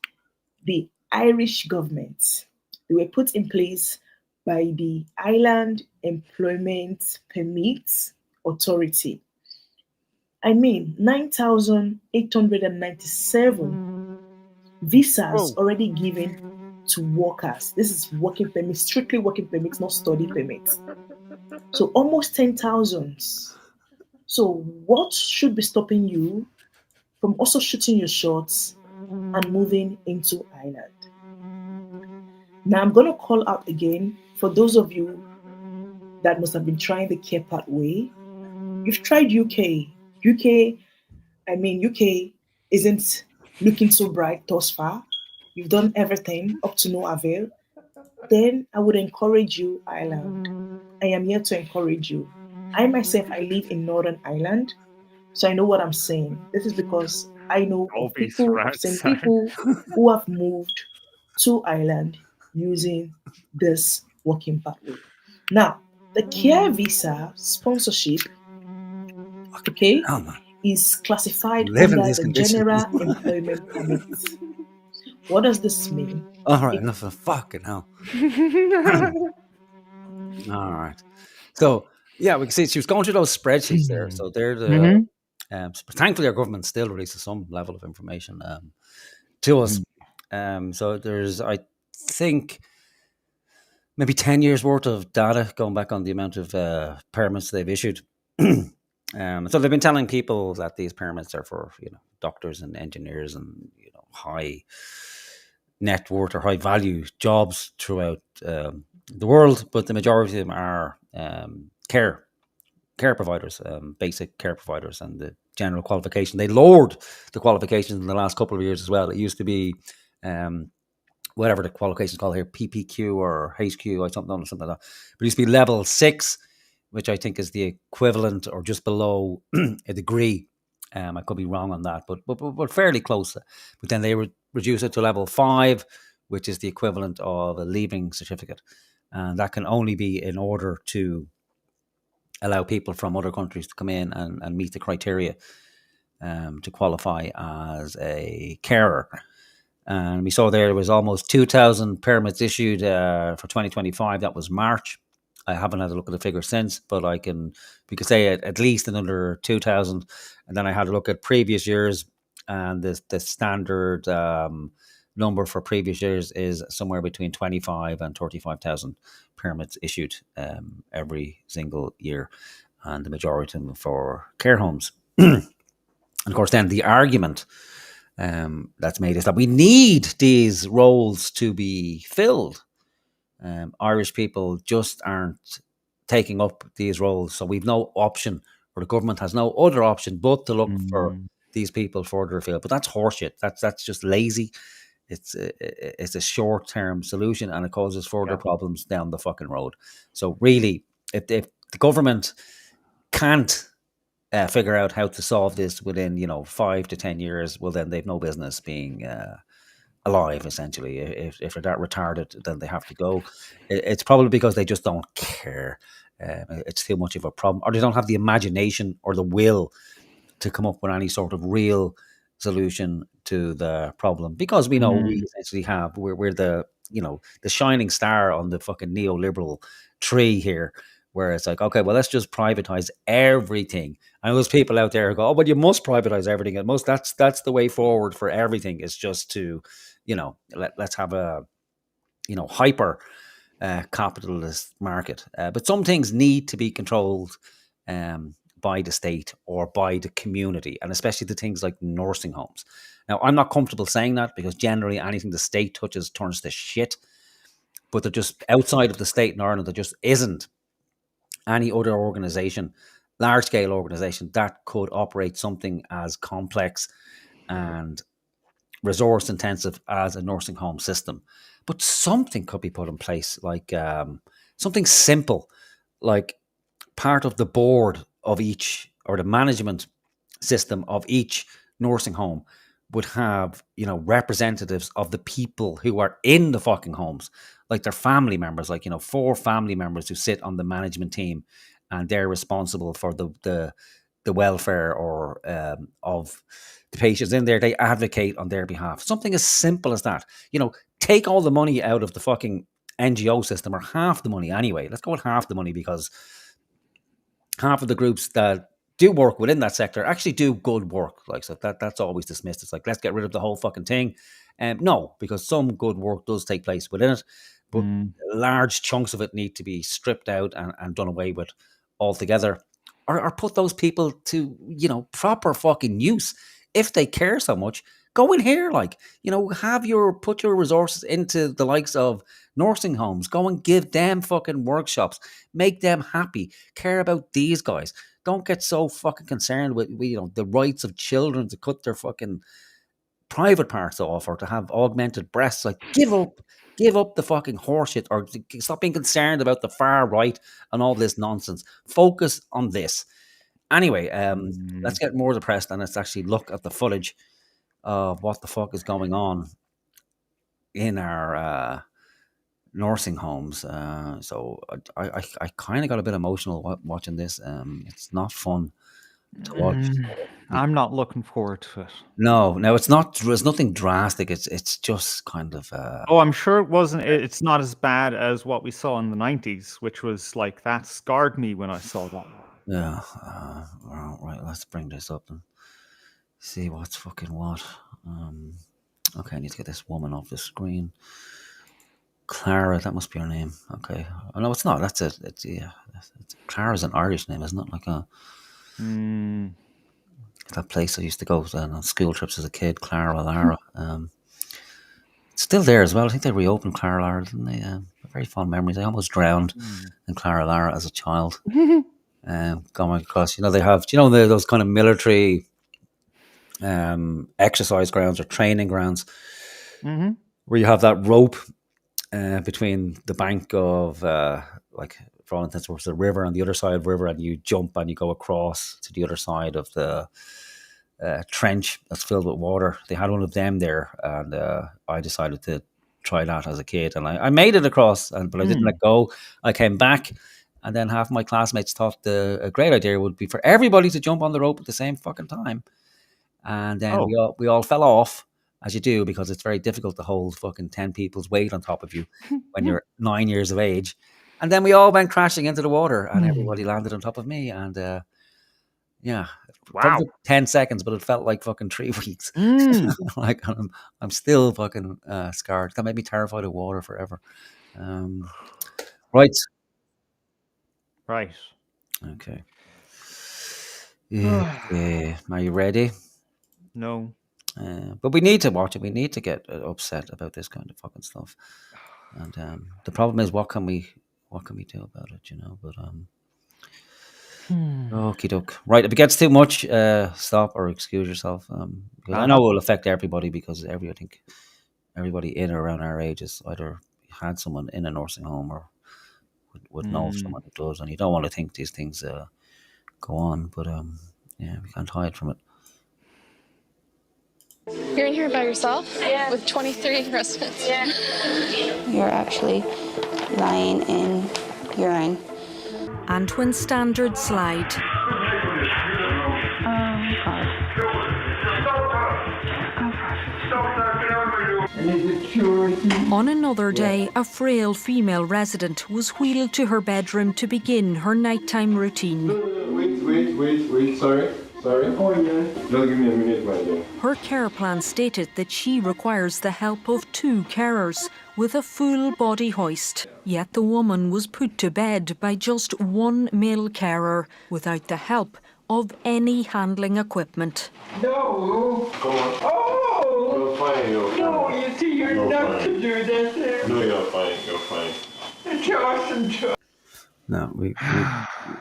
the Irish government. They were put in place by the Ireland Employment Permits Authority. I mean, 9,897 visas already given to workers. This is working permits, strictly working permits, not study permits. So almost 10,000. So what should be stopping you from also shooting your shots and moving into Ireland? Now I'm going to call out again for those of you that must have been trying the care pathway. You've tried UK. UK isn't looking so bright thus far. You've done everything up to no avail. Then I would encourage you, Ireland. I am here to encourage you. I myself, I live in Northern Ireland, so I know what I'm saying. This is because I know of people, I've seen people who have moved to Ireland using this working pathway. Now, the care visa sponsorship, okay, is classified under the General Employment Permit. What does this mean? All right, enough of fucking hell. All right. So yeah, we can see she was going through those spreadsheets there. So they're the thankfully our government still releases some level of information to us. So there's, I think, maybe 10 years worth of data going back on the amount of permits they've issued. So they've been telling people that these permits are for, doctors and engineers and, high net worth or high value jobs throughout the world, but the majority of them are care providers, basic care providers, and the general qualification. They lowered the qualifications in the last couple of years as well. It used to be whatever the qualification is called here, PPQ or HQ or something like that. But it used to be level 6, which I think is the equivalent or just below a degree. I could be wrong on that, but fairly close. But then they reduce it to level 5, which is the equivalent of a leaving certificate. And that can only be in order to allow people from other countries to come in and meet the criteria to qualify as a carer. And we saw there was almost 2,000 permits issued for 2025. That was March. I haven't had a look at the figure since, but we could say at least another 2,000. And then I had a look at previous years, and the standard number for previous years is somewhere between 25 and 35,000 permits issued every single year, and the majority of them for care homes. And of course, then the argument that's made is that we need these roles to be filled. Irish people just aren't taking up these roles, so we've no option, or the government has no other option but to look for these people further afield. But that's horseshit. That's just lazy. It's a short-term solution, and it causes further problems down the fucking road. So really, if the government can't figure out how to solve this within 5 to 10 years, well, then they've no business being alive, essentially. If they're that retarded, then they have to go. It's probably because they just don't care. It's too much of a problem, or they don't have the imagination or the will to come up with any sort of real solution to the problem, because we know we essentially have, we're the the shining star on the fucking neoliberal tree here, where it's like, okay, well, let's just privatize everything. I know there's people out there who go, oh, but you must privatize everything. That's the way forward for everything. It's just to let's have a hyper capitalist market. But some things need to be controlled by the state or by the community, and especially the things like nursing homes. Now, I'm not comfortable saying that, because generally anything the state touches turns to shit. But they're just outside of the state in Ireland. There just isn't any other organisation, large-scale organisation, that could operate something as complex and resource-intensive as a nursing home system. But something could be put in place, like something simple, like part of the board of each, or the management system of each nursing home, would have, representatives of the people who are in the fucking homes, like their family members, like, 4 family members who sit on the management team, and they're responsible for the welfare or of the patients in there. They advocate on their behalf. Something as simple as that. Take all the money out of the fucking NGO system, or half the money anyway. Let's go with half the money, because half of the groups that do work within that sector actually do good work. Like, so that's always dismissed. It's like, let's get rid of the whole fucking thing. No, because some good work does take place within it, but large chunks of it need to be stripped out and done away with altogether, or put those people to, proper fucking use. If they care so much, go in here, like, put your resources into the likes of nursing homes. Go and give them fucking workshops. Make them happy. Care about these guys. Don't get so fucking concerned with, the rights of children to cut their fucking private parts off, or to have augmented breasts. Like, give up the fucking horseshit, or stop being concerned about the far right and all this nonsense. Focus on this. Anyway, let's get more depressed, and let's actually look at the footage of what the fuck is going on in our nursing homes. So I kind of got a bit emotional watching this. It's not fun to watch. I'm not looking forward to it. No, it's not. There's nothing drastic. It's just kind of. Oh, I'm sure it wasn't. It's not as bad as what we saw in the 90s, which was like, that scarred me when I saw that. Yeah. Right. Let's bring this up and see what's fucking what. Okay, I need to get this woman off the screen. Clara, that must be her name. Okay. Oh, no, it's not. That's it. Clara's an Irish name, isn't it? Like that place I used to go on school trips as a kid, Clara Lara. It's still there as well. I think they reopened Clara Lara, didn't they? Very fond memories. I almost drowned in Clara Lara as a child. Going across, they have, those kind of military exercise grounds or training grounds, where you have that rope between the bank of, like, for all intents and purposes, the river, and the other side of the river, and you jump and you go across to the other side of the trench that's filled with water. They had one of them there, and I decided to try that as a kid, and I made it across, but I didn't let go. I came back, and then half my classmates thought a great idea would be for everybody to jump on the rope at the same fucking time, and then we all fell off, as you do, because it's very difficult to hold fucking 10 people's weight on top of you when you're 9 years of age. And then we all went crashing into the water, and everybody landed on top of me, and yeah, wow, 10 seconds, but it felt like fucking 3 weeks. Like, I'm still fucking scarred. That made me terrified of water forever. Right. Okay. Are you ready? No. But we need to watch it. We need to get upset about this kind of fucking stuff. And the problem is, what can we do about it? But okie doke. Right, if it gets too much, stop or excuse yourself. I know it will affect everybody, because I think everybody in or around our age has either had someone in a nursing home or would know someone who does, and you don't want to think these things go on. But yeah, we can't hide from it. You're in here by yourself? Yeah. With 23 residents? Yeah. You're actually lying in urine. And when standards slide. On another day, a frail female resident was wheeled to her bedroom to begin her nighttime routine. Wait, sorry. Oh, yeah. Just give me a minute, my dear. Her care plan stated that she requires the help of 2 carers with a full body hoist. Yet the woman was put to bed by just 1 male carer without the help of any handling equipment. No! Come on. Oh! You're fine. No, you see, you're not to do this. No, you're fine. It's awesome. No,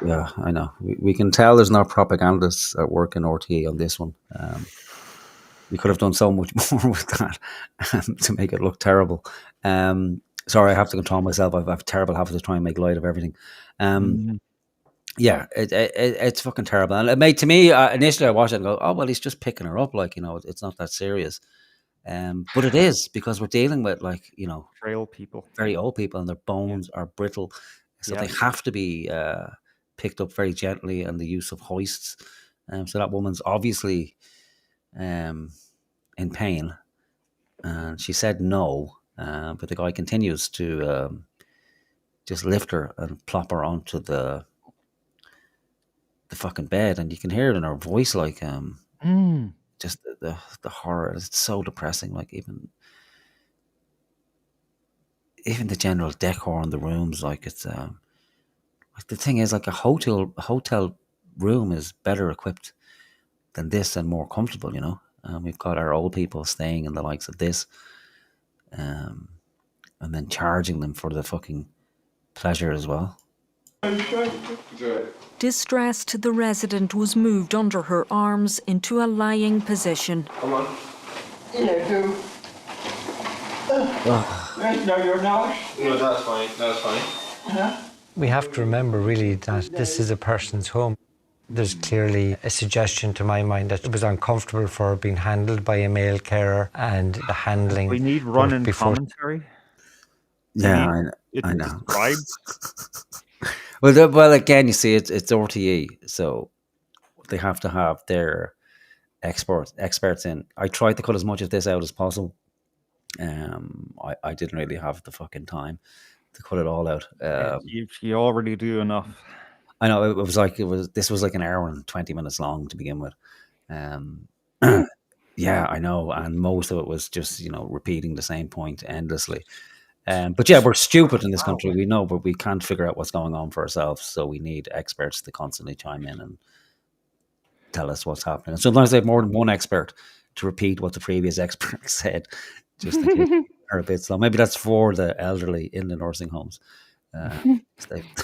yeah, I know. We can tell there's no propagandists at work in RTE on this one. We could have done so much more with that to make it look terrible. Sorry, I have to control myself. I've terrible habit to try and make light of everything. Yeah, it's fucking terrible. And it made to me initially I watched it and go, oh well, he's just picking her up, like, you know, it's not that serious. But it is, because we're dealing with, like, you know, Frail people. very old people, and their bones are brittle, so they Yeah. have to be picked up very gently, and the use of hoists. So that woman's obviously in pain, and she said no, but the guy continues to just lift her and plop her onto the fucking bed, and you can hear it in her voice, like just the horror. It's so depressing. Like, even the general decor in the rooms, like, it's like, the thing is, like, a hotel room is better equipped than this and more comfortable, you know. We've got our old people staying in the likes of this, and then charging them for the fucking pleasure as well. Distressed, the resident was moved under her arms into a lying position. Come on. Yeah, do. No, you're not. No, that's fine. That's fine. We have to remember, really, that this is a person's home. There's clearly a suggestion to my mind that it was uncomfortable for her being handled by a male carer, and the handling. We need running commentary. Yeah, I know. Described. Well, again, you see, it's RTE, so they have to have their experts in. I tried to cut as much of this out as possible. I didn't really have the fucking time to cut it all out. You already do enough. I know, this was like an hour and 20 minutes long to begin with. Yeah, I know, and most of it was just, you know, repeating the same point endlessly. But yeah, we're stupid in this country. We know, but we can't figure out what's going on for ourselves. So we need experts to constantly chime in and tell us what's happening. And sometimes they have more than one expert to repeat what the previous expert said, just in case they're a bit slow. Maybe that's for the elderly in the nursing homes.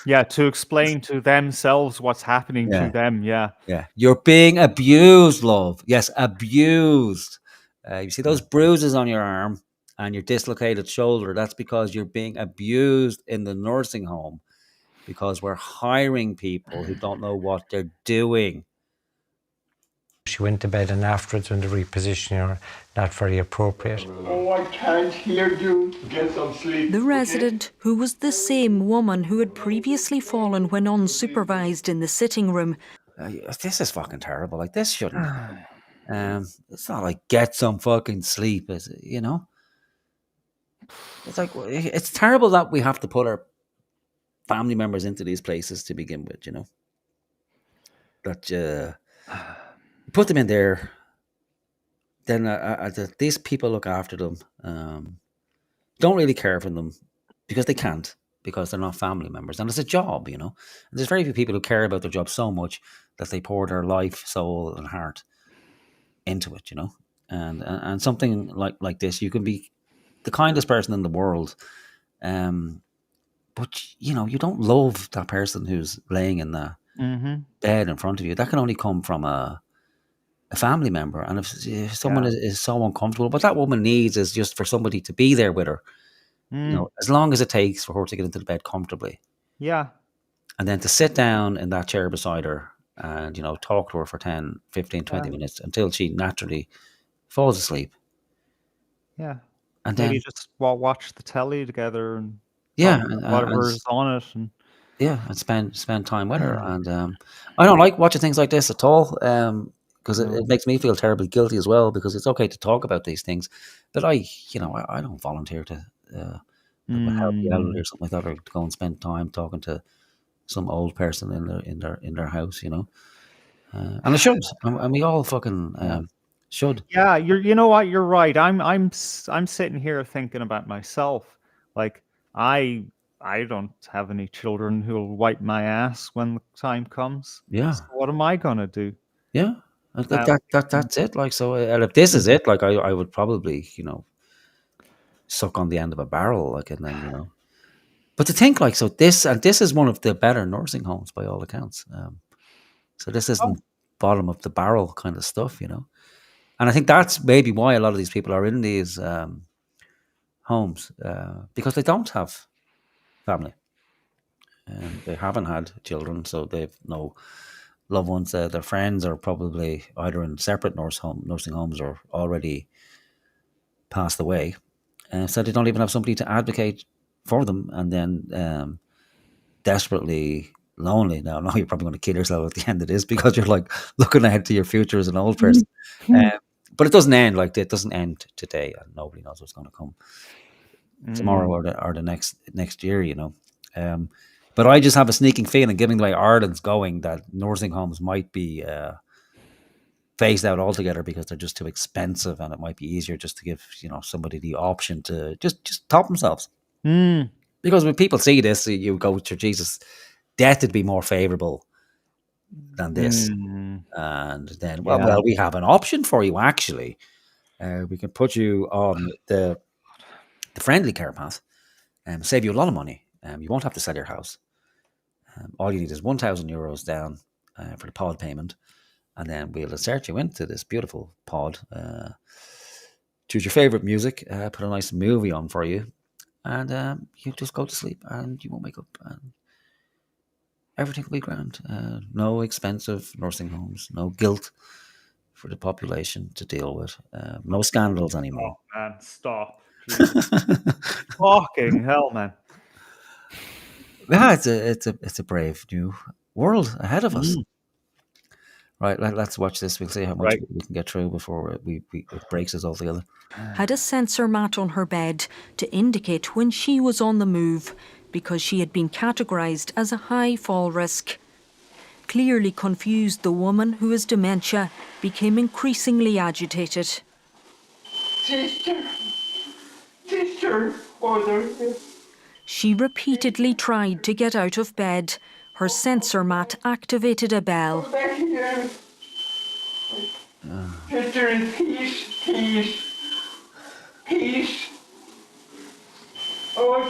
Yeah, to explain to themselves what's happening to them. Yeah. You're being abused, love. Yes, abused. You see those bruises on your arm and your dislocated shoulder? That's because you're being abused in the nursing home, because we're hiring people who don't know what they're doing. She went to bed, and afterwards, when they repositioned her, not very appropriate. Oh, I can't hear you. Get some sleep. The resident, who was the same woman who had previously fallen when unsupervised in the sitting room. This is fucking terrible. Like, this shouldn't happen. It's not like get some fucking sleep, is it? You know? It's like, it's terrible that we have to put our family members into these places to begin with, you know? That put them in there, then these people look after them, don't really care for them because they can't, because they're not family members, and it's a job, you know. And there's very few people who care about their job so much that they pour their life, soul, and heart into it, you know. And something like this, you can be the kindest person in the world, but you know, you don't love that person who's laying in the bed in front of you. That can only come from a family member. And if someone is so uncomfortable, what that woman needs is just for somebody to be there with her, you know, as long as it takes for her to get into the bed comfortably. Yeah. And then to sit down in that chair beside her and, you know, talk to her for 10, 15, 20 minutes until she naturally falls asleep. Yeah. And maybe then just watch the telly together and whatever's on it. And and spend time with her. And I don't like watching things like this at all. Because it makes me feel terribly guilty as well, because it's okay to talk about these things, but I don't volunteer to help the elderly or something like that, or to go and spend time talking to some old person in their house, you know. And I should, and we all fucking should. Yeah, you know what? You're right. I'm sitting here thinking about myself. Like, I don't have any children who'll wipe my ass when the time comes. Yeah. So what am I gonna do? Yeah. That's it. Like, so, and if this is it, like, I would probably, you know, suck on the end of a barrel, like, and then, you know. But to think, like, so this is one of the better nursing homes by all accounts. So this isn't bottom of the barrel kind of stuff, you know. And I think that's maybe why a lot of these people are in these homes, because they don't have family. They haven't had children, so they've no loved ones. Their friends are probably either in separate nursing homes or already passed away. So they don't even have somebody to advocate for them. And then desperately lonely. Now, you're probably going to kill yourself at the end of this because you're like looking ahead to your future as an old person. But it doesn't end like it doesn't end today, and nobody knows what's going to come tomorrow or the next year. You know, but I just have a sneaking feeling, given the way Ireland's going, that nursing homes might be phased out altogether because they're just too expensive, and it might be easier just to give somebody the option to just top themselves. Because when people see this, you go to Jesus, death would be more favourable than this. And then, well, we have an option for you, actually. We can put you on the friendly care path and save you a lot of money. You won't have to sell your house. All you need is €1,000 down for the pod payment. And then we'll insert you into this beautiful pod. Choose your favourite music, put a nice movie on for you. And you just go to sleep and you won't wake up. And everything will be grand. No expensive nursing homes, no guilt for the population to deal with. No scandals anymore. Oh, man, stop. Fucking hell, man. Yeah, it's a brave new world ahead of us. Right, let's watch this. We'll see how much we can get through before it breaks us all together. Had a sensor mat on her bed to indicate when she was on the move because she had been categorised as a high fall risk. Clearly confused, the woman who has dementia became increasingly agitated. Sister, order. She repeatedly tried to get out of bed. Her sensor mat activated a bell. Back here. Sister, in peace, peace, peace. Oh,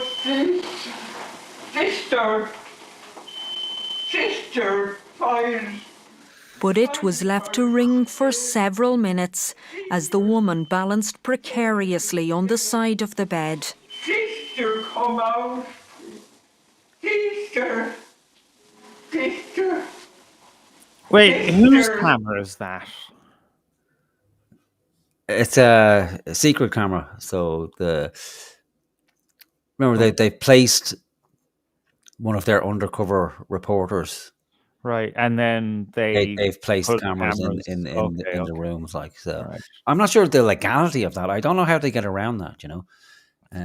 sister, fine. But it was left to ring for several minutes as the woman balanced precariously on the side of the bed. Sister, come out. Sister. Wait, whose camera is that? It's a secret camera. So remember they placed one of their undercover reporters. Right, and then they've placed cameras in the rooms, like so. Right. I'm not sure the legality of that. I don't know how they get around that.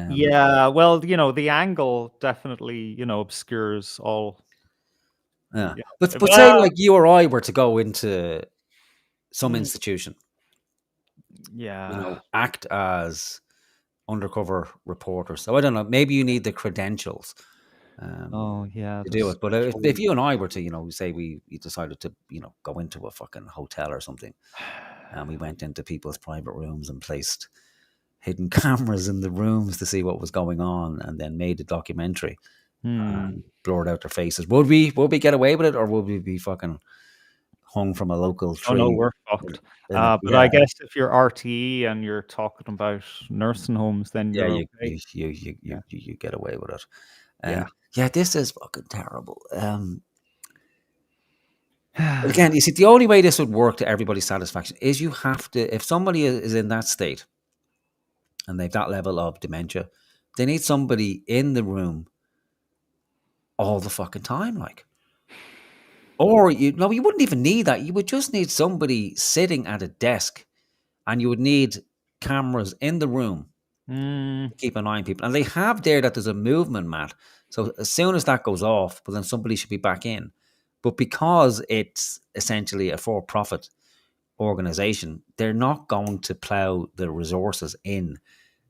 Yeah, well, the angle definitely obscures all. Yeah, but say like you or I were to go into some institution. Yeah, act as undercover reporters. So I don't know. Maybe you need the credentials. To do it. But if you and I were to, say we decided to, go into a fucking hotel or something, and we went into people's private rooms and placed hidden cameras in the rooms to see what was going on, and then made a documentary and blurred out their faces, would we get away with it, or would we be fucking hung from a local tree? Oh no, we're fucked. But I guess if you're RTE and you're talking about nursing homes, then you're okay. You get away with it. Yeah, this is fucking terrible. Again, you see, the only way this would work to everybody's satisfaction is you have to, if somebody is in that state and they've that level of dementia, they need somebody in the room all the fucking time, like. Or you wouldn't even need that. You would just need somebody sitting at a desk, and you would need cameras in the room to keep an eye on people. And they have there that there's a movement mat. So as soon as that goes off, well, then somebody should be back in. But because it's essentially a for-profit organization, they're not going to plow the resources in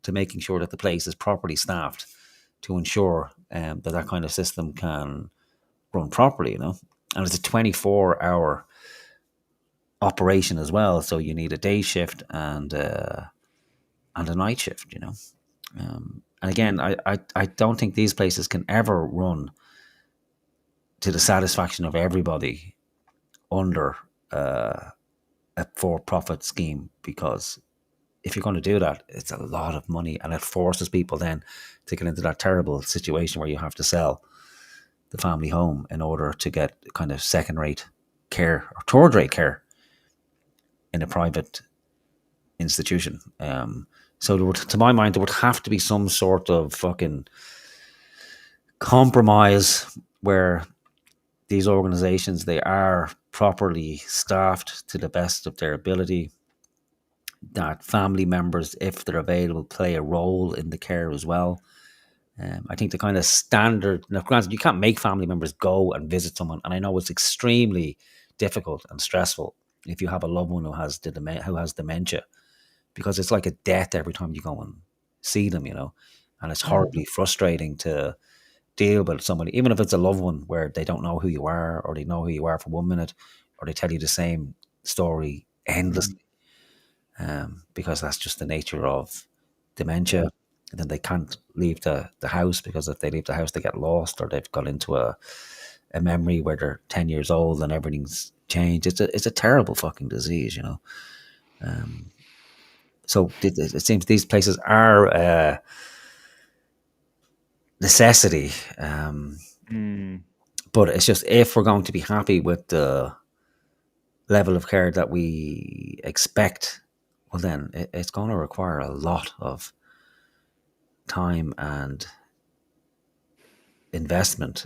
to making sure that the place is properly staffed to ensure that kind of system can run properly, And it's a 24-hour operation as well. So you need a day shift and a night shift, And again, I don't think these places can ever run to the satisfaction of everybody under a for-profit scheme, because if you're going to do that, it's a lot of money, and it forces people then to get into that terrible situation where you have to sell the family home in order to get kind of second-rate care or third-rate care in a private institution. So there would, to my mind, there would have to be some sort of fucking compromise where these organizations, they are properly staffed to the best of their ability, that family members, if they're available, play a role in the care as well. I think the kind of standard, now granted, you can't make family members go and visit someone, and I know it's extremely difficult and stressful if you have a loved one who has dementia, because it's like a death every time you go and see them, you know, and it's horribly frustrating to deal with somebody, even if it's a loved one where they don't know who you are, or they know who you are for 1 minute, or they tell you the same story endlessly, because that's just the nature of dementia. And then they can't leave the house, because if they leave the house, they get lost, or they've got into a memory where they're 10 years old and everything's changed. It's a terrible fucking disease, you know. So it seems these places are a necessity. But it's just, if we're going to be happy with the level of care that we expect, well, then it's going to require a lot of time and investment.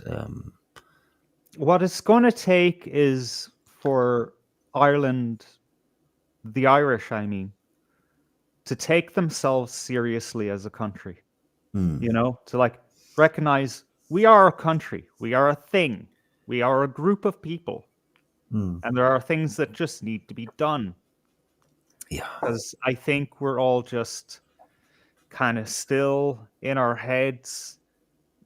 What it's going to take is for Ireland, the Irish, I mean, to take themselves seriously as a country. You know, to like recognize we are a country, we are a thing, we are a group of people, and there are things that just need to be done. Yeah, because I think we're all just kind of still in our heads,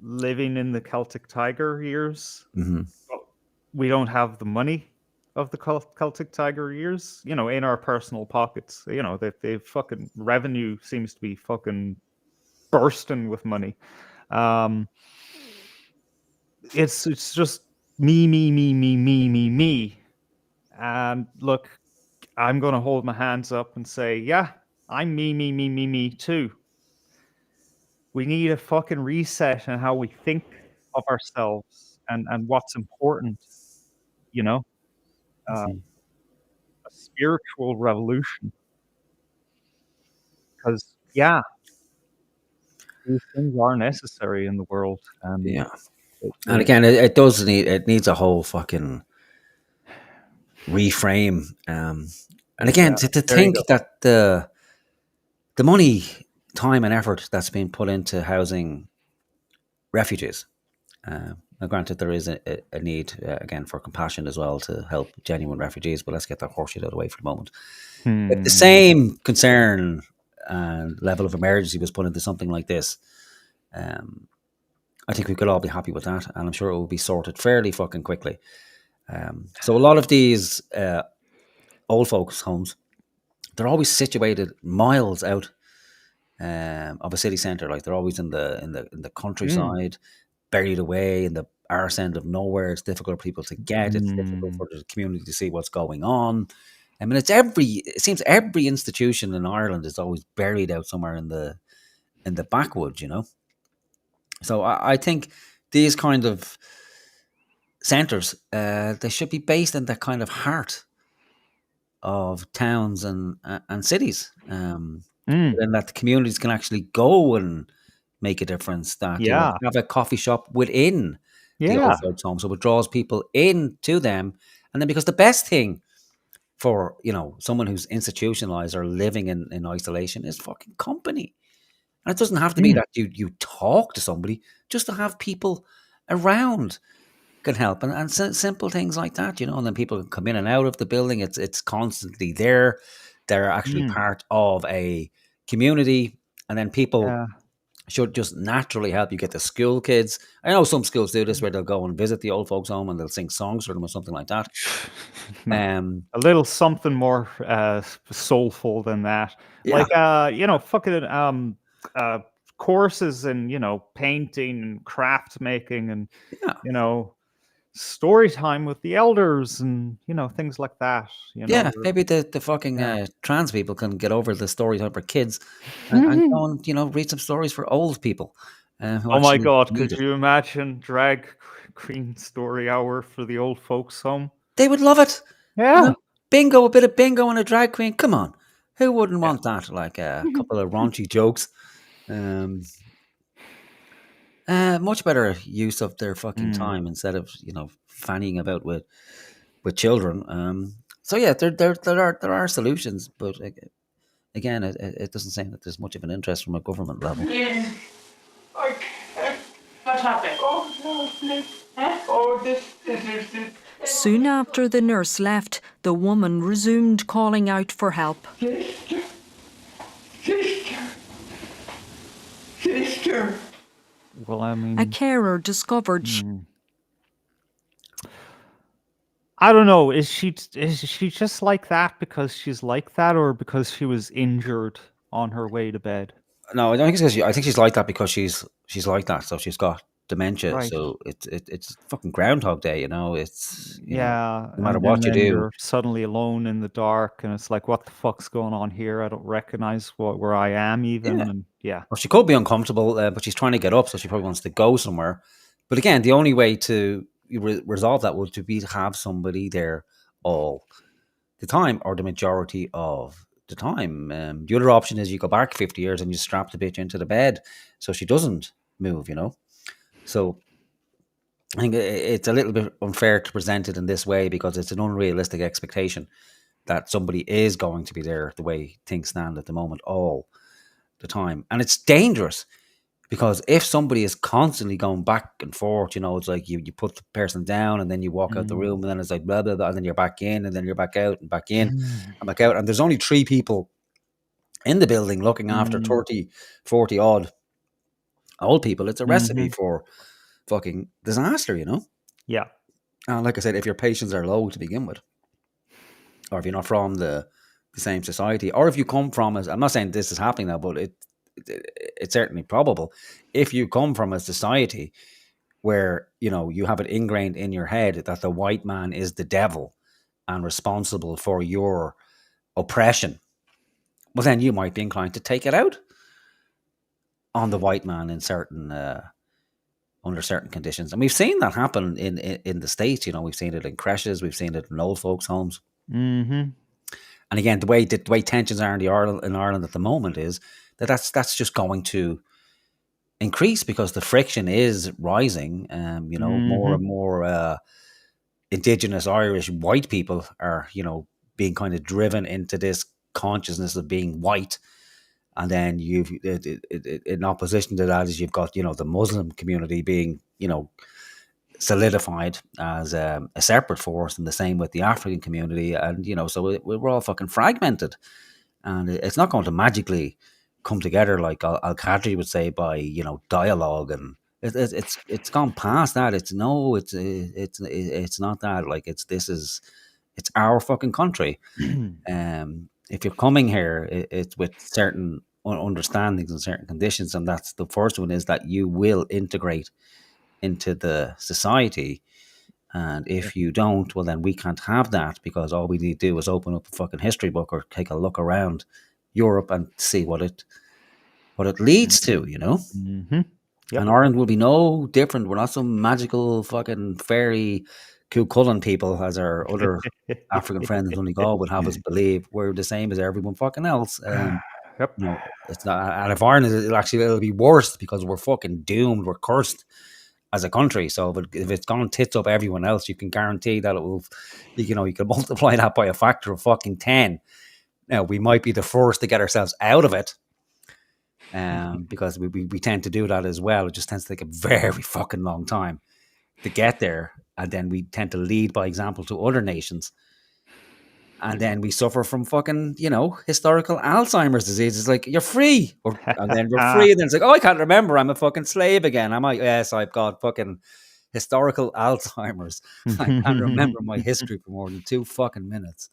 living in the Celtic Tiger years. We don't have the money of the Celtic Tiger years, you know, in our personal pockets. You know, they fucking revenue seems to be fucking bursting with money. It's just me. And look, I'm going to hold my hands up and say, yeah, I'm me too. We need a fucking reset in how we think of ourselves and what's important, you know? A spiritual revolution. Because, yeah, these things are necessary in the world. Yeah. And again, it needs a whole fucking reframe. And again, to think that the money, time and effort that's been put into housing refugees, now granted there is a need, again, for compassion as well to help genuine refugees, but let's get that horseshit out of the way for the moment. If the same concern and level of emergency was put into something like this, I think we could all be happy with that, and I'm sure it will be sorted fairly fucking quickly. So a lot of these old folks' homes, they're always situated miles out of a city centre. Like, they're always in the countryside, buried away in the arse end of nowhere. It's difficult for people to get. It's difficult for the community to see what's going on. I mean, it seems every institution in Ireland is always buried out somewhere in the backwoods, you know. So I think these kind of centres, they should be based in the kind of heart of towns and cities, and that the communities can actually go and make a difference. That you know, have a coffee shop within the old folks' home, so it draws people into them. And then, because the best thing for, you know, someone who's institutionalized or living in isolation is fucking company. And it doesn't have to be that you talk to somebody, just to have people around can help, and simple things like that, you know. And then people can come in and out of the building. It's constantly there. They're actually part of a community, and then people should just naturally help you get the school kids. I know some schools do this, where they'll go and visit the old folks' home and they'll sing songs for them or something like that. A little something more soulful than that. Like, you know, fucking courses in, you know, painting and craft making and, you know, story time with the elders and, you know, things like that. You know, maybe the fucking trans people can get over the story time for kids and go and, you know, read some stories for old people. Oh my God, could you imagine drag Green story hour for the old folks home. They would love it. Yeah. You know, bingo, a bit of bingo and a drag queen. Come on. Who wouldn't want that? Like a couple of raunchy jokes. Much better use of their fucking time instead of, fannying about with children. So yeah, there are solutions, but again, it doesn't seem that there's much of an interest from a government level. Yes. What happened? Oh, no, please. Huh? Oh, this. Soon after the nurse left, the woman resumed calling out for help. Sister. Well, I mean, A carer discovered I don't know. Is she just like that because she's like that, or because she was injured on her way to bed? No, I don't think it's because I think she's like that because she's like that. So she's got dementia. Right. So it's fucking Groundhog Day. It's Yeah, no matter and what you then do. you're suddenly alone in the dark, and it's like, what the fuck's going on here? I don't recognize where I am even. Yeah. And yeah, Or she could be uncomfortable, but she's trying to get up, so she probably wants to go somewhere. But again, the only way to resolve that would be to have somebody there all the time, or the majority of the time. The other option is you go back 50 years and you strap the bitch into the bed so she doesn't move. So I think it's a little bit unfair to present it in this way because it's an unrealistic expectation that somebody is going to be there the way things stand at the moment all the time. And it's dangerous because if somebody is constantly going back and forth, it's like you put the person down and then you walk out the room and then it's like blah, blah, blah, and then you're back in and then you're back out and back in and back out. And there's only 3 people in the building looking after 30, 40 odd old people. It's a recipe for fucking disaster, yeah. And like I said, if your patients are low to begin with, or if you're not from the same society, or if you come from, I'm not saying this is happening now, but it's certainly probable. If you come from a society where, you have it ingrained in your head that the white man is the devil and responsible for your oppression, well, then you might be inclined to take it out on the white man in certain under certain conditions. And we've seen that happen in the States. We've seen it in creches, we've seen it in old folks' homes. Mm-hmm. And again, the way tensions are in Ireland at the moment is that's just going to increase because the friction is rising. More and more Indigenous Irish white people are, being kind of driven into this consciousness of being white. And then in opposition to that is you've got, the Muslim community being, solidified as a separate force, and the same with the African community. And, so we're all fucking fragmented. And it's not going to magically come together like Al-Qadri would say by, dialogue. And it's gone past that. It's not that. Like it's our fucking country. If you're coming here, it's with certain understandings and certain conditions, and that's the first one is that you will integrate into the society. And if you don't, well, then we can't have that because all we need to do is open up a fucking history book or take a look around Europe and see what it leads to, Mm-hmm. Yep. And Ireland will be no different. We're not some magical fucking fairy Cuchulainn people, as our other African friends in Donegal would have us believe. We're the same as everyone fucking else. Yep. It's not. And if Ireland, it'll be worse because we're fucking doomed. We're cursed as a country. So if it's gone tits up everyone else, you can guarantee that it will. You can multiply that by a factor of fucking 10. Now we might be the first to get ourselves out of it. Because we tend to do that as well. It just tends to take a very fucking long time to get there. And then we tend to lead by example to other nations. And then we suffer from fucking, historical Alzheimer's disease. It's like, you're free. And then we're free. And then it's like, oh, I can't remember. I'm a fucking slave again. Yes, I've got fucking historical Alzheimer's. I can't remember my history for more than 2 fucking minutes.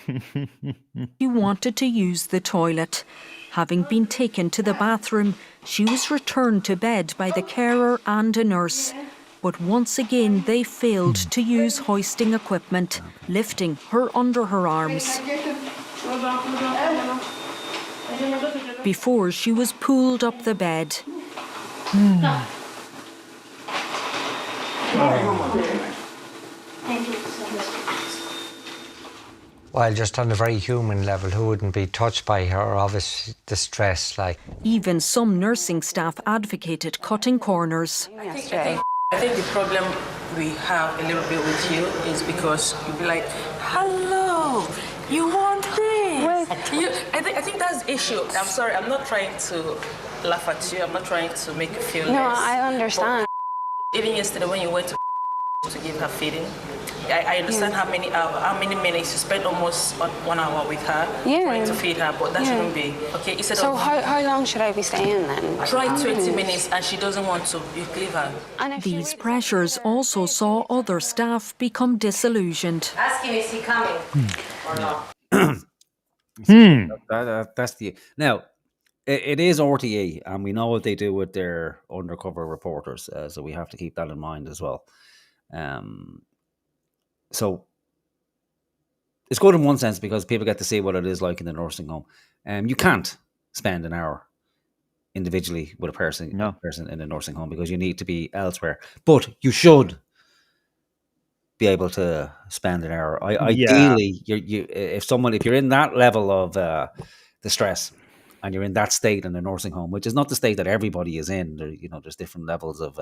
She wanted to use the toilet. Having been taken to the bathroom, she was returned to bed by the carer and a nurse. But once again, they failed to use hoisting equipment, lifting her under her arms. Before she was pulled up the bed. While just on a very human level, who wouldn't be touched by her obvious distress? Like, Even some nursing staff advocated cutting corners. I think the problem we have a little bit with you is because you be like, hello, you want this? I think that's the issue. I'm sorry, I'm not trying to laugh at you. I'm not trying to make you feel No, less. I understand. But even yesterday when you went to give her feeding, I understand how many minutes you spent almost 1 hour with her trying to feed her, but that shouldn't be. Okay, So how long should I be staying then? Try 20 minutes and she doesn't want to, you leave her. These pressures also saw other staff become disillusioned. Ask him, is he coming or not? That's the now. It is RTE, and we know what they do with their undercover reporters, so we have to keep that in mind as well. So it's good in one sense because people get to see what it is like in the nursing home. You can't spend an hour individually with a person in a nursing home because you need to be elsewhere. But you should be able to spend an hour. Ideally, if you're in that level of distress and you're in that state in a nursing home, which is not the state that everybody is in. There's different levels of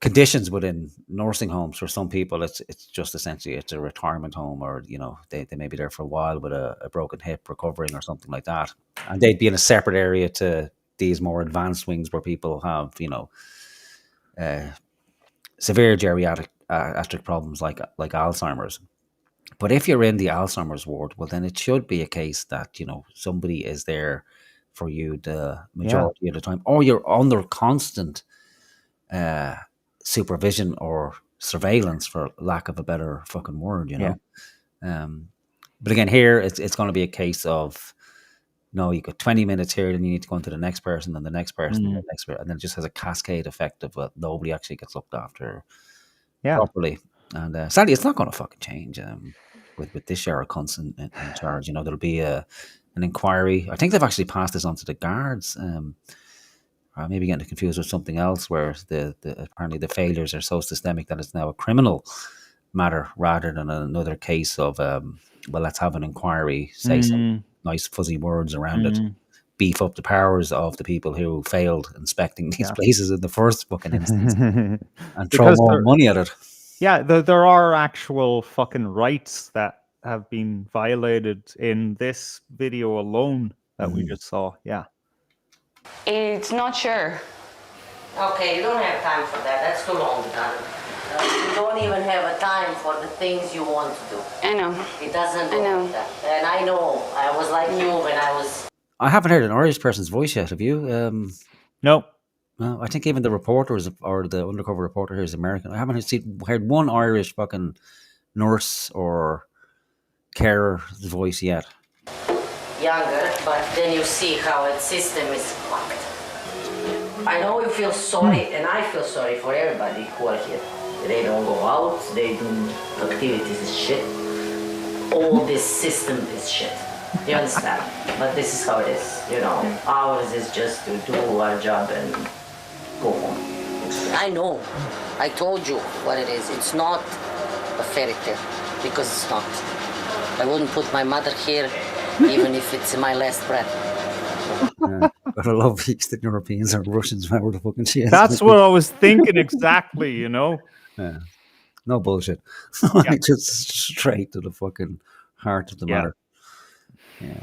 conditions within nursing homes. For some people, it's just essentially it's a retirement home, or they may be there for a while with a broken hip recovering or something like that, and they'd be in a separate area to these more advanced wings where people have severe geriatric problems like Alzheimer's. But if you're in the Alzheimer's ward, well, then it should be a case that somebody is there for you the majority of the time, or you're under constant supervision or surveillance, for lack of a better fucking word, But again, here it's going to be a case of you got 20 minutes here, then you need to go into the next person, and the next person, and the next person, and then it just has a cascade effect of nobody actually gets looked after properly. And sadly, it's not going to fucking change with this Sheriff Cunson in charge. There'll be an inquiry. I think they've actually passed this on to the guards. Maybe getting confused with something else, where apparently the failures are so systemic that it's now a criminal matter rather than another case of let's have an inquiry, say some nice fuzzy words around it, beef up the powers of the people who failed inspecting these places in the first fucking instance, and throw more money at it. Yeah, there are actual fucking rights that have been violated in this video alone that we just saw. Yeah. It's not sure. Okay, you don't have time for that. That's too long time. You don't even have a time for the things you want to do. I know. It doesn't go like that. And I know. I was like you when I was... I haven't heard an Irish person's voice yet. Have you? No. No, I think even the reporters or the undercover reporter here is American. I haven't heard one Irish fucking nurse or carer's voice yet. Younger, but then you see how its system is fucked. I know you feel sorry, and I feel sorry for everybody who are here. They don't go out, they do activities is shit. All this system is shit. You understand? But this is how it is, Ours is just to do our job and go home. I know. I told you what it is. It's not a fairy tale, because it's not. I wouldn't put my mother here, even if it's my last breath. But I love Eastern Europeans or Russians, whatever the fucking shit. That's what I was thinking exactly, Yeah. No bullshit. Just straight to the fucking heart of the matter. Yeah.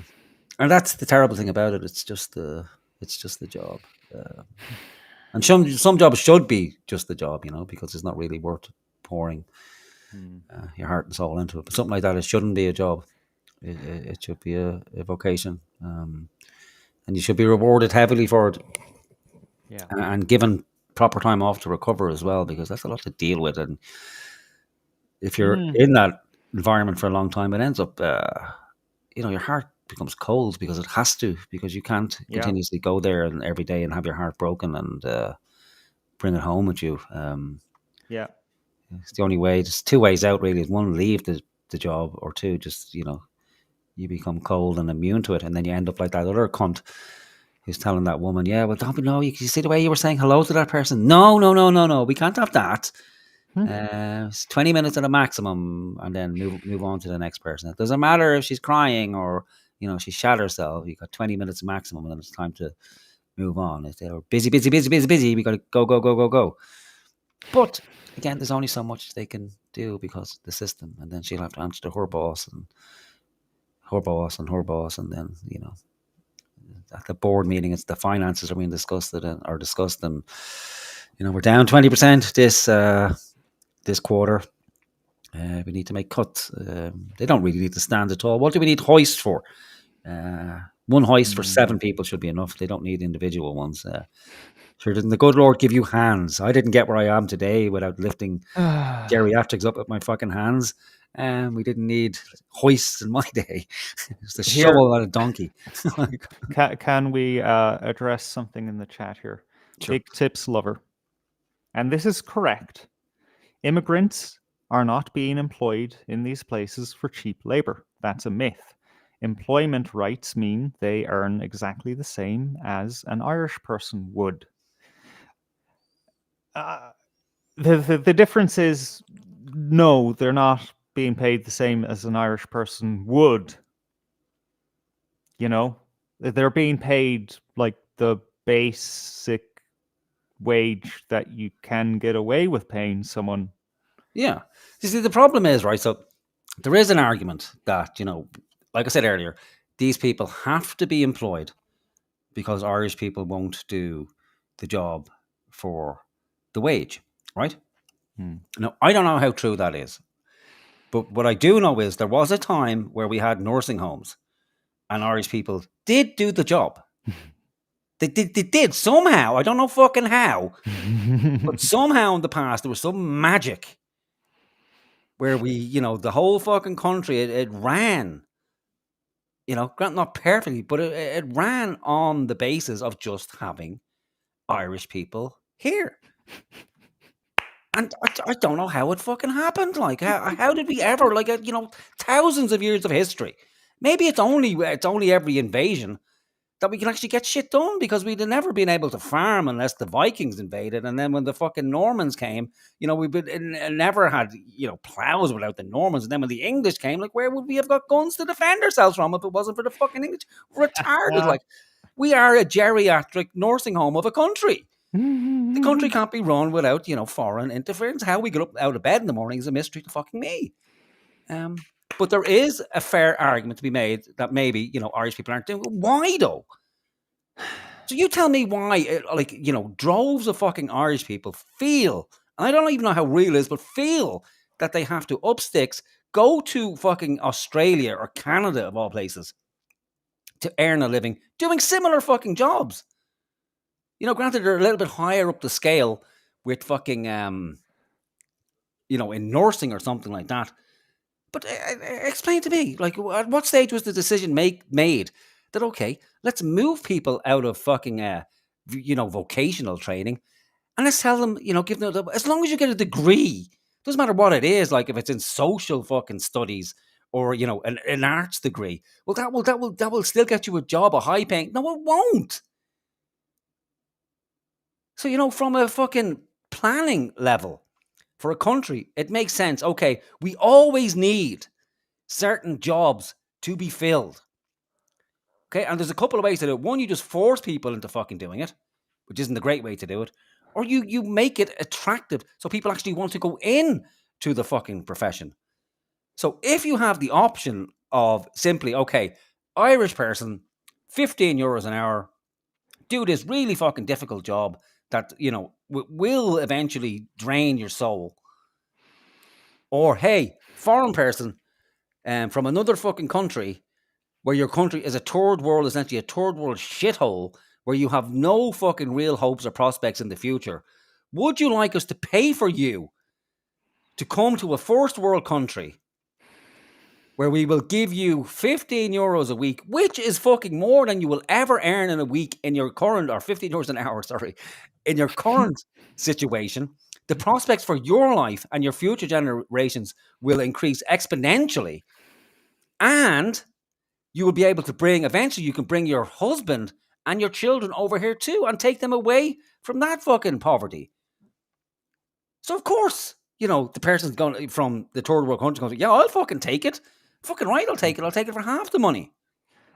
And that's the terrible thing about it. It's just the job. And some jobs should be just the job, because it's not really worth pouring your heart and soul into it. But something like that, it shouldn't be a job. It should be a vocation. And you should be rewarded heavily for it. Yeah. And given proper time off to recover as well, because that's a lot to deal with. And if you're in that environment for a long time, it ends up, your heart becomes cold because it has to, because you can't continuously go there and every day and have your heart broken and bring it home with you. It's the only way. There's two ways out, really. One, leave the job, or two, just, you become cold and immune to it, and then you end up like that other cunt who's telling that woman, yeah, well, don't know. You see the way you were saying hello to that person? No. We can't have that. It's 20 minutes at a maximum, and then move on to the next person. It doesn't matter if she's crying or, she shat herself. You got 20 minutes maximum, and then it's time to move on. If they're busy. We got to go. But again, there's only so much they can do because of the system, and then she'll have to answer to her boss and her boss and her boss, and then at the board meeting, it's the finances are being discussed, and we're down 20% this quarter. We need to make cuts. They don't really need to stand at all. What do we need hoists for? One hoist for 7 people should be enough. They don't need individual ones. Sure, didn't the good Lord give you hands? I didn't get where I am today without lifting geriatrics up with my fucking hands. We didn't need hoists in my day. It's a shovel and a donkey. Can we address something in the chat here? Sure. Big Tips Lover. And this is correct. Immigrants are not being employed in these places for cheap labor. That's a myth. Employment rights mean they earn exactly the same as an Irish person would. The difference is, no, they're not being paid the same as an Irish person would. They're being paid like the basic wage that you can get away with paying someone. Yeah. You see, the problem is, right, so there is an argument that, like I said earlier, these people have to be employed because Irish people won't do the job for the wage, right? Now, I don't know how true that is. But what I do know is there was a time where we had nursing homes and Irish people did do the job. They did somehow. I don't know fucking how. But somehow in the past, there was some magic where we, the whole fucking country, it ran, not perfectly, but it ran on the basis of just having Irish people here. And I don't know how it fucking happened. Like, how did we ever, thousands of years of history. Maybe it's only every invasion that we can actually get shit done, because we'd never been able to farm unless the Vikings invaded. And then when the fucking Normans came, we never had, plows without the Normans. And then when the English came, where would we have got guns to defend ourselves from if it wasn't for the fucking English? Retarded. We are a geriatric nursing home of a country. The country can't be run without, foreign interference. How we get up out of bed in the morning is a mystery to fucking me. But there is a fair argument to be made that maybe, Irish people aren't doing it. Why, though? So you tell me why, droves of fucking Irish people feel, and I don't even know how real it is, but feel that they have to up sticks, go to fucking Australia or Canada, of all places, to earn a living doing similar fucking jobs. Granted, they're a little bit higher up the scale with fucking, in nursing or something like that. But explain to me, at what stage was the decision made that, okay, let's move people out of fucking, vocational training, and let's tell them, give them, as long as you get a degree, doesn't matter what it is, if it's in social fucking studies or, an arts degree, well, that will still get you a job, a high paying. No, it won't. So, from a fucking planning level for a country, it makes sense. Okay, we always need certain jobs to be filled. Okay, and there's a couple of ways to do it. One, you just force people into fucking doing it, which isn't a great way to do it. Or you make it attractive so people actually want to go in to the fucking profession. So if you have the option of simply, okay, Irish person, €15 an hour, do this really fucking difficult job that, will eventually drain your soul. Or, hey, foreign person from another fucking country where your country is a third world, essentially a third world shithole where you have no fucking real hopes or prospects in the future. Would you like us to pay for you to come to a first world country where we will give you €15 a week, which is fucking more than you will ever earn in a week in your current, or €15 an hour, sorry, in your current situation? The prospects for your life and your future generations will increase exponentially. And you will be able to eventually you can bring your husband and your children over here too, and take them away from that fucking poverty. So of course, the person's going from the third world country goes, yeah, I'll fucking take it. Fucking right, I'll take it. I'll take it for half the money.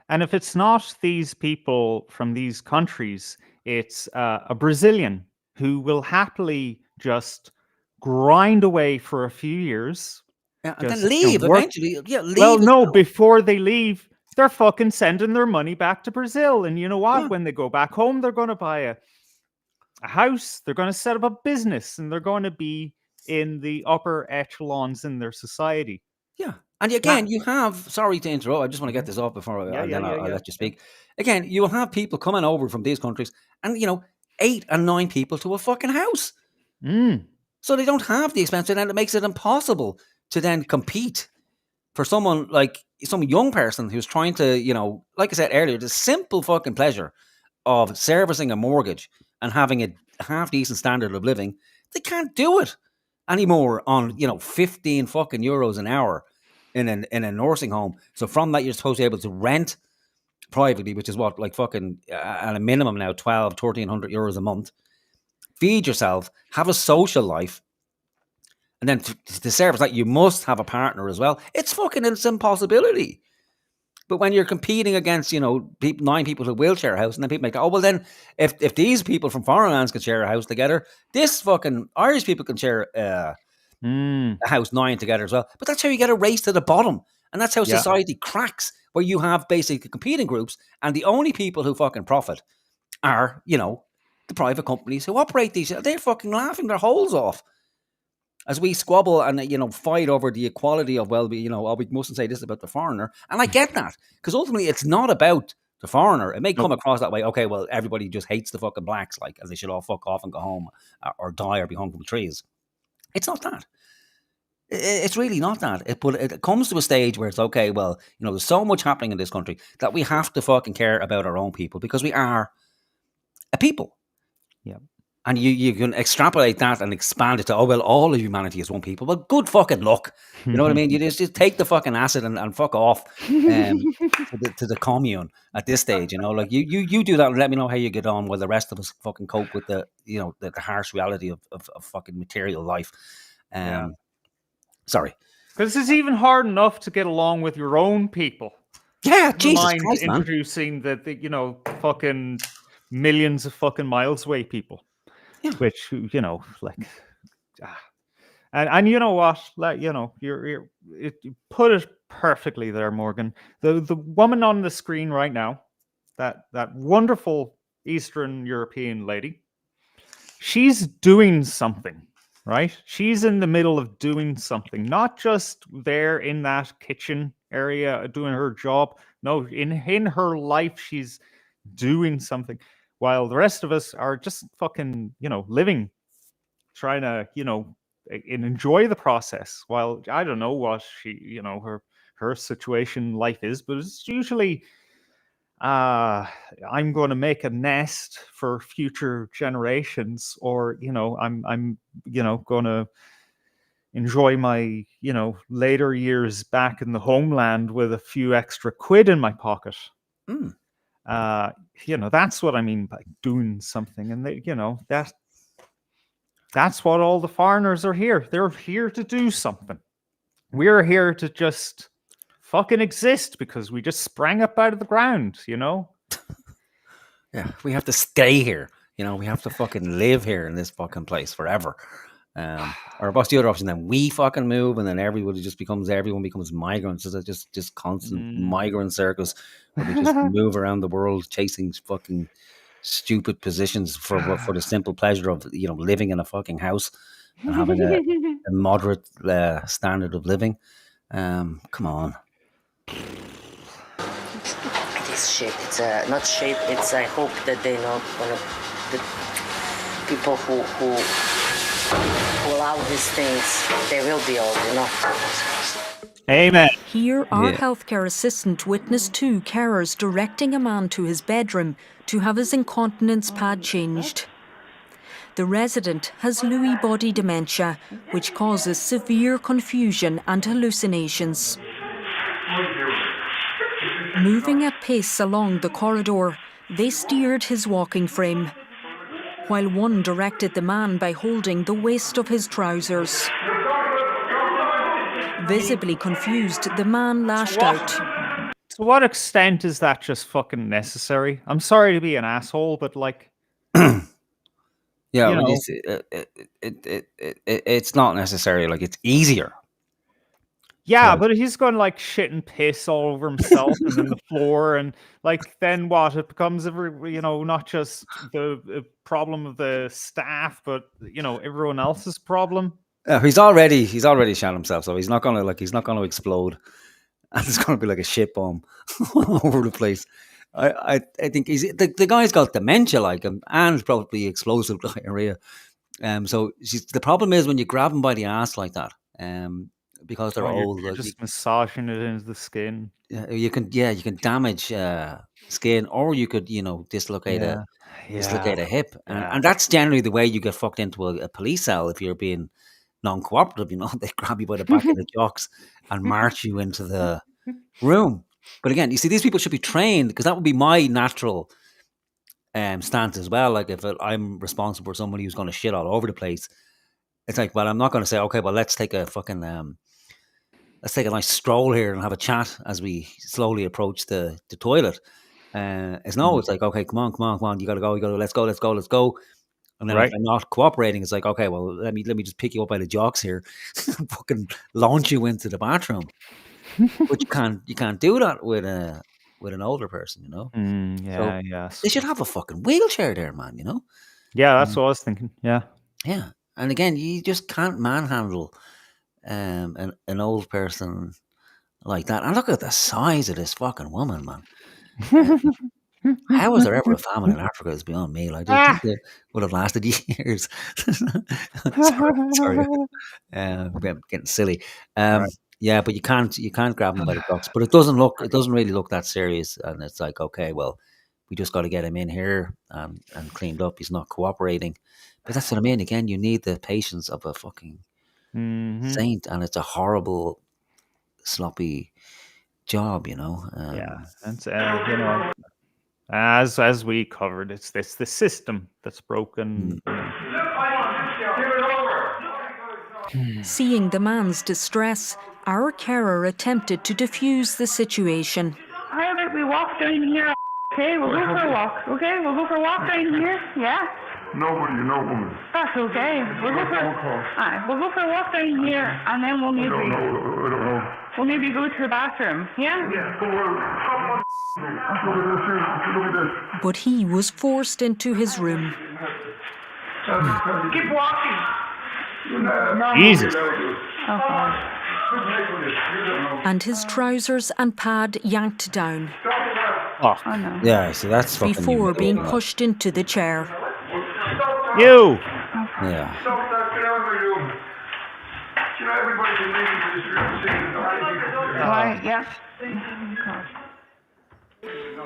And if it's not these people from these countries, it's a Brazilian who will happily just grind away for a few years. Yeah, and then leave eventually. Yeah, leave. Well, no, before they leave, they're fucking sending their money back to Brazil. And you know what? Yeah. When they go back home, they're going to buy a house. They're going to set up a business, and they're going to be in the upper echelons in their society. Yeah. And again, you have, sorry to interrupt, I just want to get this off before I'll let you speak. Again, you'll have people coming over from these countries and, 8 and 9 people to a fucking house. So they don't have the expense, and then it makes it impossible to then compete for someone like some young person who's trying to, like I said earlier, the simple fucking pleasure of servicing a mortgage and having a half decent standard of living. They can't do it anymore on, 15 fucking euros an hour in a nursing home. So from that, you're supposed to be able to rent privately, which is what, like fucking at a minimum now, 1,300 euros a month. Feed yourself, have a social life, and then to service that, you must have a partner as well. It's an impossibility. But when you're competing against, 9 people who will share a house, and then people make, oh, well then, if these people from foreign lands can share a house together, this fucking Irish people can share a house 9 together as well. But that's how you get a race to the bottom. And that's how society cracks, where you have basically competing groups, and the only people who fucking profit are, the private companies who operate these. They're fucking laughing their holes off as we squabble and, fight over the equality of, well, we mustn't say this about the foreigner. And I get that, because ultimately it's not about the foreigner. It may come across that way. Okay, well, everybody just hates the fucking blacks, like, as they should all fuck off and go home or die or be hung from trees. It's not that. It's really not that. But it comes to a stage where it's okay, well, there's so much happening in this country that we have to fucking care about our own people, because we are a people. Yeah. And you can extrapolate that and expand it to, oh, well, all of humanity is one people. Well, good fucking luck. You know what I mean? You just take the fucking acid and fuck off to the commune at this stage, Like, you do that and let me know how you get on, while the rest of us fucking cope with the harsh reality of fucking material life. Sorry. Because it's even hard enough to get along with your own people. Yeah, Jesus Christ, man. Introducing the fucking millions of fucking miles away people. Yeah. Which, like, and you know what, like, you put it perfectly there, Morgan. The woman on the screen right now, that wonderful Eastern European lady, she's doing something, right? She's in the middle of doing something, not just there in that kitchen area doing her job. No, in her life, she's doing something. While the rest of us are just fucking, living, trying to, and enjoy the process. While I don't know what she, her situation life is, but it's usually, I'm going to make a nest for future generations, or, I'm going to enjoy my, later years back in the homeland with a few extra quid in my pocket. That's what I mean by doing something. And they, that's what all the foreigners are here. They're here to do something. We're here to just fucking exist because we just sprang up out of the ground, Yeah, we have to stay here. We have to fucking live here in this fucking place forever. Or what's the other option then? We fucking move, and then everyone becomes migrants. It's just constant migrant circus where we just move around the world chasing fucking stupid positions for the simple pleasure of living in a fucking house and having a moderate standard of living. Come on. This shit, it's not shit. It's I hope that they know the people who allow these things, they will be old, Amen. Here, our healthcare assistant witnessed 2 carers directing a man to his bedroom to have his incontinence pad changed. The resident has Lewy body dementia, which causes severe confusion and hallucinations. Moving at pace along the corridor, They steered his walking frame, while one directed the man by holding the waist of his trousers. Visibly confused, the man lashed out. To what extent is that just fucking necessary? I'm sorry to be an asshole, but like, Yeah, you well, know. it's not necessary. Like, it's easier. Yeah, but he's going like shit and piss all over himself and then the floor, and like then what? It becomes not just the problem of the staff, but everyone else's problem. He's already shot himself, so he's not gonna explode, and it's gonna be like a shit bomb all over the place. I think the guy's got dementia like him and probably explosive diarrhea. So the problem is when you grab them by the ass like that, because they're old, You're just massaging it into the skin. you can damage skin, or you could dislocate a hip, and that's generally the way you get fucked into a police cell if you're being non-cooperative. They grab you by the back of the jocks and march you into the room. But again, you see, these people should be trained, because that would be my natural stance as well. Like, if I'm responsible for somebody who's going to shit all over the place, it's like, well, I'm not going to say, okay, well, let's take a fucking let's take a nice stroll here and have a chat as we slowly approach the toilet. It's like, okay, come on, you gotta go, let's go. And then if I'm not cooperating, it's like, okay, well, let me just pick you up by the jocks here and fucking launch you into the bathroom. But you can't do that with an older person, Yeah. They should have a fucking wheelchair there, man. Yeah, that's what I was thinking. Yeah. Yeah, and again, you just can't manhandle an old person like that. And look at the size of this fucking woman, man. How was there ever a famine in Africa is beyond me. Like, I think it would have lasted years. sorry. I'm getting silly. Yeah, but you can't grab him by the ducks. But it doesn't really look that serious. And it's like, okay, well, we just got to get him in here and cleaned up. He's not cooperating. But that's what I mean. Again, you need the patience of a fucking saint, and it's a horrible, sloppy job, Yeah, and as we covered, it's the system that's broken. Seeing the man's distress, our carer attempted to defuse the situation. How about we walk down here? Okay, we'll go for a walk. Okay, we'll go for a walk down here. Yeah. Nobody, no woman. That's okay. We'll go for a walk down here, and then we'll maybe. I don't know. We'll maybe go to the bathroom. Yeah. But he was forced into his room. Keep walking. Jesus. And his trousers and pad yanked down. Oh, no. Yeah, so that's fucking before being pushed into the chair. You. Yeah. Yeah.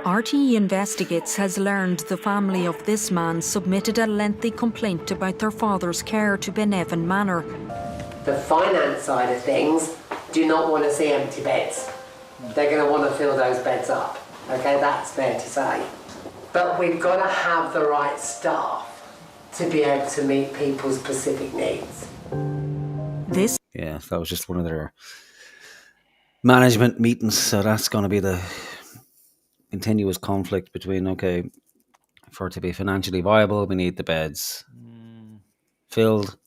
RTE Investigates has learned the family of this man submitted a lengthy complaint about their father's care to Benevan Manor. The finance side of things do not want to see empty beds. They're going to want to fill those beds up. Okay, that's fair to say. But we've got to have the right staff to be able to meet people's specific needs. Yeah, that was just one of their management meetings. So that's going to be the continuous conflict between, okay, for it to be financially viable, we need the beds filled.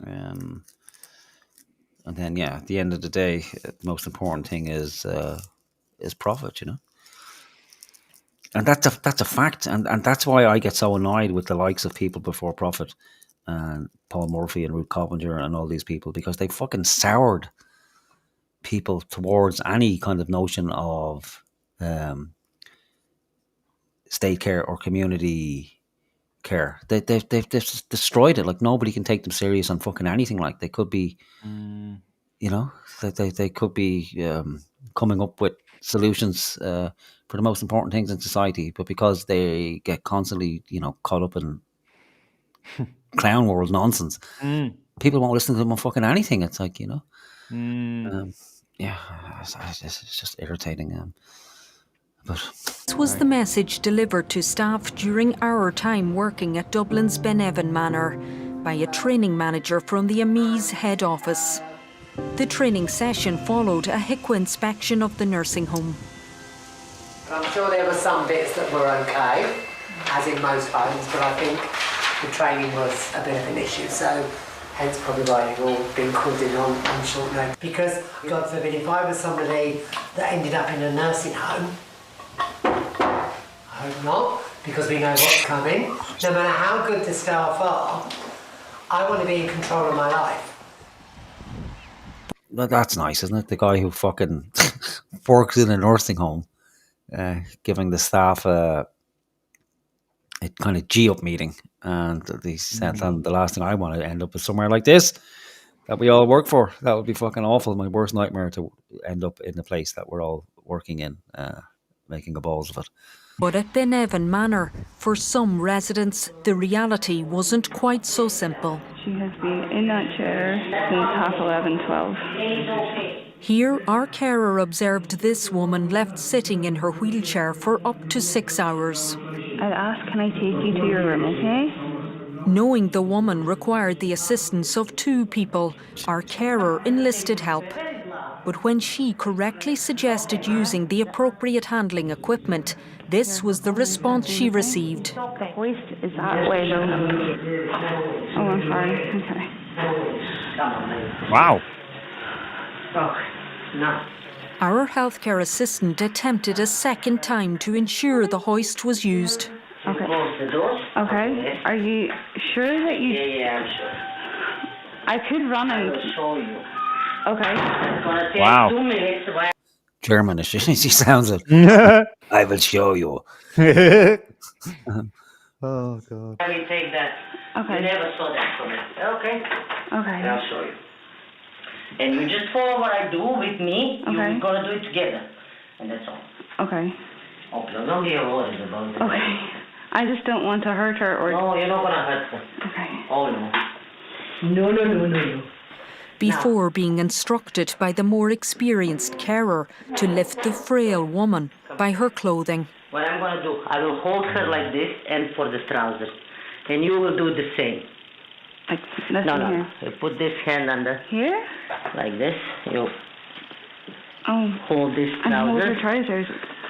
And then, yeah, at the end of the day, the most important thing is profit, And that's a fact, and that's why I get so annoyed with the likes of People Before Profit and Paul Murphy and Ruth Coppinger and all these people, because they fucking soured people towards any kind of notion of state care or community care. They've destroyed it. Like, nobody can take them serious on fucking anything. Like, they could be, they could be coming up with solutions for the most important things in society, but because they get constantly, caught up in clown world nonsense, people won't listen to them on fucking anything. It's like, yeah, it's just irritating. This was the message delivered to staff during our time working at Dublin's Benevan Manor by a training manager from the AMES head office. The training session followed a HICWA inspection of the nursing home. I'm sure there were some bits that were okay, as in most homes, but I think the training was a bit of an issue, so hence probably why you've all been called in on short notice. Because, God forbid, if I was somebody that ended up in a nursing home, I hope not, because we know what's coming. No matter how good the staff are, I want to be in control of my life. That's nice, isn't it? The guy who fucking works in a nursing home, giving the staff a kind of G-up meeting. And he said, the last thing I want to end up is somewhere like this that we all work for. That would be fucking awful. My worst nightmare to end up in a place that we're all working in, making a balls of it. But at Benevan Manor, for some residents, the reality wasn't quite so simple. She has been in that chair since 11:30, 12. Here, our carer observed this woman left sitting in her wheelchair for up to 6 hours. I'd ask, can I take you to your room, okay? Knowing the woman required the assistance of 2 people, our carer enlisted help. But when she correctly suggested using the appropriate handling equipment, this was the response she received. The hoist is that way, though. Oh, I'm sorry. Okay. Wow. No. Our healthcare assistant attempted a second time to ensure the hoist was used. Okay. Okay. Are you sure that you... Yeah, I'm sure. I could run and... I will show you. Okay. It's gonna take Wow. 2 minutes. Germanish, she sounds it. I will show you. Oh, God. Let me take that. Okay. You never saw that coming. Okay? Okay. I'll show you. And you just follow what I do with me. Okay. You're gonna do it together. And that's all. Okay. Oh, please don't be worried about it. Okay. I just don't want to hurt her or... No, you're not gonna hurt her. Okay. Oh, no. No. Before being instructed by the more experienced carer to lift the frail woman by her clothing. What I'm gonna do, I will hold her like this and for the trousers. And you will do the same. No. You put this hand under. Here? Like this. You hold this and hold trouser. her trousers.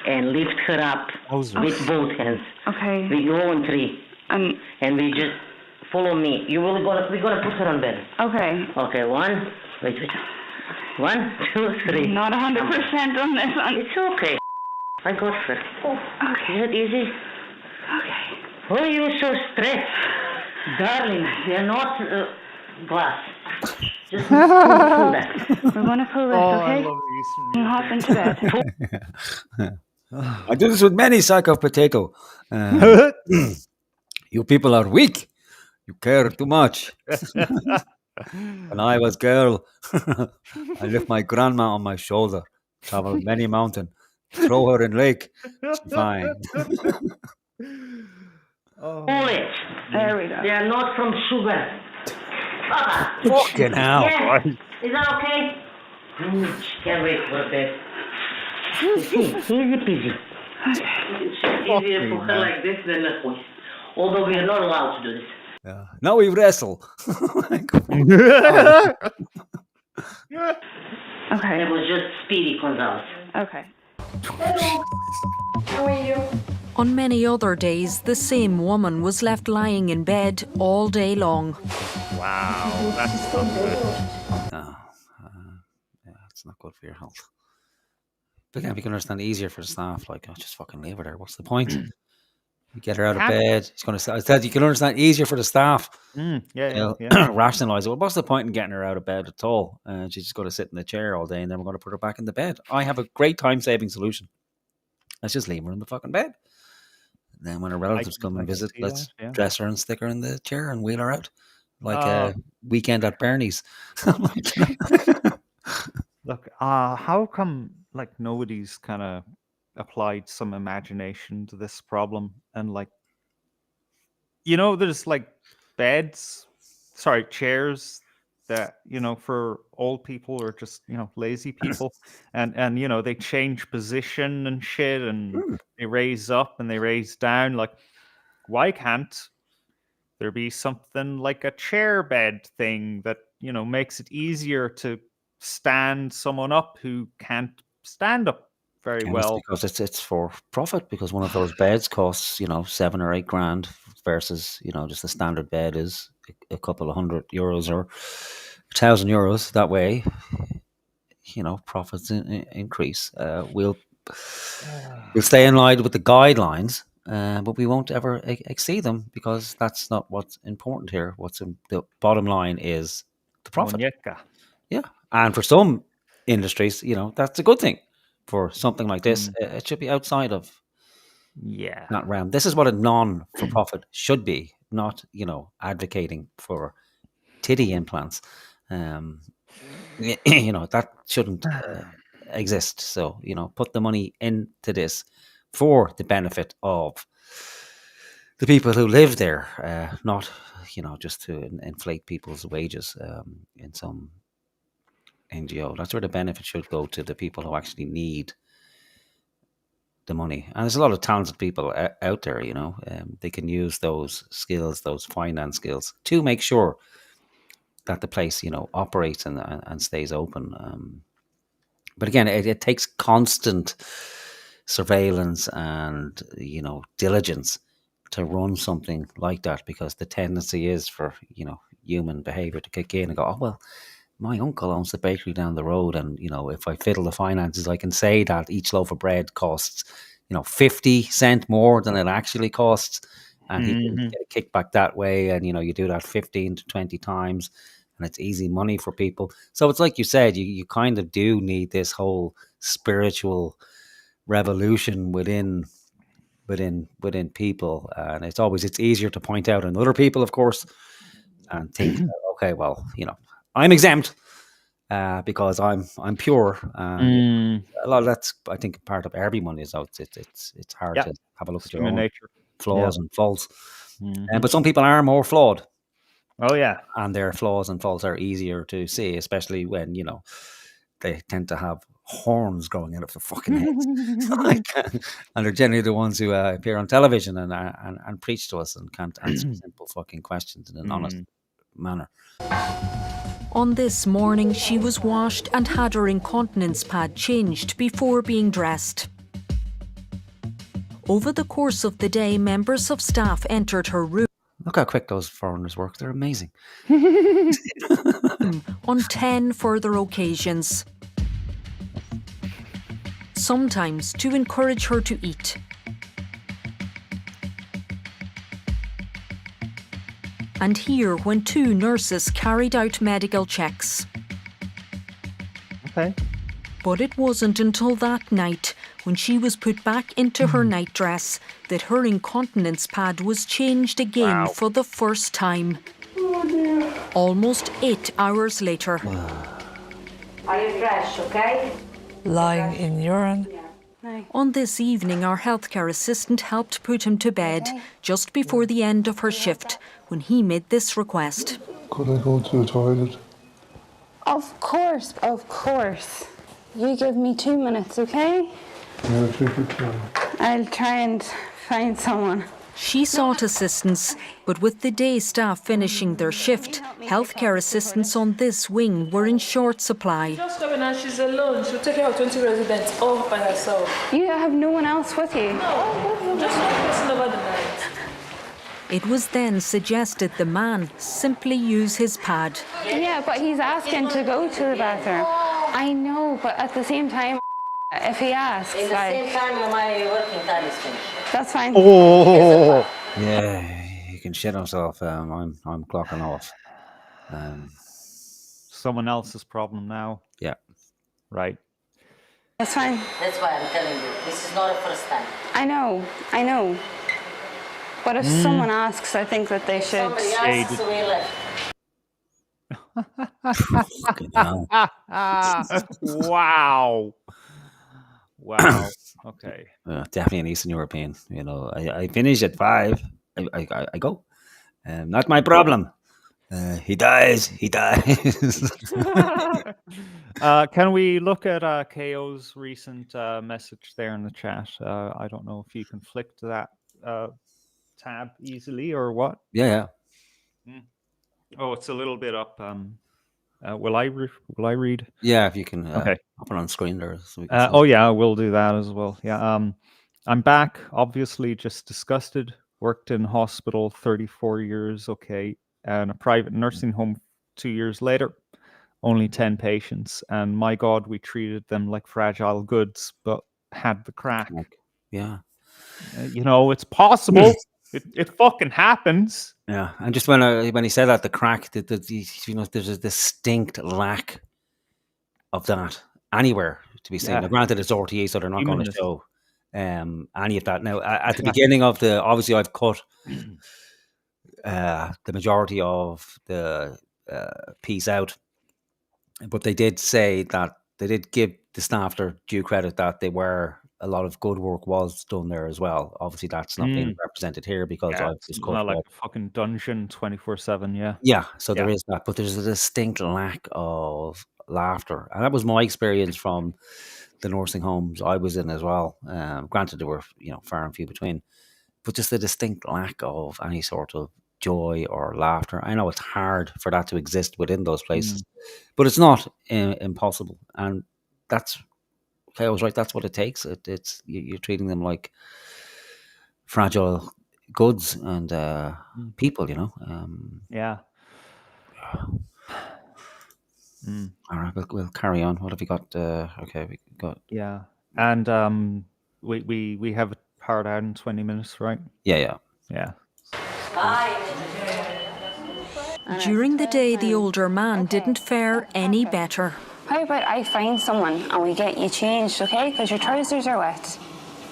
And lift her up with both hands. Okay. We go on 3. And we just follow me. We're gonna put her on bed. Okay. Okay, 1. Wait. 1, 2, 3. Not 100% on this one. It's okay. I got her. Okay. Is that easy? Okay. Why are you so stressed? Darling, they're not glass. Just pull that. We're going to pull this, okay? I love You hop into bed. I do this with many sack of potato. You people are weak. You care too much. When I was girl, I left my grandma on my shoulder, traveled many mountain, throw her in lake. She's fine. Pull it. There we go. They are not from sugar. Papa. Fucking hell. Yes. Is that okay? Can't wait for bed. Easy peasy. It's easier for her like this than that one. Although we are not allowed to do this. Yeah. Now we wrestle. Okay. It was just Speedy Gonzalez. Okay. Hello. How are you? On many other days, the same woman was left lying in bed all day long. Wow, that's not good. Yeah, it's not good for your health. But then we can understand easier for the staff. Like, oh, just fucking leave her there. What's the point? You get her out of bed. It's going to. I said you can understand easier for the staff. Yeah. Rationalize it. Well, what's the point in getting her out of bed at all? She's just going to sit in the chair all day, and then we're going to put her back in the bed. I have a great time-saving solution. Let's just leave her in the fucking bed. And then when her relatives come and visit, let's dress her and stick her in the chair and wheel her out like a weekend at Bernie's. Look, how come like nobody's kind of applied some imagination to this problem and like, there's like chairs that, for old people or just, lazy people. And they change position and shit, and they raise up and they raise down. Like, why can't there be something like a chair bed thing that, makes it easier to stand someone up who can't stand up very And it's well? because it's for profit, because one of those beds costs, 7 or 8 grand versus, just a standard bed is a couple of €100 or €1,000. That way, profits increase. We'll stay in line with the guidelines, but we won't ever exceed them, because that's not what's important here. The bottom line is the profit. Muñeca. Yeah, and for some industries, that's a good thing. For something like this, it should be outside of that realm. This is what a non-for-profit should be, not advocating for titty implants. That shouldn't exist. So put the money into this for the benefit of the people who live there, not just to inflate people's wages in some NGO. That's where the benefit should go, to the people who actually need the money. And there's a lot of talented people out there, they can use those skills, those finance skills, to make sure that the place, operates and stays open. But again, it takes constant surveillance and, diligence to run something like that, because the tendency is for, human behavior to kick in and go, oh, well, my uncle owns the bakery down the road, and if I fiddle the finances, I can say that each loaf of bread costs 50 cents more than it actually costs, and he can get a kickback that way. And you do that 15 to 20 times, and it's easy money for people. So it's like you said, you kind of do need this whole spiritual revolution within people, and it's easier to point out in other people, of course, and think, okay, well, I'm exempt because I'm pure. A lot of that's, I think, part of everyone is out. It's hard to have a look at your own nature. flaws and faults. But some people are more flawed. Oh yeah, and their flaws and faults are easier to see, especially when they tend to have horns growing out of their fucking heads, and they're generally the ones who appear on television and preach to us and can't answer simple fucking questions in an honest manner. On this morning, she was washed and had her incontinence pad changed before being dressed. Over the course of the day, members of staff entered her room. Look how quick those foreigners work. They're amazing. On 10 further occasions. Sometimes to encourage her to eat. And here when 2 nurses carried out medical checks. Okay. But it wasn't until that night, when she was put back into her nightdress, that her incontinence pad was changed again for the first time. Almost 8 hours later. Are you fresh, okay? Lying in urine. On this evening, our healthcare assistant helped put him to bed just before the end of her shift, when he made this request. Could I go to the toilet? Of course, of course. You give me 2 minutes, okay? Yeah, take your time. I'll try and find someone. She sought assistance, but with the day staff finishing their shift, healthcare assistants on this wing were in short supply. Just coming and she's alone. She'll take care of 20 residents all by herself. You have no one else with you? No, just one person over the night. It was then suggested the man simply use his pad. Yeah, but he's asking to go to the bathroom. I know, but at the same time, if he asks, In the same time, my working time is finished. That's fine. Oh, yeah, he can shit himself. I'm clocking off. Someone else's problem now. Yeah. Right. That's fine. That's why I'm telling you, this is not a first time. I know. But if someone asks, I think that they should. Somebody asks, we left. Wow. Wow. Okay. Definitely an Eastern European. I finish at 5. I go. Not my problem. He dies. He dies. Can we look at KO's recent message there in the chat? I don't know if you can flick to that tab easily or what. Yeah. Oh, it's a little bit up. Will I read? Yeah, if you can Okay. put it on screen there. So we can see. Oh yeah, we'll do that as well. Yeah. I'm back. Obviously, just disgusted. Worked in hospital 34 years. Okay, and a private nursing home 2 years later. Only 10 patients, and my God, we treated them like fragile goods, but had the crack. Yeah. It's possible. It fucking happens. Yeah, and just when he said that, the crack, there's a distinct lack of that anywhere to be seen. Yeah. Now, granted, it's RTE, so they're not going to Humanness. show any of that. Now, at the beginning of obviously, I've cut the majority of the piece out, but they did say that they did give the staff their due credit that a lot of good work was done there as well. Obviously, that's not being represented here because I've It's just not cut like out. a fucking dungeon 24/7. Yeah. Yeah, so there is that, but there's a distinct lack of laughter, and that was my experience from the nursing homes I was in as well. Granted, there were far and few between, but just a distinct lack of any sort of joy or laughter. I know it's hard for that to exist within those places, but it's not impossible, and I was right. That's what it takes. It's you're treating them like fragile goods and people. Yeah. All right, we'll carry on. What have we got? Okay, we got. Yeah, and we have a hard out in 20 minutes, right? Yeah. During the day, the older man didn't fare any better. How about I find someone and we get you changed, okay? Because your trousers are wet.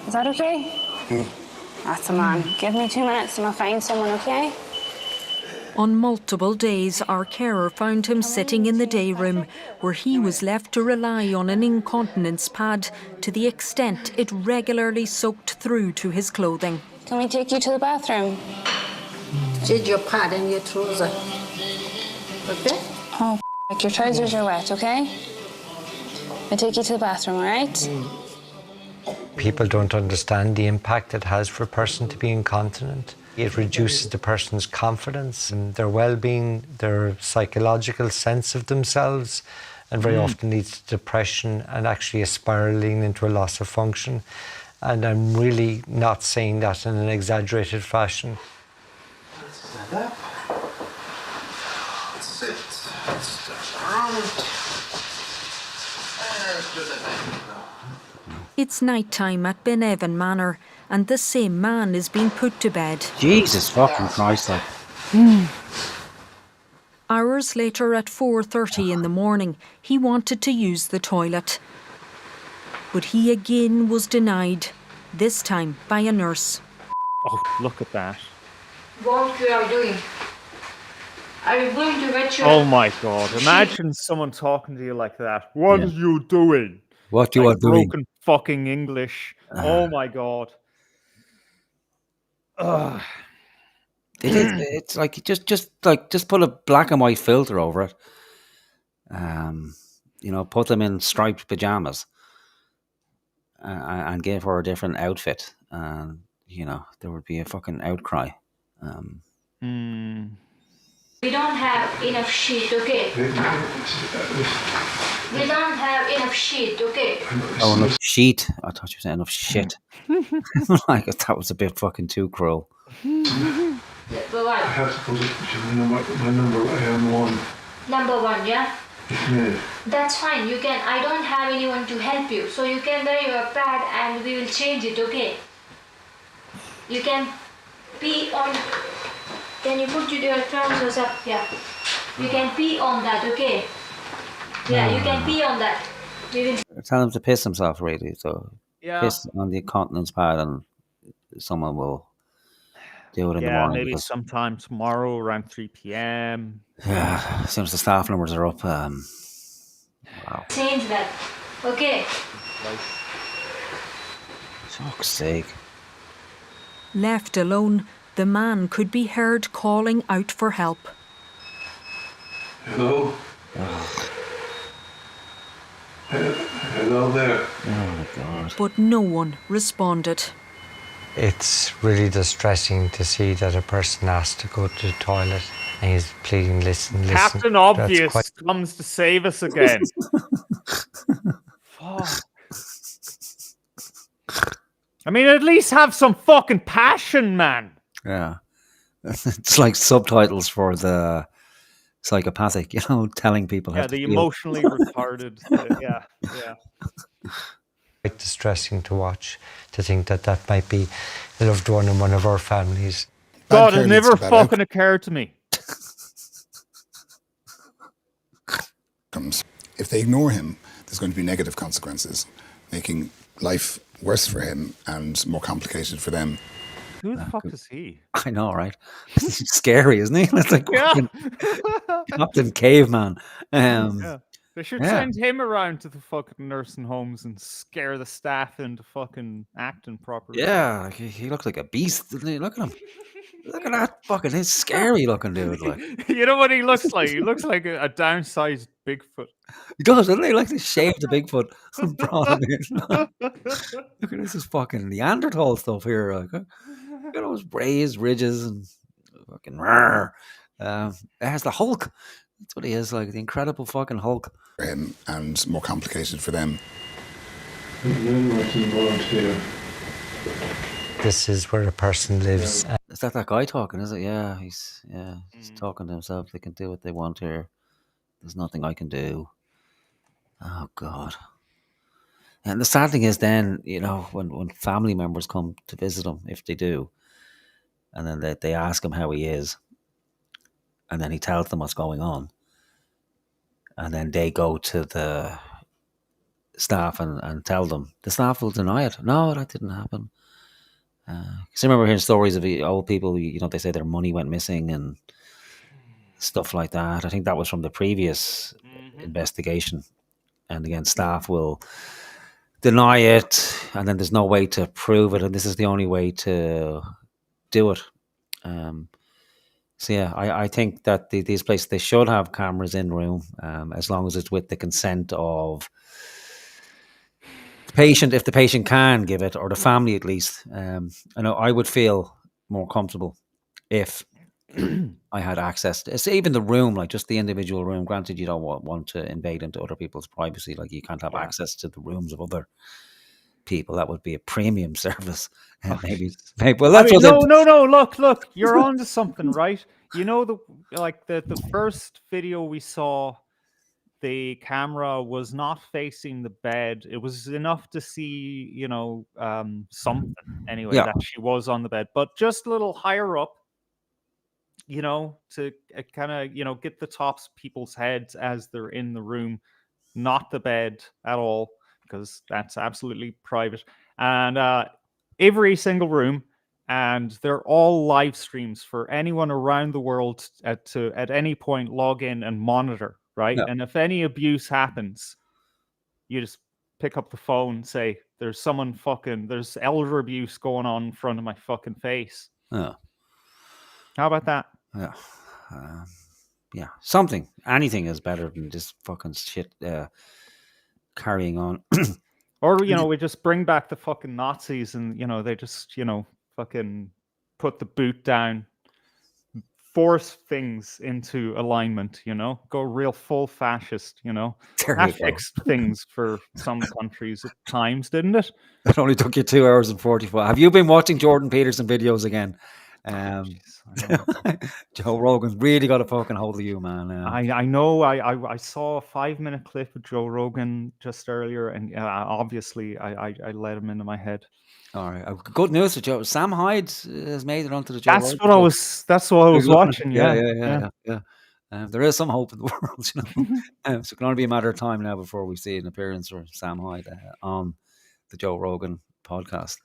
Is that okay? That's a man. Give me 2 minutes and I'll find someone, okay? On multiple days, our carer found him sitting in the day room, where he was left to rely on an incontinence pad to the extent it regularly soaked through to his clothing. Can we take you to the bathroom? Did your pad and your trouser? Okay? Oh, your trousers are wet, okay? I'll take you to the bathroom, all right? People don't understand the impact it has for a person to be incontinent. It reduces the person's confidence and their well-being, their psychological sense of themselves, and very often leads to depression and actually a spiraling into a loss of function. And I'm really not saying that in an exaggerated fashion. Stand up. Sit. Stretch around. And do the thing. It's night time at Benevan Manor, and the same man is being put to bed. Jesus fucking Christ! Hours later, at 4:30 in the morning, he wanted to use the toilet. But he again was denied, this time by a nurse. Oh, look at that. What you are doing? Are you going to get your... Oh my God, imagine someone talking to you like that. What are you doing? What you are doing? Broken fucking English. Oh my God. Ugh. It's like just put a black and white filter over it. Put them in striped pajamas and give her a different outfit, and there would be a fucking outcry. We don't have enough sheet, okay? We don't have enough sheet, okay? Oh, enough sheet. I thought you were saying enough shit. Like, that was a bit fucking too cruel. I have to put my number. I am one. Number 1, yeah? Yeah. That's fine. You can. I don't have anyone to help you, so you can wear your pad and we will change it, okay? You can pee on. Can you put your trousers up? Yeah. You can pee on that, okay? Yeah, you can pee on that. We will. Tell him to piss himself, really. So piss on the incontinence pad, and someone will do it in the morning. Maybe sometime tomorrow around 3 p.m. Yeah, as soon as the staff numbers are up. Wow. Change that, okay? Fuck's sake. Left alone, the man could be heard calling out for help. Hello? Hello there. Oh my God. But no one responded. It's really distressing to see that a person has to go to the toilet and he's pleading, listen. Captain That's Obvious quite- comes to save us again. Fuck. I mean, at least have some fucking passion, man. Yeah. It's like subtitles for the psychopathic, telling people how Yeah, to the feel. emotionally retarded. Yeah. quite distressing to watch, to think that that might be a loved one in one of our families. God, it never fucking occurred to me. If they ignore him, there's going to be negative consequences, making life worse for him and more complicated for them. Who the fuck is he? I know, right? He's scary, isn't he? It's like Yeah. Captain Caveman. Yeah. They should yeah. send him around to the fucking nursing homes and scare the staff into fucking acting properly. Yeah, like he looks like a beast, doesn't he? Look at him. Look at that fucking, he's scary looking dude. Like, You know what he looks like? He looks like a downsized Bigfoot. he does, doesn't he? Like they shaved the Bigfoot and brought him in. Look at this is fucking Neanderthal stuff here. Like, look at those raised ridges and fucking rawr. It has the Hulk. That's what he is, like the Incredible fucking Hulk. For him and more complicated for them. And then what's involved here? This is where a person lives. Is that guy talking, is it? Yeah, he's talking to himself. They can do what they want here. There's nothing I can do. Oh God. And the sad thing is then, when family members come to visit him, if they do, and then they ask him how he is, and then he tells them what's going on, and then they go to the staff and tell them. The staff will deny it. No, that didn't happen. Because I remember hearing stories of old people, they say their money went missing and stuff like that. I think that was from the previous investigation. And again, staff will deny it, and then there's no way to prove it, and this is the only way to do it. So yeah, I think that these places, they should have cameras in room, as long as it's with the consent of the patient, if the patient can give it, or the family at least. I know I would feel more comfortable if I had access to, say, even the room, like just the individual room. Granted, you don't want to invade into other people's privacy, like you can't have access to the rooms of other people. That would be a premium service. Maybe well, that's no. Look, you're on to something, right? You know, the first video we saw, the camera was not facing the bed. It was enough to see, something anyway, Yeah. that she was on the bed, but just a little higher up, to kind of, get the tops of people's heads as they're in the room, not the bed at all, because that's absolutely private. And every single room, and they're all live streams for anyone around the world to at any point log in and monitor, right? Yeah. And if any abuse happens, you just pick up the phone and say, there's elder abuse going on in front of my fucking face. Yeah. How about that? Yeah. Yeah. Something. Anything is better than just fucking shit carrying on. Or, we just bring back the fucking Nazis and, they just, fucking put the boot down, force things into alignment, go real full fascist, There you That go. fixed things for some countries at times, didn't it? It only took you 2 hours and 45. Have you been watching Jordan Peterson videos again? Joe Rogan's really got a fucking hold of you, man. I know. I saw a 5-minute clip of Joe Rogan just earlier, and obviously I let him into my head. All right. Good news for Joe. Sam Hyde has made it onto the Joe That's Rogan what I show. was. That's what I was watching. Yeah. There is some hope in the world, so it can only be a matter of time now before we see an appearance from Sam Hyde on the Joe Rogan podcast.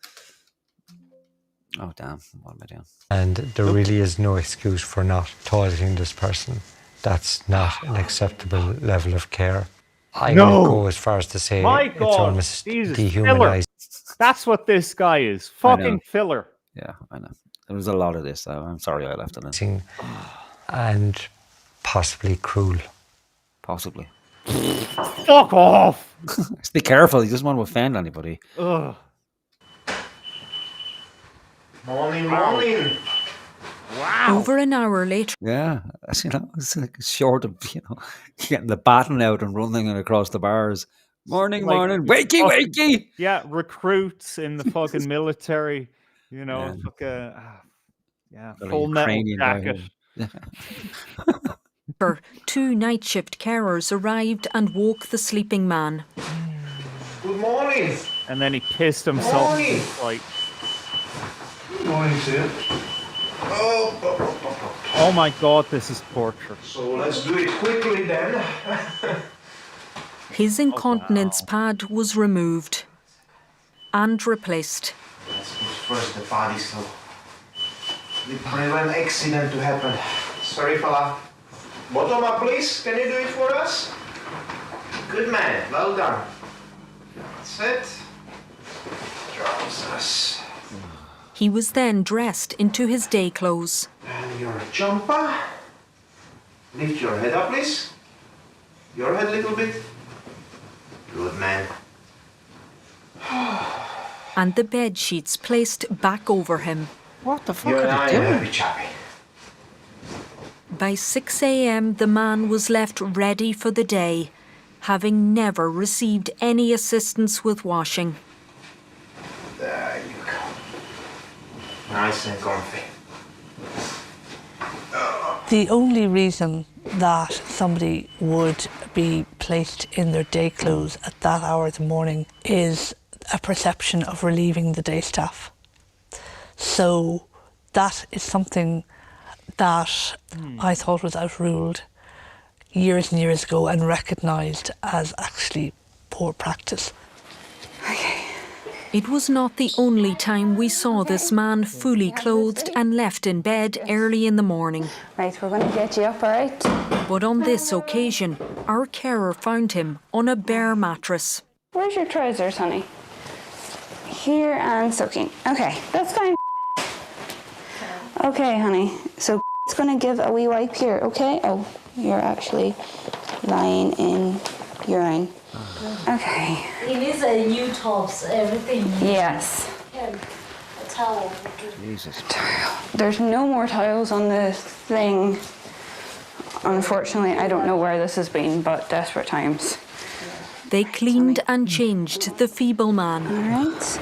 Oh damn! What am I doing? And there really is no excuse for not toileting this person. That's not an acceptable level of care. I would go as far as to say My it's God, almost Jesus, dehumanized. That's what this guy is. Fucking filler. Yeah, I know. There was a lot of this. I'm sorry I left it in. And possibly cruel. Possibly. Fuck off! Just be careful. You doesn't want to offend anybody. Ugh. Morning, morning. Wow. Over an hour later, Yeah, it's like short of getting the baton out and running it across the bars. Morning, Like, morning, wakey, fucking- wakey. Yeah, recruits in the fucking military. Yeah. Full metal Ukrainian jacket. guy. two night shift carers arrived and woke the sleeping man. Good morning. And then he pissed himself. Morning. Like, Good morning, Sid. oh my god, this is torture. So let's do it quickly then. His incontinence pad was removed and replaced. Let's put first the body so we prevent accident to happen. Sorry, fella. Bottom up, please. Can you do it for us? Good man. Well done. That's it. Trousers. He was then dressed into his day clothes. And your jumper. Lift your head up, please. Your head a little bit. Good man. And the bed sheets placed back over him. What the fuck You and are I you are doing? happy chappy. By 6 a.m., the man was left ready for the day, having never received any assistance with washing. There you go. Nice and comfy. The only reason that somebody would be placed in their day clothes at that hour of the morning is a perception of relieving the day staff. So that is something that I thought was outruled years and years ago and recognised as actually poor practice. It was not the only time we saw this man fully clothed and left in bed early in the morning. Right, we're going to get you up, all right? But on this occasion, our carer found him on a bare mattress. Where's your trousers, honey? Here and soaking. Okay, that's fine. Okay, honey. So it's going to give a wee wipe here, okay? Oh, you're actually lying in urine. Okay. It is a new tops, everything. Yes. A towel. Jesus. There's no more tiles on the thing. Unfortunately, I don't know where this has been, but desperate times. They cleaned and changed the feeble man. All right.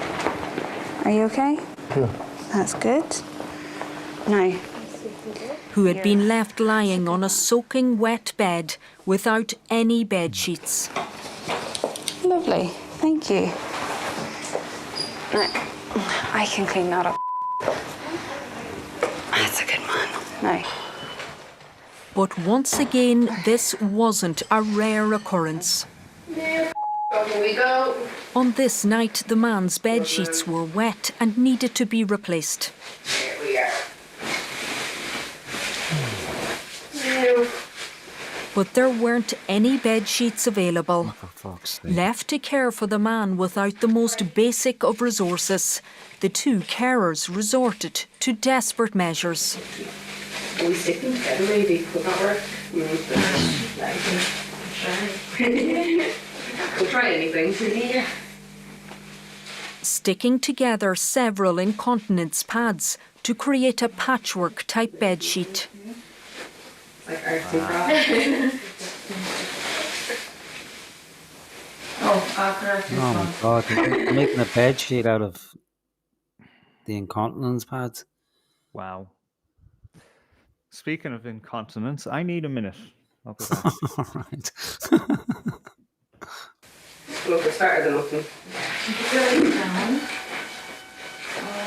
Are you okay? Yeah. That's good. Now, Who had been left lying on a soaking wet bed without any bed sheets. lovely. Thank you. Now, I can clean that up. That's a good one. Now. But once again, this wasn't a rare occurrence. Here we go. On this night, the man's bed sheets were wet and needed to be replaced. Here we are. Now. But there weren't any bed sheets available. For fuck's sake. Left to care for the man without the most basic of resources, the two carers resorted to desperate measures. Are we sticking together maybe? Would that work? We'll try anything. Yeah. Sticking together several incontinence pads to create a patchwork type bed sheet. Like arts and crafts. Oh my god, they're making a bed sheet out of the incontinence pads. Wow. Speaking of incontinence, I need a minute. I'll be back. All right. Look, it's better than nothing.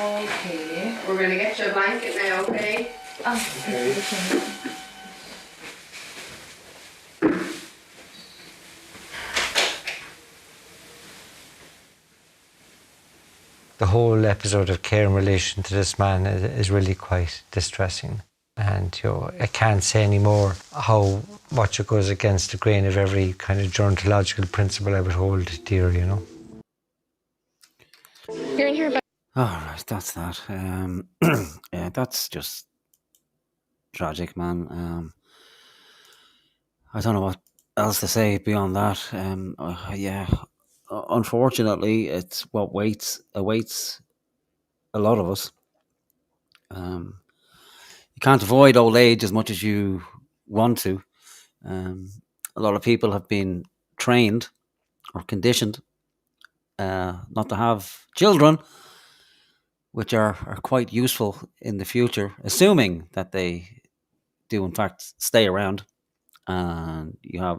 Okay. We're going to get you a blanket now, okay? Okay. The whole episode of care in relation to this man is really quite distressing. And I can't say anymore how much it goes against the grain of every kind of deontological principle I would hold dear, You're in here, but All right, that's that. Yeah, that's just tragic, man. I don't know what else to say beyond that. Yeah, unfortunately, it's what awaits a lot of us. You can't avoid old age as much as you want to. A lot of people have been trained or conditioned not to have children, which are quite useful in the future, assuming that they do in fact stay around and you have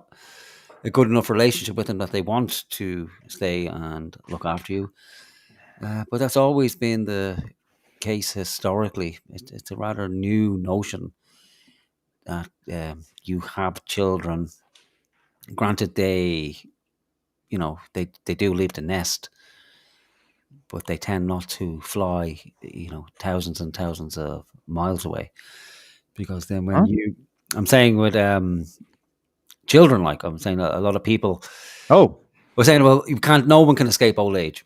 a good enough relationship with them that they want to stay and look after you. But that's always been the case historically. It's a rather new notion that you have children. Granted, they do leave the nest, but they tend not to fly, thousands and thousands of miles away. Because then when I'm saying with children, like I'm saying a lot of people. Oh. We're saying, well, no one can escape old age.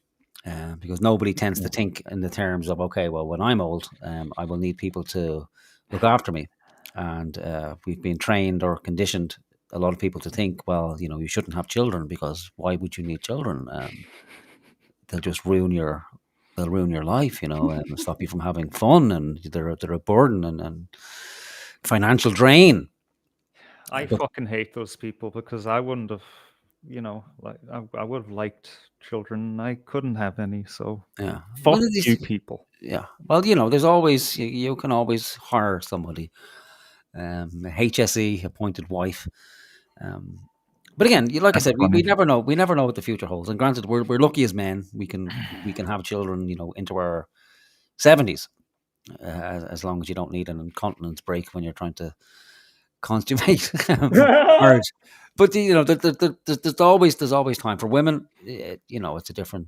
Because nobody tends to think in the terms of, okay, well, when I'm old, I will need people to look after me. And we've been trained or conditioned, a lot of people, to think, well, you shouldn't have children because why would you need children? They'll just ruin your life, and stop you from having fun, and they're a burden and financial drain. I fucking hate those people because I wouldn't have, I would have liked children. I couldn't have any, so yeah, fuck you people. Yeah, well, there's always you can always hire somebody, a HSE appointed wife. But again, like I said, we never know. We never know what the future holds. And granted, we're lucky as men; we can have children, into our 70s, as long as you don't need an incontinence break when you're trying to consummate marriage. But there's always time for women. It's a different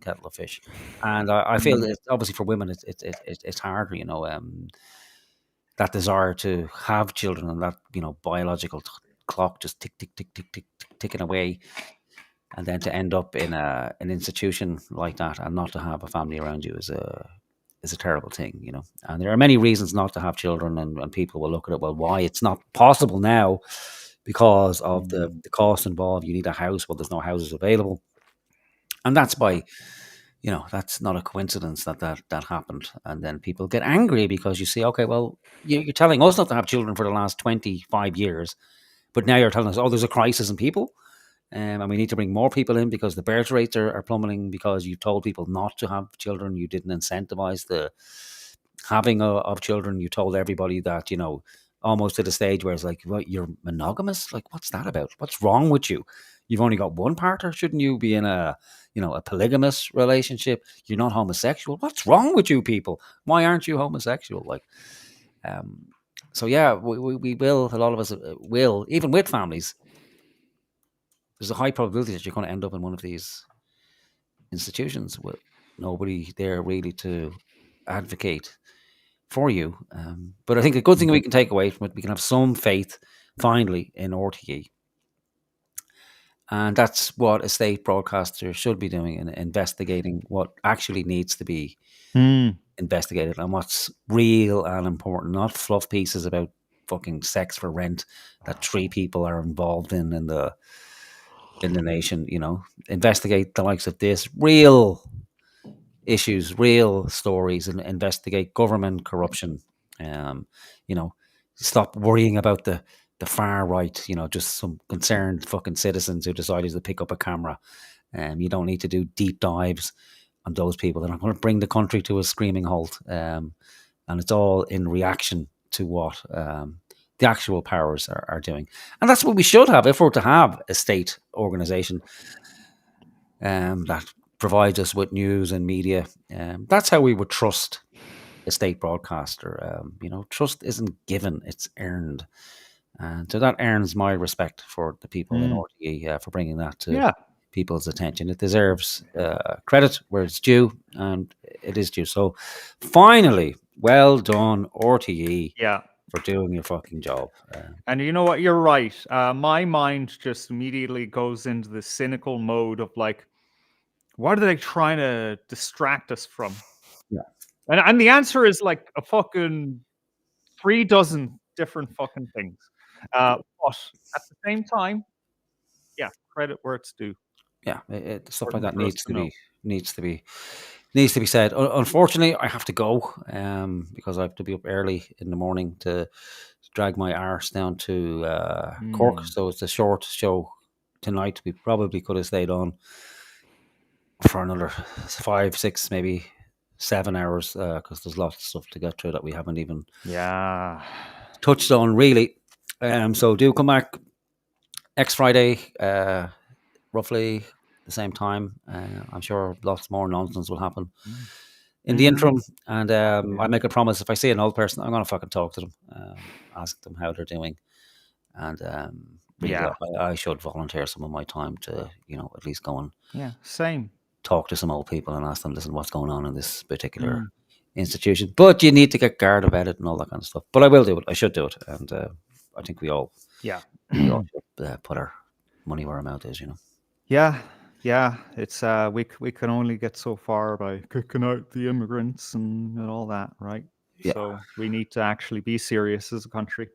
kettle of fish, and I feel that obviously for women it's harder. That desire to have children and that biological clock just tick tick tick tick tick ticking away, and then to end up in an institution like that and not to have a family around you is a terrible thing, And there are many reasons not to have children, and people will look at it, well, why it's not possible now because of the cost involved. You need a house. Well, there's no houses available, and that's by that's not a coincidence that happened. And then people get angry because you say, okay, well, you're telling us not to have children for the last 25 years, but now you're telling us, oh, there's a crisis in people. And we need to bring more people in because the birth rates are plummeting because you told people not to have children. You didn't incentivize the having of children. You told everybody that, almost to the stage where it's like, well, you're monogamous. Like, what's that about? What's wrong with you? You've only got one partner. Shouldn't you be in a polygamous relationship? You're not homosexual. What's wrong with you people? Why aren't you homosexual? Like, so yeah, we will, a lot of us will, even with families, there's a high probability that you're going to end up in one of these institutions with nobody there really to advocate for you. But I think a good thing we can take away from it, we can have some faith finally in RTE. And that's what a state broadcaster should be doing, in investigating what actually needs to be investigated and what's real and important, not fluff pieces about fucking sex for rent that 3 people are involved in the nation. Investigate the likes of this, real issues, real stories, and investigate government corruption. Stop worrying about the far right, just some concerned fucking citizens who decided to pick up a camera. You don't need to do deep dives on those people. They're not going to bring the country to a screaming halt. And it's all in reaction to what the actual powers are doing. And that's what we should have if we're to have a state organization that provides us with news and media. That's how we would trust a state broadcaster. Trust isn't given, it's earned. And so that earns my respect for the people in RTE for bringing that to people's attention. It deserves credit where it's due, and it is due. So finally, well done, RTE, for doing your fucking job. And you know what? You're right. My mind just immediately goes into the cynical mode of like, what are they trying to distract us from? Yeah. And the answer is like a fucking 3 dozen different fucking things. But at the same time, yeah, credit where it's due. Yeah, stuff like Important that for us to know. needs to be said. Unfortunately, I have to go because I have to be up early in the morning to drag my arse down to Cork. So it's a short show tonight. We probably could have stayed on for another 5, 6, maybe 7 hours because there's lots of stuff to get through that we haven't even touched on really. So do come back next Friday, roughly the same time. I'm sure lots more nonsense will happen in the interim. And I make a promise: if I see an old person, I'm going to fucking talk to them, ask them how they're doing, and really, I should volunteer some of my time to, at least go and same. Talk to some old people and ask them, listen, what's going on in this particular institution. But you need to get guard about it and all that kind of stuff. But I will do it. I should do it, and I think we all should put our money where our mouth is. Yeah. It's we can only get so far by kicking out the immigrants and all that, right? Yeah. So we need to actually be serious as a country.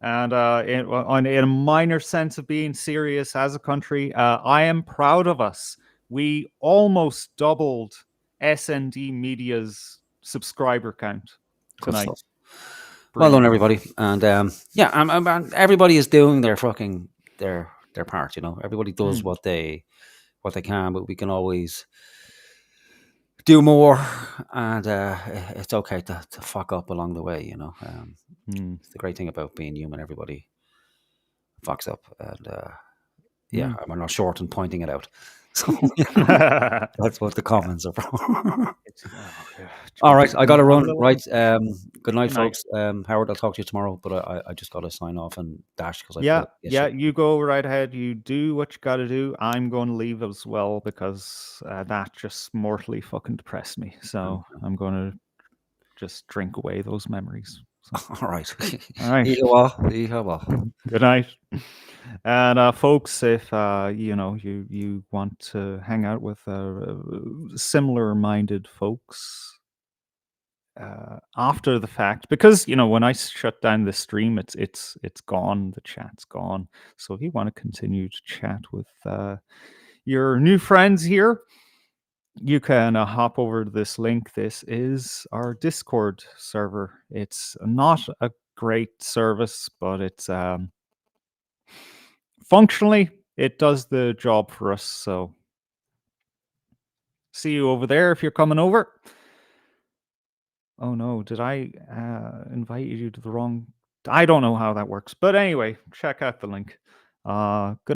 And in a minor sense of being serious as a country, I am proud of us. We almost doubled SND Media's subscriber count tonight. Well done, everybody. And everybody is doing their fucking their part. Everybody does what they can, but we can always do more, and it's okay to fuck up along the way. It's the great thing about being human. Everybody fucks up, and we're not short in pointing it out. So that's what the comments are for. All right, I got to run. Right, good night, folks. Howard, I'll talk to you tomorrow, but I just got to sign off and dash because you go right ahead. You do what you got to do. I'm going to leave as well because that just mortally fucking depressed me. So I'm going to just drink away those memories. So. All right. Good night. And folks, if you want to hang out with similar-minded folks after the fact, because when I shut down the stream, it's gone. The chat's gone. So if you want to continue to chat with your new friends here, you can hop over to this link. This is our Discord server. It's not a great service, but it's functionally it does the job for us. So see you over there if you're coming over. Oh no, did I invite you to the wrong? I don't know how that works, but anyway, check out the link. Good